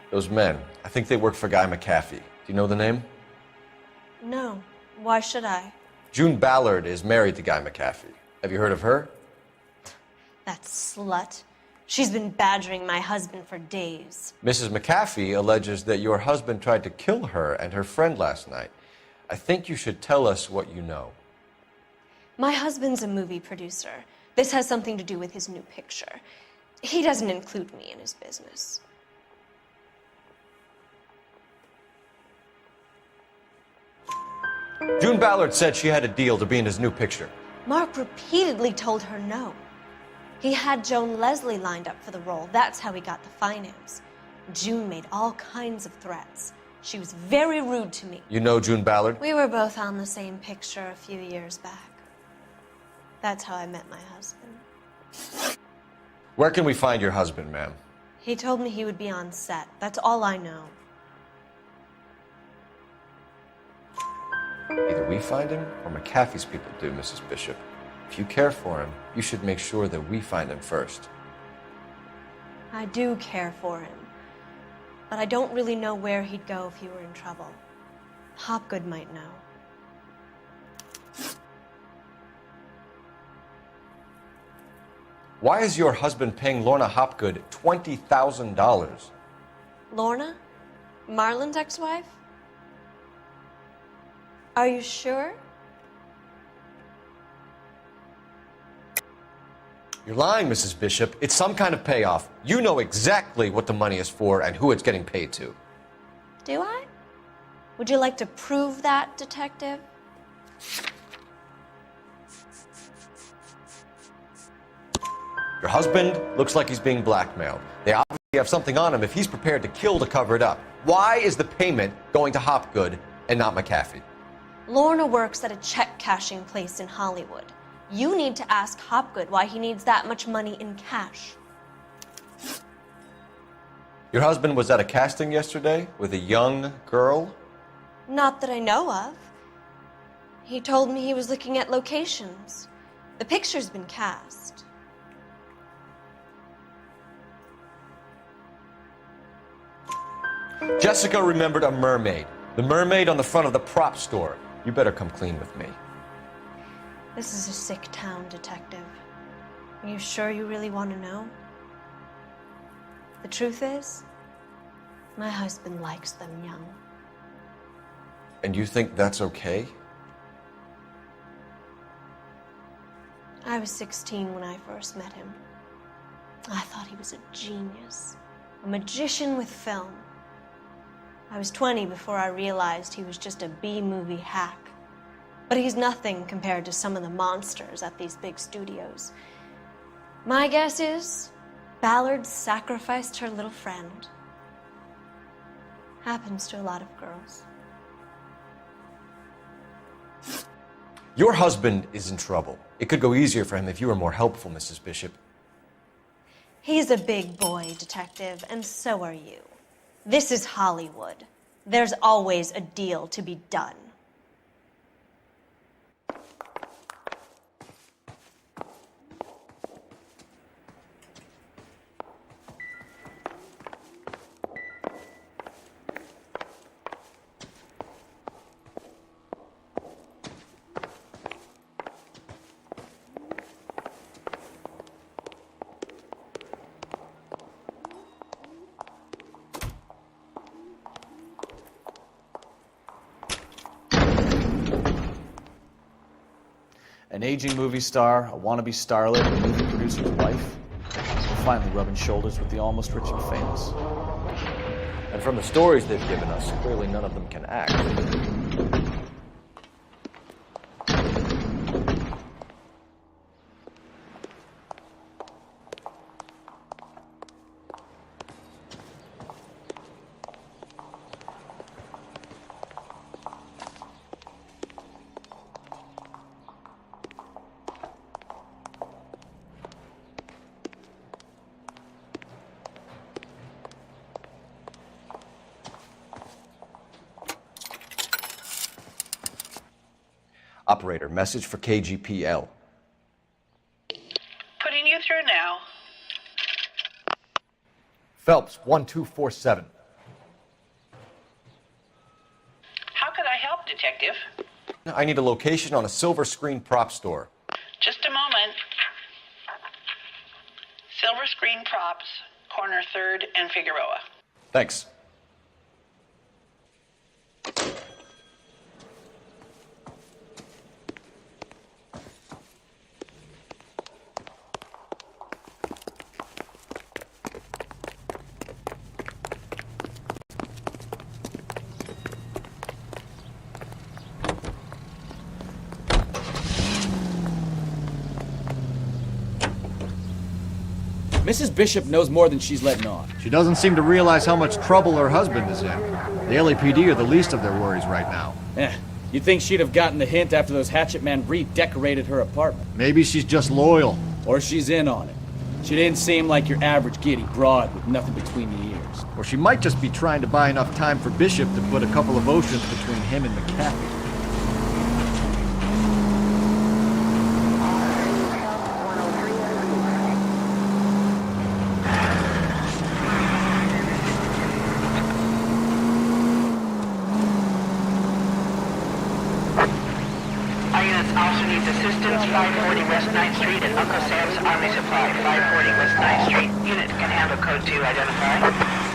I: Those men, I think they work for Guy McAfee. Do you know the name?
O: No. Why should I?
I: June Ballard is married to Guy McAfee. Have you heard of her?
O: That slut. She's been badgering my husband for days.
I: Mrs. McAfee alleges that your husband tried to kill her and her friend last night. I think you should tell us what you know.
O: My husband's a movie producer. This has something to do with his new picture. He doesn't include me in his business.
I: June Ballard said she had a deal to be in his new picture.
O: Mark repeatedly told her no. He had Joan Leslie lined up for the role. That's how he got the finance. June made all kinds of threats. She was very rude to me.
I: You know June Ballard?
O: We were both on the same picture a few years back. That's how I met my husband.
I: Where can we find your husband, ma'am?
O: He told me he would be on set. That's all I know.
I: Either we find him or McAfee's people do, Mrs. Bishop. If you care for him, you should make sure that we find him first.
O: I do care for him, but I don't really know where he'd go if he were in trouble. Hopgood might know.
I: Why is your husband paying Lorna Hopgood $20,000?
O: Lorna? Marlon's ex-wife? Are you sure?
I: You're lying, Mrs. Bishop. It's some kind of payoff. You know exactly what the money is for and who it's getting paid to.
O: Do I? Would you like to prove that, detective?
I: Your husband looks like he's being blackmailed. They obviously have something on him if he's prepared to kill to cover it up. Why is the payment going to Hopgood and not McAfee?
O: Lorna works at a check-cashing place in Hollywood. You need to ask Hopgood why he needs that much money in cash.
I: Your husband was at a casting yesterday with a young girl?
O: Not that I know of. He told me he was looking at locations. The picture's been cast.
I: Jessica remembered a mermaid. The mermaid on the front of the prop store. You better come clean with me.
O: This is a sick town, detective. Are you sure you really want to know? The truth is, my husband likes them young.
I: And you think that's okay?
O: I was 16 when I first met him. I thought he was a genius, a magician with film. I was 20 before I realized he was just a B-movie hack. But he's nothing compared to some of the monsters at these big studios. My guess is Ballard sacrificed her little friend. Happens to a lot of girls.
I: Your husband is in trouble. It could go easier for him if you were more helpful, Mrs. Bishop.
O: He's a big boy, detective, and so are you. This is Hollywood. There's always a deal to be done.
H: An aging movie star, a wannabe starlet, a movie producer's wife. We're finally rubbing shoulders with the almost rich and famous.
I: And from the stories they've given us, clearly none of them can act.
L: Operator, message for KGPL.
M: Putting you through now.
L: Phelps, 1247.
M: How could I help, Detective?
L: I need a location on a silver screen prop store.
M: Just a moment. Silver Screen Props, corner 3rd and Figueroa.
L: Thanks.
G: Mrs. Bishop knows more than she's letting on.
F: She doesn't seem to realize how much trouble her husband is in. The LAPD are the least of their worries right now.
G: You'd think she'd have gotten the hint after those hatchet men redecorated her apartment.
F: Maybe she's just loyal.
G: Or she's in on it. She didn't seem like your average giddy broad with nothing between the ears.
F: Or she might just be trying to buy enough time for Bishop to put a couple of oceans between him and McCaffrey.
M: Officer needs assistance, 540 West 9th Street at Uncle Sam's Army Supply, 540 West 9th Street. Unit can handle code 2, identify.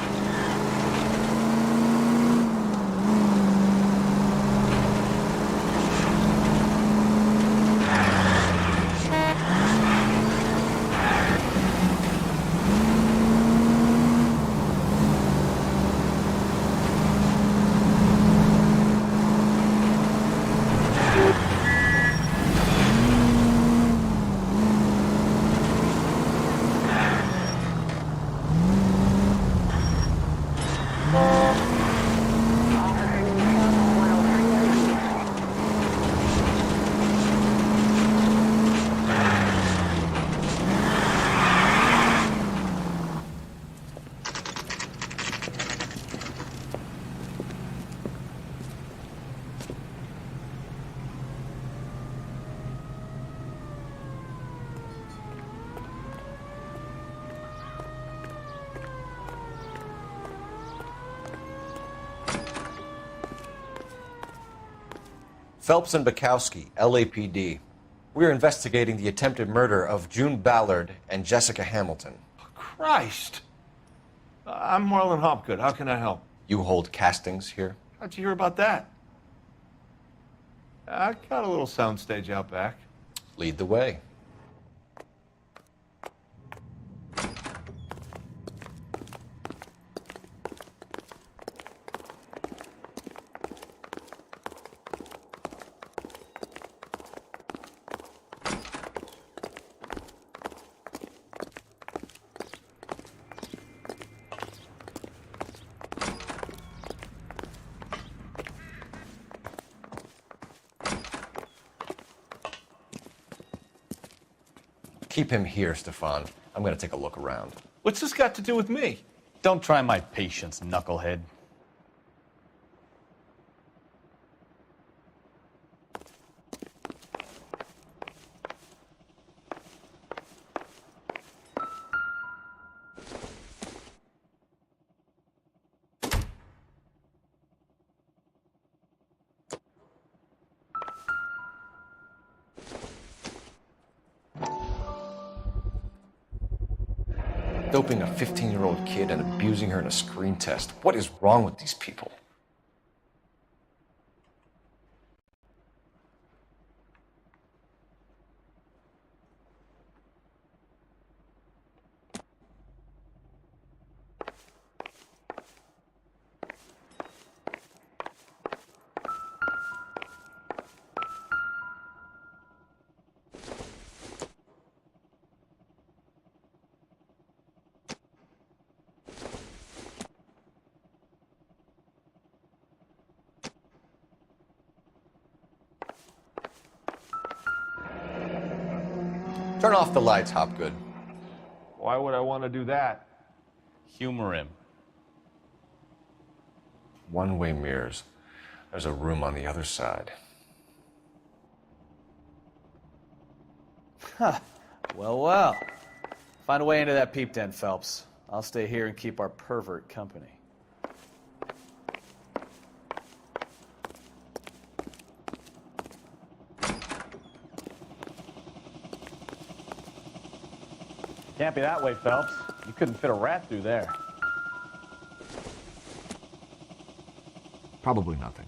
L: Phelps and Bukowski, LAPD. We're investigating the attempted murder of June Ballard and Jessica Hamilton.
J: Christ! I'm Marlon Hopgood. How can I help?
L: You hold castings here?
J: How'd you hear about that? I got a little soundstage out back.
L: Lead the way. Keep him here, Stefan. I'm going to take a look around.
J: What's this got to do with me?
B: Don't try my patience, knucklehead.
L: Doping a 15-year-old kid and abusing her in a screen test. What is wrong with these people? Turn off the lights, Hopgood.
J: Why would I want to do that?
B: Humor him.
L: One-way mirrors. There's a room on the other side.
H: Well, well. Find a way into that peep den, Phelps. I'll stay here and keep our pervert company.
B: Can't be that way, Phelps. You couldn't fit a rat through there.
K: Probably nothing.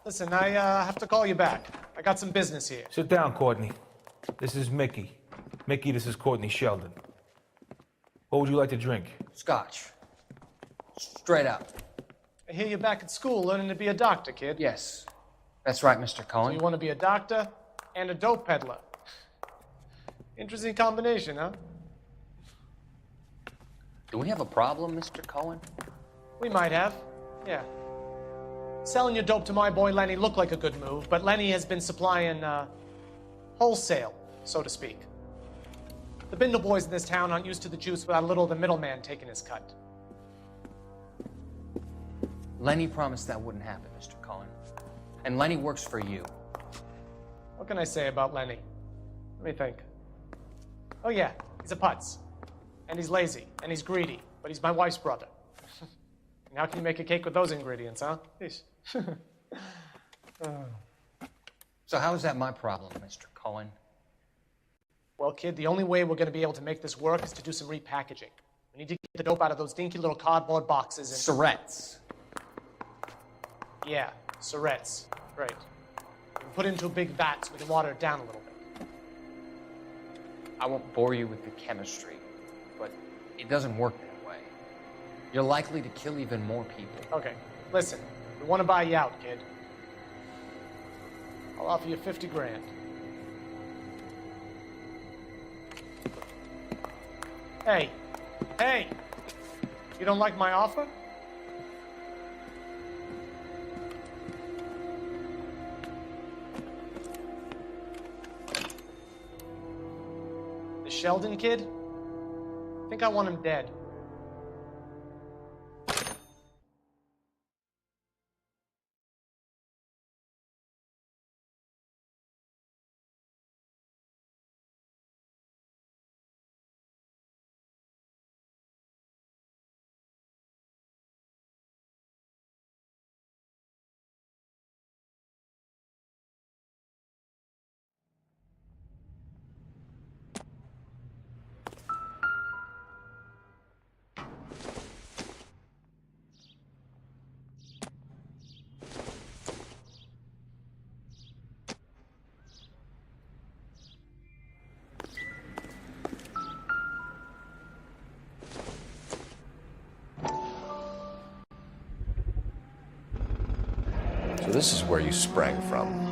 N: Listen, I have to call you back. I got some business here.
S: Sit down, Courtney. This is Mickey. Mickey, this is Courtney Sheldon. What would you like to drink?
C: Scotch. Straight up.
N: I hear you're back at school learning to be a doctor, kid.
C: Yes. That's right, Mr. Cohen.
N: So you want to be a doctor and a dope peddler. Interesting combination, huh?
C: Do we have a problem, Mr. Cohen?
N: We might have, yeah. Selling your dope to my boy Lenny looked like a good move, but Lenny has been supplying, wholesale, so to speak. The Bindle boys in this town aren't used to the juice without a little of the middleman taking his cut.
C: Lenny promised that wouldn't happen, Mr. Cohen. And Lenny works for you.
N: What can I say about Lenny? Let me think. Oh yeah, he's a putz. And he's lazy, and he's greedy, but he's my wife's brother. And how can you make a cake with those ingredients, huh? Yeesh.
C: So how is that my problem, Mr. Cohen?
N: Well, kid, the only way we're going to be able to make this work is to do some repackaging. We need to get the dope out of those dinky little cardboard boxes and...
C: Surrettes.
N: Yeah, surrettes. Right. We can put it into a big vat so we can water it down a little bit.
C: I won't bore you with the chemistry, but it doesn't work that way. You're likely to kill even more people.
N: Okay, listen. We want to buy you out, kid. I'll offer you 50 grand. Hey, hey! You don't like my offer? The Sheldon kid? I think I want him dead.
I: So this is where you sprang from.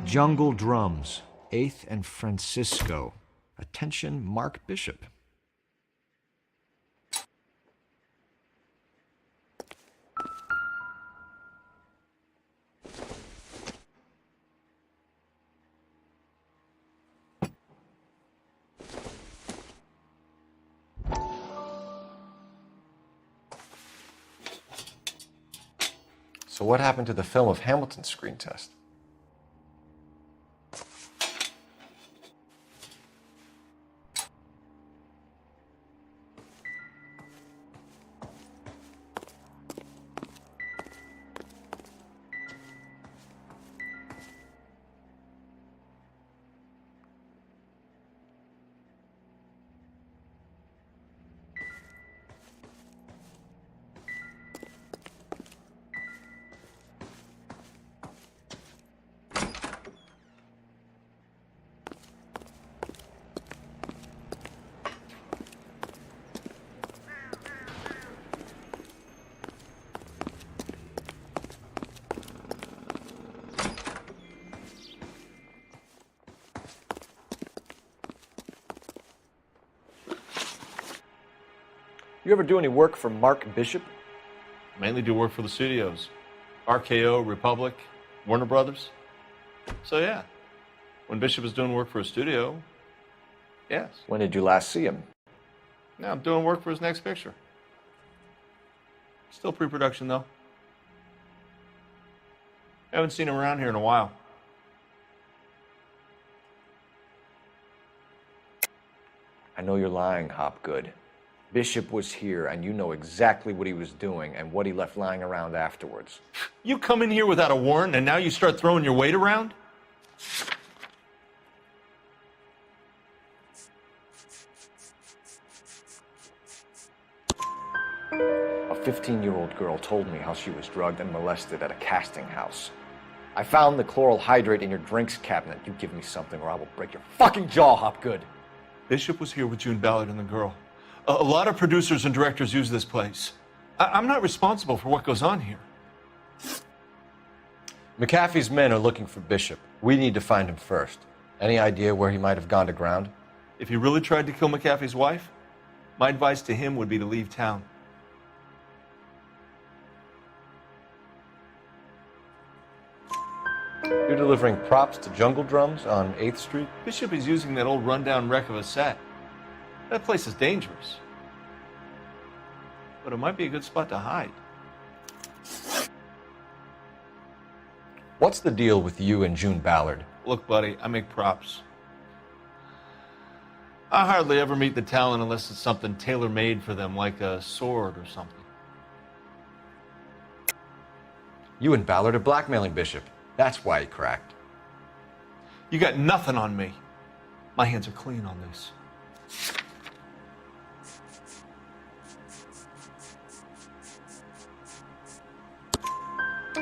L: Jungle Drums, 8th and Francisco. Attention, Mark Bishop.
C: So what happened to the film of Hamilton's screen test?
L: You ever do any work for Mark Bishop?
I: Mainly do work for the studios. RKO, Republic, Warner Brothers. So yeah, when Bishop is doing work for a studio, yes.
L: When did you last see him?
I: Now I'm doing work for his next picture. Still pre-production though. Haven't seen him around here in a while.
L: I know you're lying, Hopgood. Bishop was here, and you know exactly what he was doing and what he left lying around afterwards.
I: You come in here without a warrant, and now you start throwing your weight around?
L: A 15-year-old girl told me how she was drugged and molested at a casting house. I found the chloral hydrate in your drinks cabinet. You give me something or I will break your fucking jaw, Hopgood.
I: Bishop was here with June Ballard and the girl. A lot of producers and directors use this place. I'm not responsible for what goes on here.
C: McAfee's men are looking for Bishop. We need to find him first. Any idea where he might have gone to ground?
I: If he really tried to kill McAfee's wife, my advice to him would be to leave town.
C: You're delivering props to Jungle Drums on 8th Street?
I: Bishop is using that old rundown wreck of a set. That place is dangerous. But it might be a good spot to hide.
C: What's the deal with you and June Ballard?
I: Look, buddy, I make props. I hardly ever meet the talent unless it's something tailor-made for them, like a sword or something.
C: You and Ballard are blackmailing Bishop. That's why he cracked.
I: You got nothing on me. My hands are clean on this.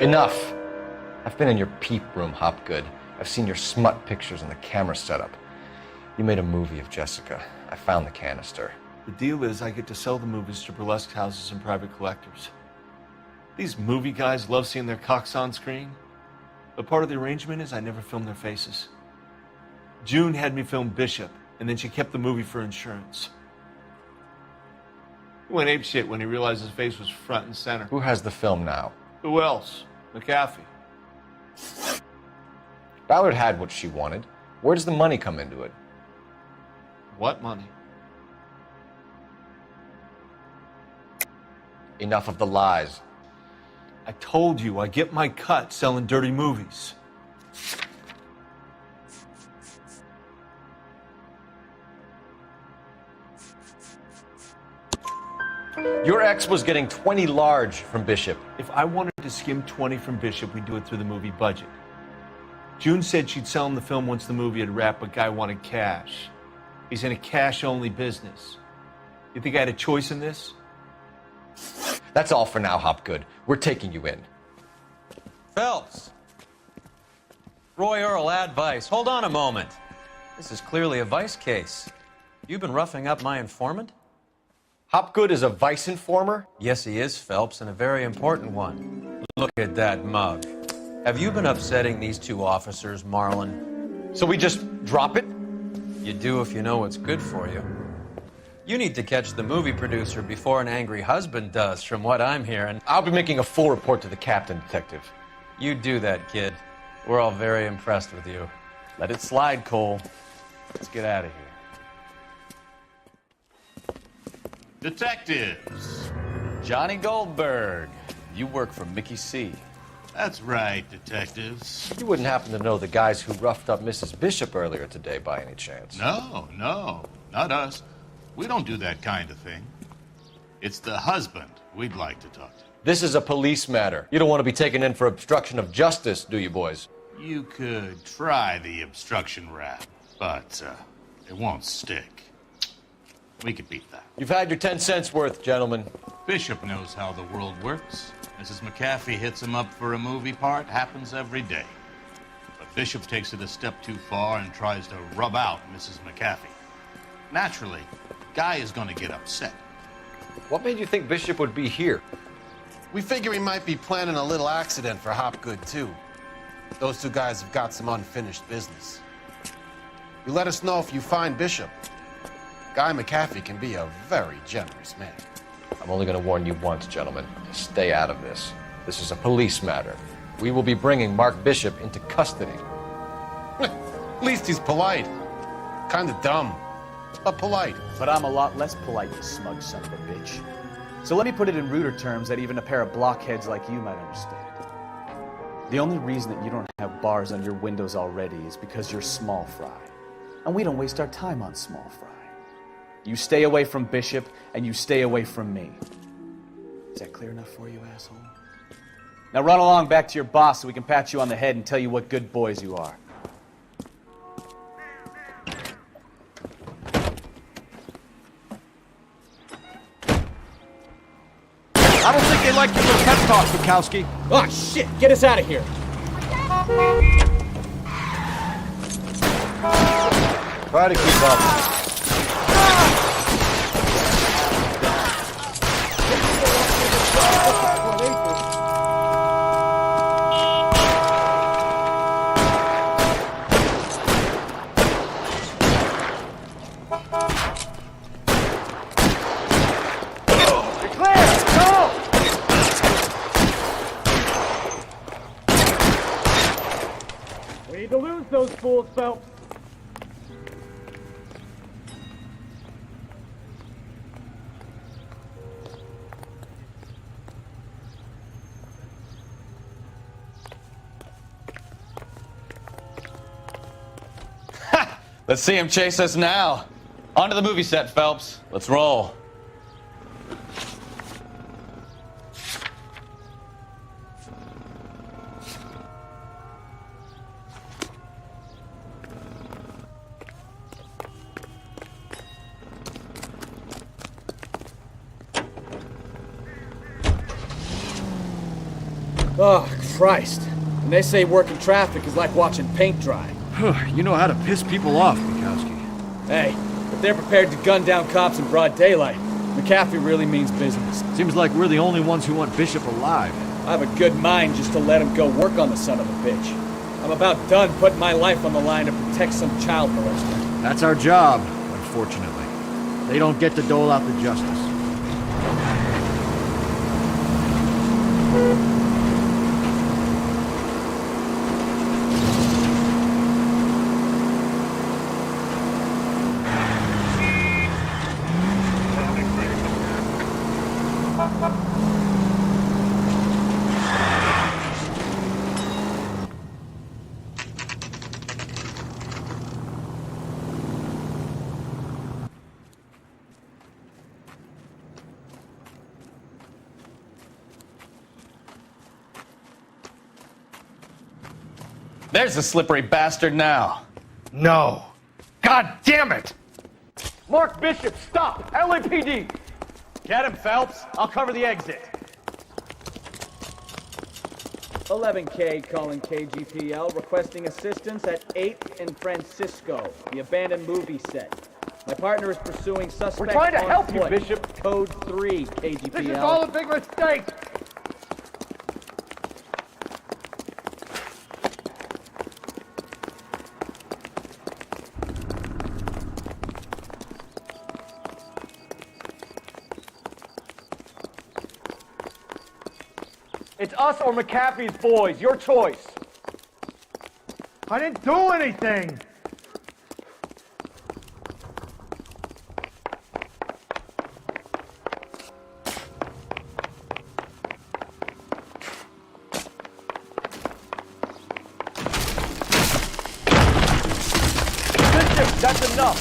C: Enough. I've been in your peep room, Hopgood. I've seen your smut pictures and the camera setup. You made a movie of Jessica. I found the canister.
I: The deal is I get to sell the movies to burlesque houses and private collectors. These movie guys love seeing their cocks on screen. But part of the arrangement is I never film their faces. June had me film Bishop, and then she kept the movie for insurance. He went apeshit when he realized his face was front and center.
C: Who has the film now?
I: Who else? McAfee.
C: Ballard had what she wanted. Where does the money come into it?
I: What money?
C: Enough of the lies.
I: I told you I get my cut selling dirty movies.
C: Your ex was getting 20 large from Bishop.
I: If I wanted to skim 20 from Bishop, we'd do it through the movie budget. June said she'd sell him the film once the movie had wrapped, but Guy wanted cash. He's in a cash-only business. You think I had a choice in this?
C: That's all for now, Hopgood. We're taking you in.
K: Phelps. Roy Earl, ad vice. Hold on a moment. This is clearly a vice case. You've been roughing up my informant?
C: Hopgood is a vice informer?
K: Yes, he is, Phelps, and a very important one. Look at that mug. Have you been upsetting these two officers, Marlon?
B: So we just drop it?
K: You do if you know what's good for you. You need to catch the movie producer before an angry husband does, from what I'm hearing.
B: I'll be making a full report to the captain, Detective.
K: You do that, kid. We're all very impressed with you.
B: Let it slide, Cole. Let's get out of here.
D: Detectives.
B: Johnny Goldberg. You work for Mickey C.
D: That's right, detectives.
L: You wouldn't happen to know the guys who roughed up Mrs. Bishop earlier today by any chance?
D: No, not us. We don't do that kind of thing. It's the husband we'd like to talk to.
L: This is a police matter. You don't want to be taken in for obstruction of justice, do you, boys?
D: You could try the obstruction rap, but it won't stick. We could beat that.
L: You've had your 10 cents worth, gentlemen.
D: Bishop knows how the world works. Mrs. McAfee hits him up for a movie part. Happens every day. But Bishop takes it a step too far and tries to rub out Mrs. McAfee. Naturally, Guy is going to get upset.
L: What made you think Bishop would be here?
F: We figure he might be planning a little accident for Hopgood, too. Those two guys have got some unfinished business. You let us know if you find Bishop. Guy McAfee can be a very generous man.
L: I'm only going to warn you once, gentlemen. Stay out of this. This is a police matter. We will be bringing Mark Bishop into custody.
F: At least he's polite. Kind of dumb, but polite.
H: But I'm a lot less polite, you smug son of a bitch. So let me put it in ruder terms that even a pair of blockheads like you might understand. The only reason that you don't have bars on your windows already is because you're small fry. And we don't waste our time on small fry. You stay away from Bishop, and you stay away from me. Is that clear enough for you, asshole? Now run along back to your boss so we can pat you on the head and tell you what good boys you are.
L: I don't think they like your little pep talk, Bukowski.
G: Oh, shit! Get us out of here!
L: Try to keep up.
G: We need to lose those fools, Phelps.
B: Let's see him chase us now. Onto the movie set, Phelps. Let's roll.
G: Oh, Christ. And they say working traffic is like watching paint dry.
I: You know how to piss people off, Bukowski.
G: Hey, if they're prepared to gun down cops in broad daylight, McAfee really means business.
I: Seems like we're the only ones who want Bishop alive.
G: I have a good mind just to let him go work on the son of a bitch. I'm about done putting my life on the line to protect some child molester.
I: That's our job, unfortunately. They don't get to dole out the justice.
B: There's the slippery bastard now.
L: No. God damn it! Mark Bishop, stop! LAPD!
H: Get him, Phelps. I'll cover the exit.
G: 11K calling KGPL, requesting assistance at 8th and Francisco, the abandoned movie set. My partner is pursuing suspect.
L: We're trying to
G: on
L: help you,
G: foot.
L: Bishop.
G: Code 3, KGPL.
L: This is all a big mistake! It's us or McAfee's boys. Your choice.
T: I didn't do anything!
L: Bishop, that's enough.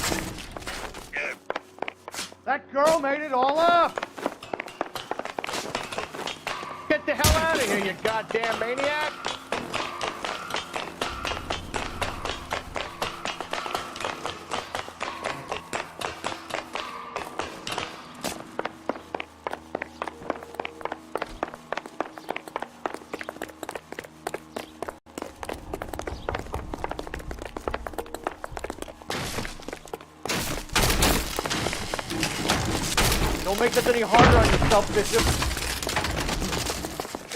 T: That girl made it all up! Get the hell out of here, you goddamn maniac!
L: Don't make this any harder on yourself, Bishop.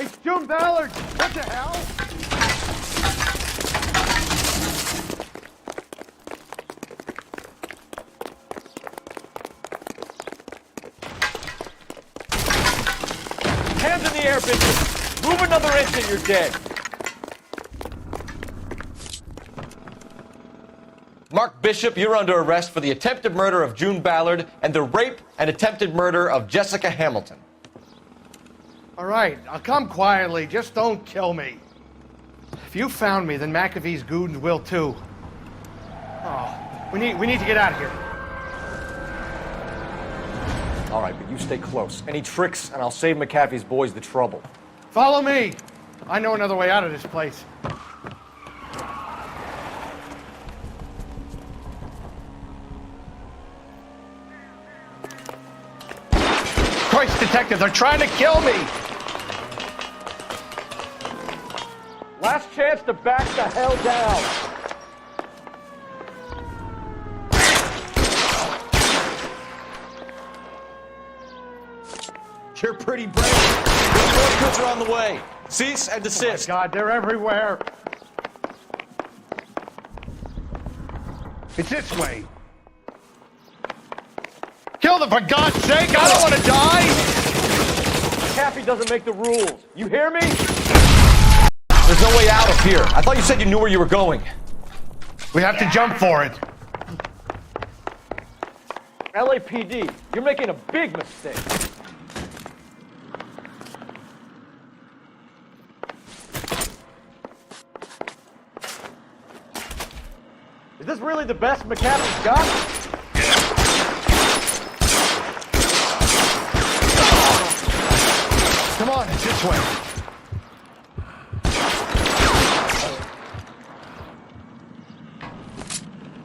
T: It's June Ballard! What the hell?
L: Hands in the air, Bishop. Move another inch and you're dead.
C: Mark Bishop, you're under arrest for the attempted murder of June Ballard and the rape and attempted murder of Jessica Hamilton.
T: All right, I'll come quietly. Just don't kill me. If you found me, then McAfee's goons will too. Oh, we need to get out of here.
L: All right, but you stay close. Any tricks, and I'll save McAfee's boys the trouble.
T: Follow me. I know another way out of this place. Christ, detective, they're trying to kill me!
L: Last chance to back the hell down.
K: You're pretty brave. The goods are on the way. Cease and desist.
T: Oh my God, they're everywhere. It's this way. Kill them, for God's sake! I don't want to die!
L: McAfee doesn't make the rules. You hear me?
C: There's no way out of here. I thought you said you knew where you were going.
T: We have to jump for it.
L: LAPD, you're making a big mistake. Is this really the best McAfee's got?
T: Come on, it's this way.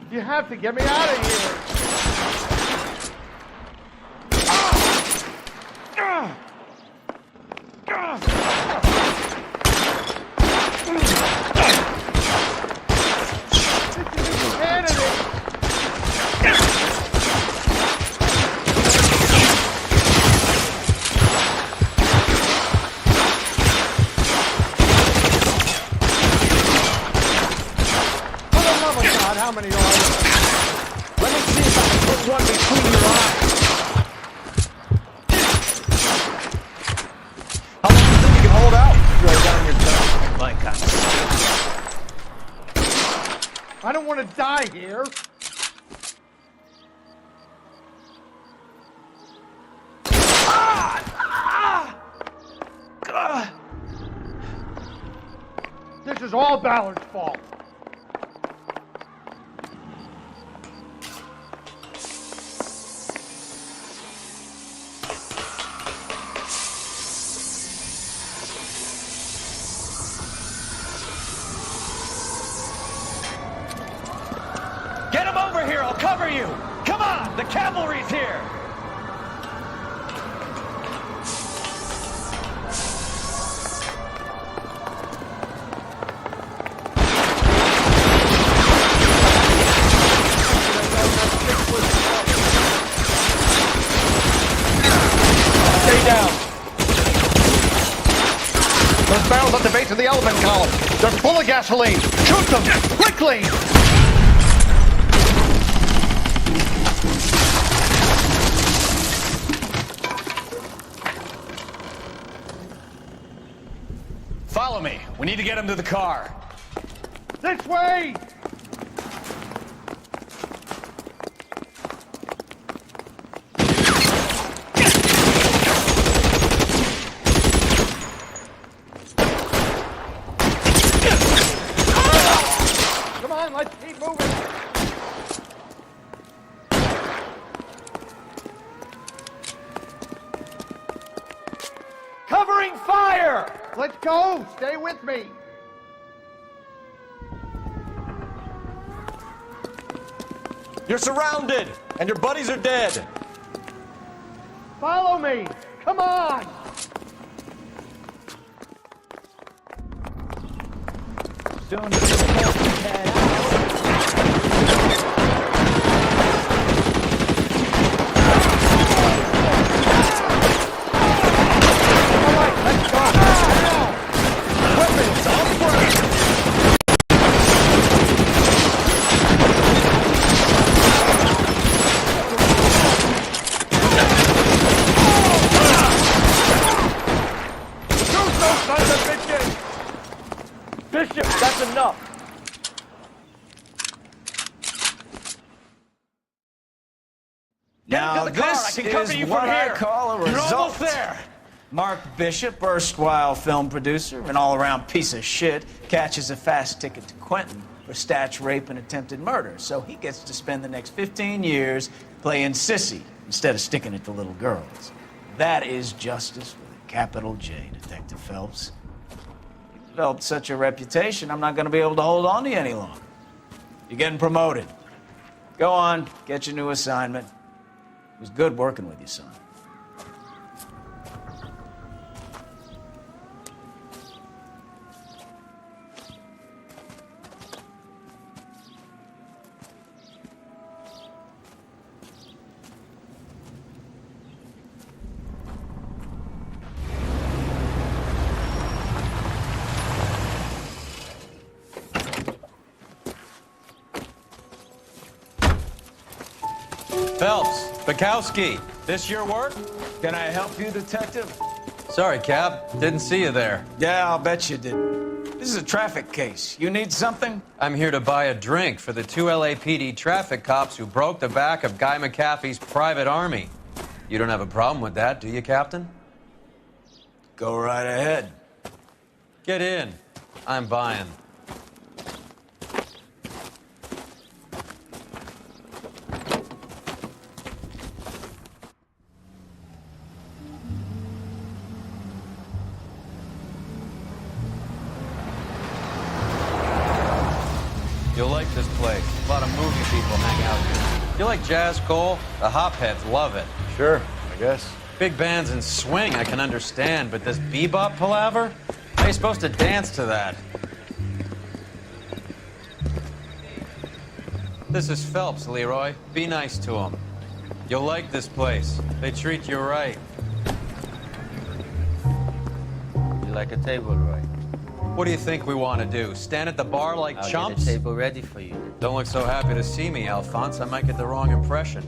T: You have to get me out of here. How many are there? Let me see if I can put one between your eyes.
C: How long do you think you can hold out? Throw down your gun.
K: My God.
T: I don't want to die here. This is all Ballard's fault.
K: Get him over here. I'll cover you. Come on. The cavalry's here.
T: Stay down. Those barrels at the base of the element column. They're full of gasoline. Shoot them! Quickly!
B: Need to get him to the car.
T: This way! Come on, let's keep moving. Covering fire! Let's go! Stay with me!
L: You're surrounded, and your buddies are dead.
T: Follow me! Come on!
H: Soon as the smoke head out.
L: Bishop, that's enough.
P: Now this is what I call a result.
L: You're almost there.
P: Mark Bishop, erstwhile film producer and all-around piece of shit, catches a fast ticket to Quentin for statch rape and attempted murder. So he gets to spend the next 15 years playing sissy instead of sticking it to little girls. That is justice with a capital J, Detective Phelps. You've developed such a reputation, I'm not going to be able to hold on to you any longer. You're getting promoted. Go on, get your new assignment. It was good working with you, son.
K: Phelps, Bukowski, this your work?
P: Can I help you, Detective?
K: Sorry, Cap. Didn't see you there.
P: Yeah, I'll bet you did. This is a traffic case. You need something?
K: I'm here to buy a drink for the 2 LAPD traffic cops who broke the back of Guy McAfee's private army. You don't have a problem with that, do you, Captain?
P: Go right ahead.
K: Get in. I'm buying. You'll like this place. A lot of movie people hang out here. You like jazz, Cole? The hopheads love it.
L: Sure, I guess.
K: Big bands and swing I can understand, but this bebop palaver? How are you supposed to dance to that? This is Phelps, Leroy. Be nice to him. You'll like this place. They treat you right.
U: You like a table, Roy?
K: What do you think we want to do? Stand at the bar like
U: I'll
K: chumps?
U: get a table ready for you.
K: Don't look so happy to see me, Alphonse. I might get the wrong impression.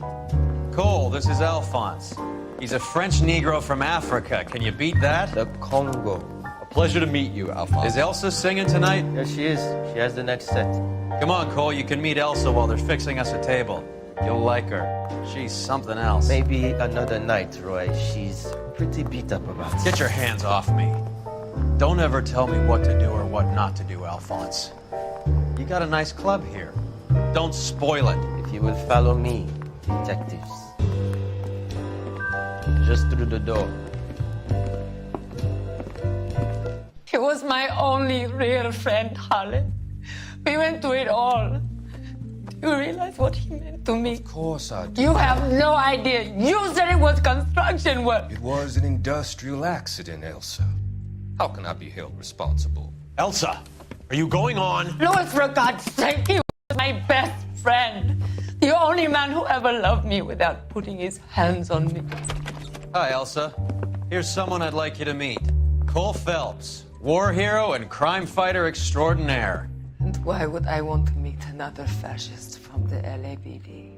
K: Cole, this is Alphonse. He's a French Negro from Africa. Can you beat that?
U: The Congo.
K: A pleasure to meet you, Alphonse. Is Elsa singing tonight?
U: Yes, she is. She has the next set.
K: Come on, Cole. You can meet Elsa while they're fixing us a table. You'll like her. She's something else.
U: Maybe another night, Roy. She's pretty beat up about it.
K: Get your hands off me. Don't ever tell me what to do or what not to do, Alphonse. You got a nice club here. Don't spoil it.
U: If you will follow me, detectives. Just through the door.
W: He was my only real friend, Harlan. We went through it all. Do you realize what he meant to me?
X: Of course I do.
W: You have no idea. You said it was construction work.
X: It was an industrial accident, Elsa. How can I be held responsible?
K: Elsa, are you going on?
W: Louis, for God's sake, he was my best friend. The only man who ever loved me without putting his hands on me.
K: Hi, Elsa. Here's someone I'd like you to meet. Cole Phelps, war hero and crime fighter extraordinaire.
W: And why would I want to meet another fascist from the LAPD?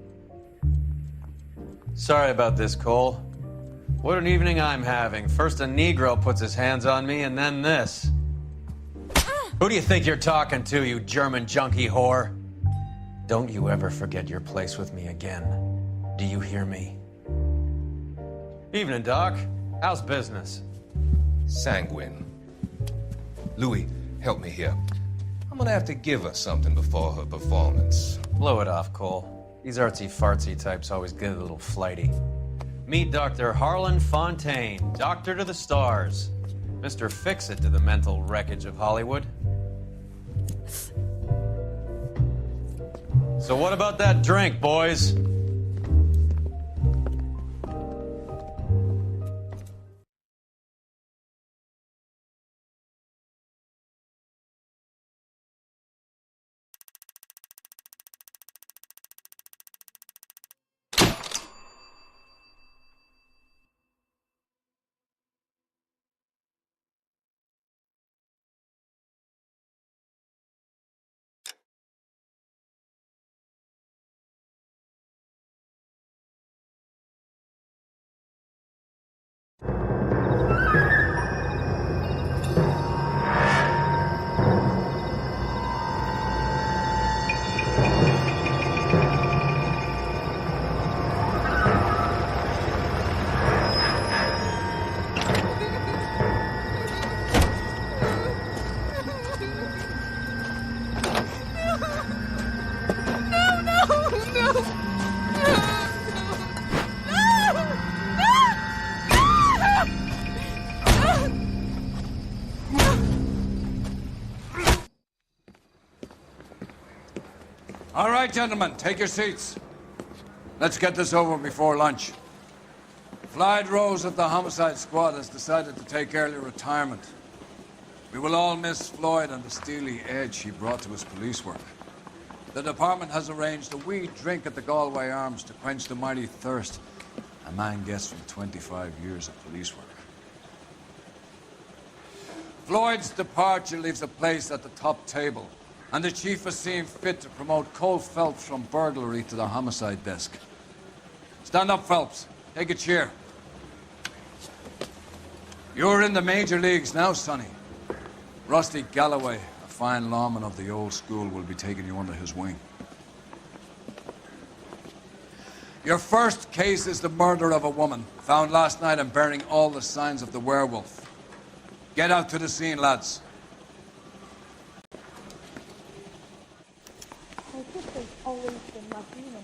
K: Sorry about this, Cole. What an evening I'm having. First a Negro puts his hands on me, and then this. Who do you think you're talking to, you German junkie whore? Don't you ever forget your place with me again. Do you hear me? Evening, Doc. How's business?
X: Sanguine. Louis, help me here. I'm gonna have to give her something before her performance.
K: Blow it off, Cole. These artsy-fartsy types always get a little flighty. Meet Dr. Harlan Fontaine, doctor to the stars. Mr. Fix-It to the mental wreckage of Hollywood. So what about that drink, boys?
A: All right, gentlemen, take your seats. Let's get this over before lunch. Floyd Rose of the Homicide Squad has decided to take early retirement. We will all miss Floyd and the steely edge he brought to his police work. The department has arranged a wee drink at the Galway Arms to quench the mighty thirst a man gets from 25 years of police work. Floyd's departure leaves a place at the top table, and the chief has seen fit to promote Cole Phelps from burglary to the homicide desk. Stand up, Phelps. Take a chair. You're in the major leagues now, Sonny. Rusty Galloway, a fine lawman of the old school, will be taking you under his wing. Your first case is the murder of a woman, found last night and bearing all the signs of the werewolf. Get out to the scene, lads.
O: I think there's always been nothing in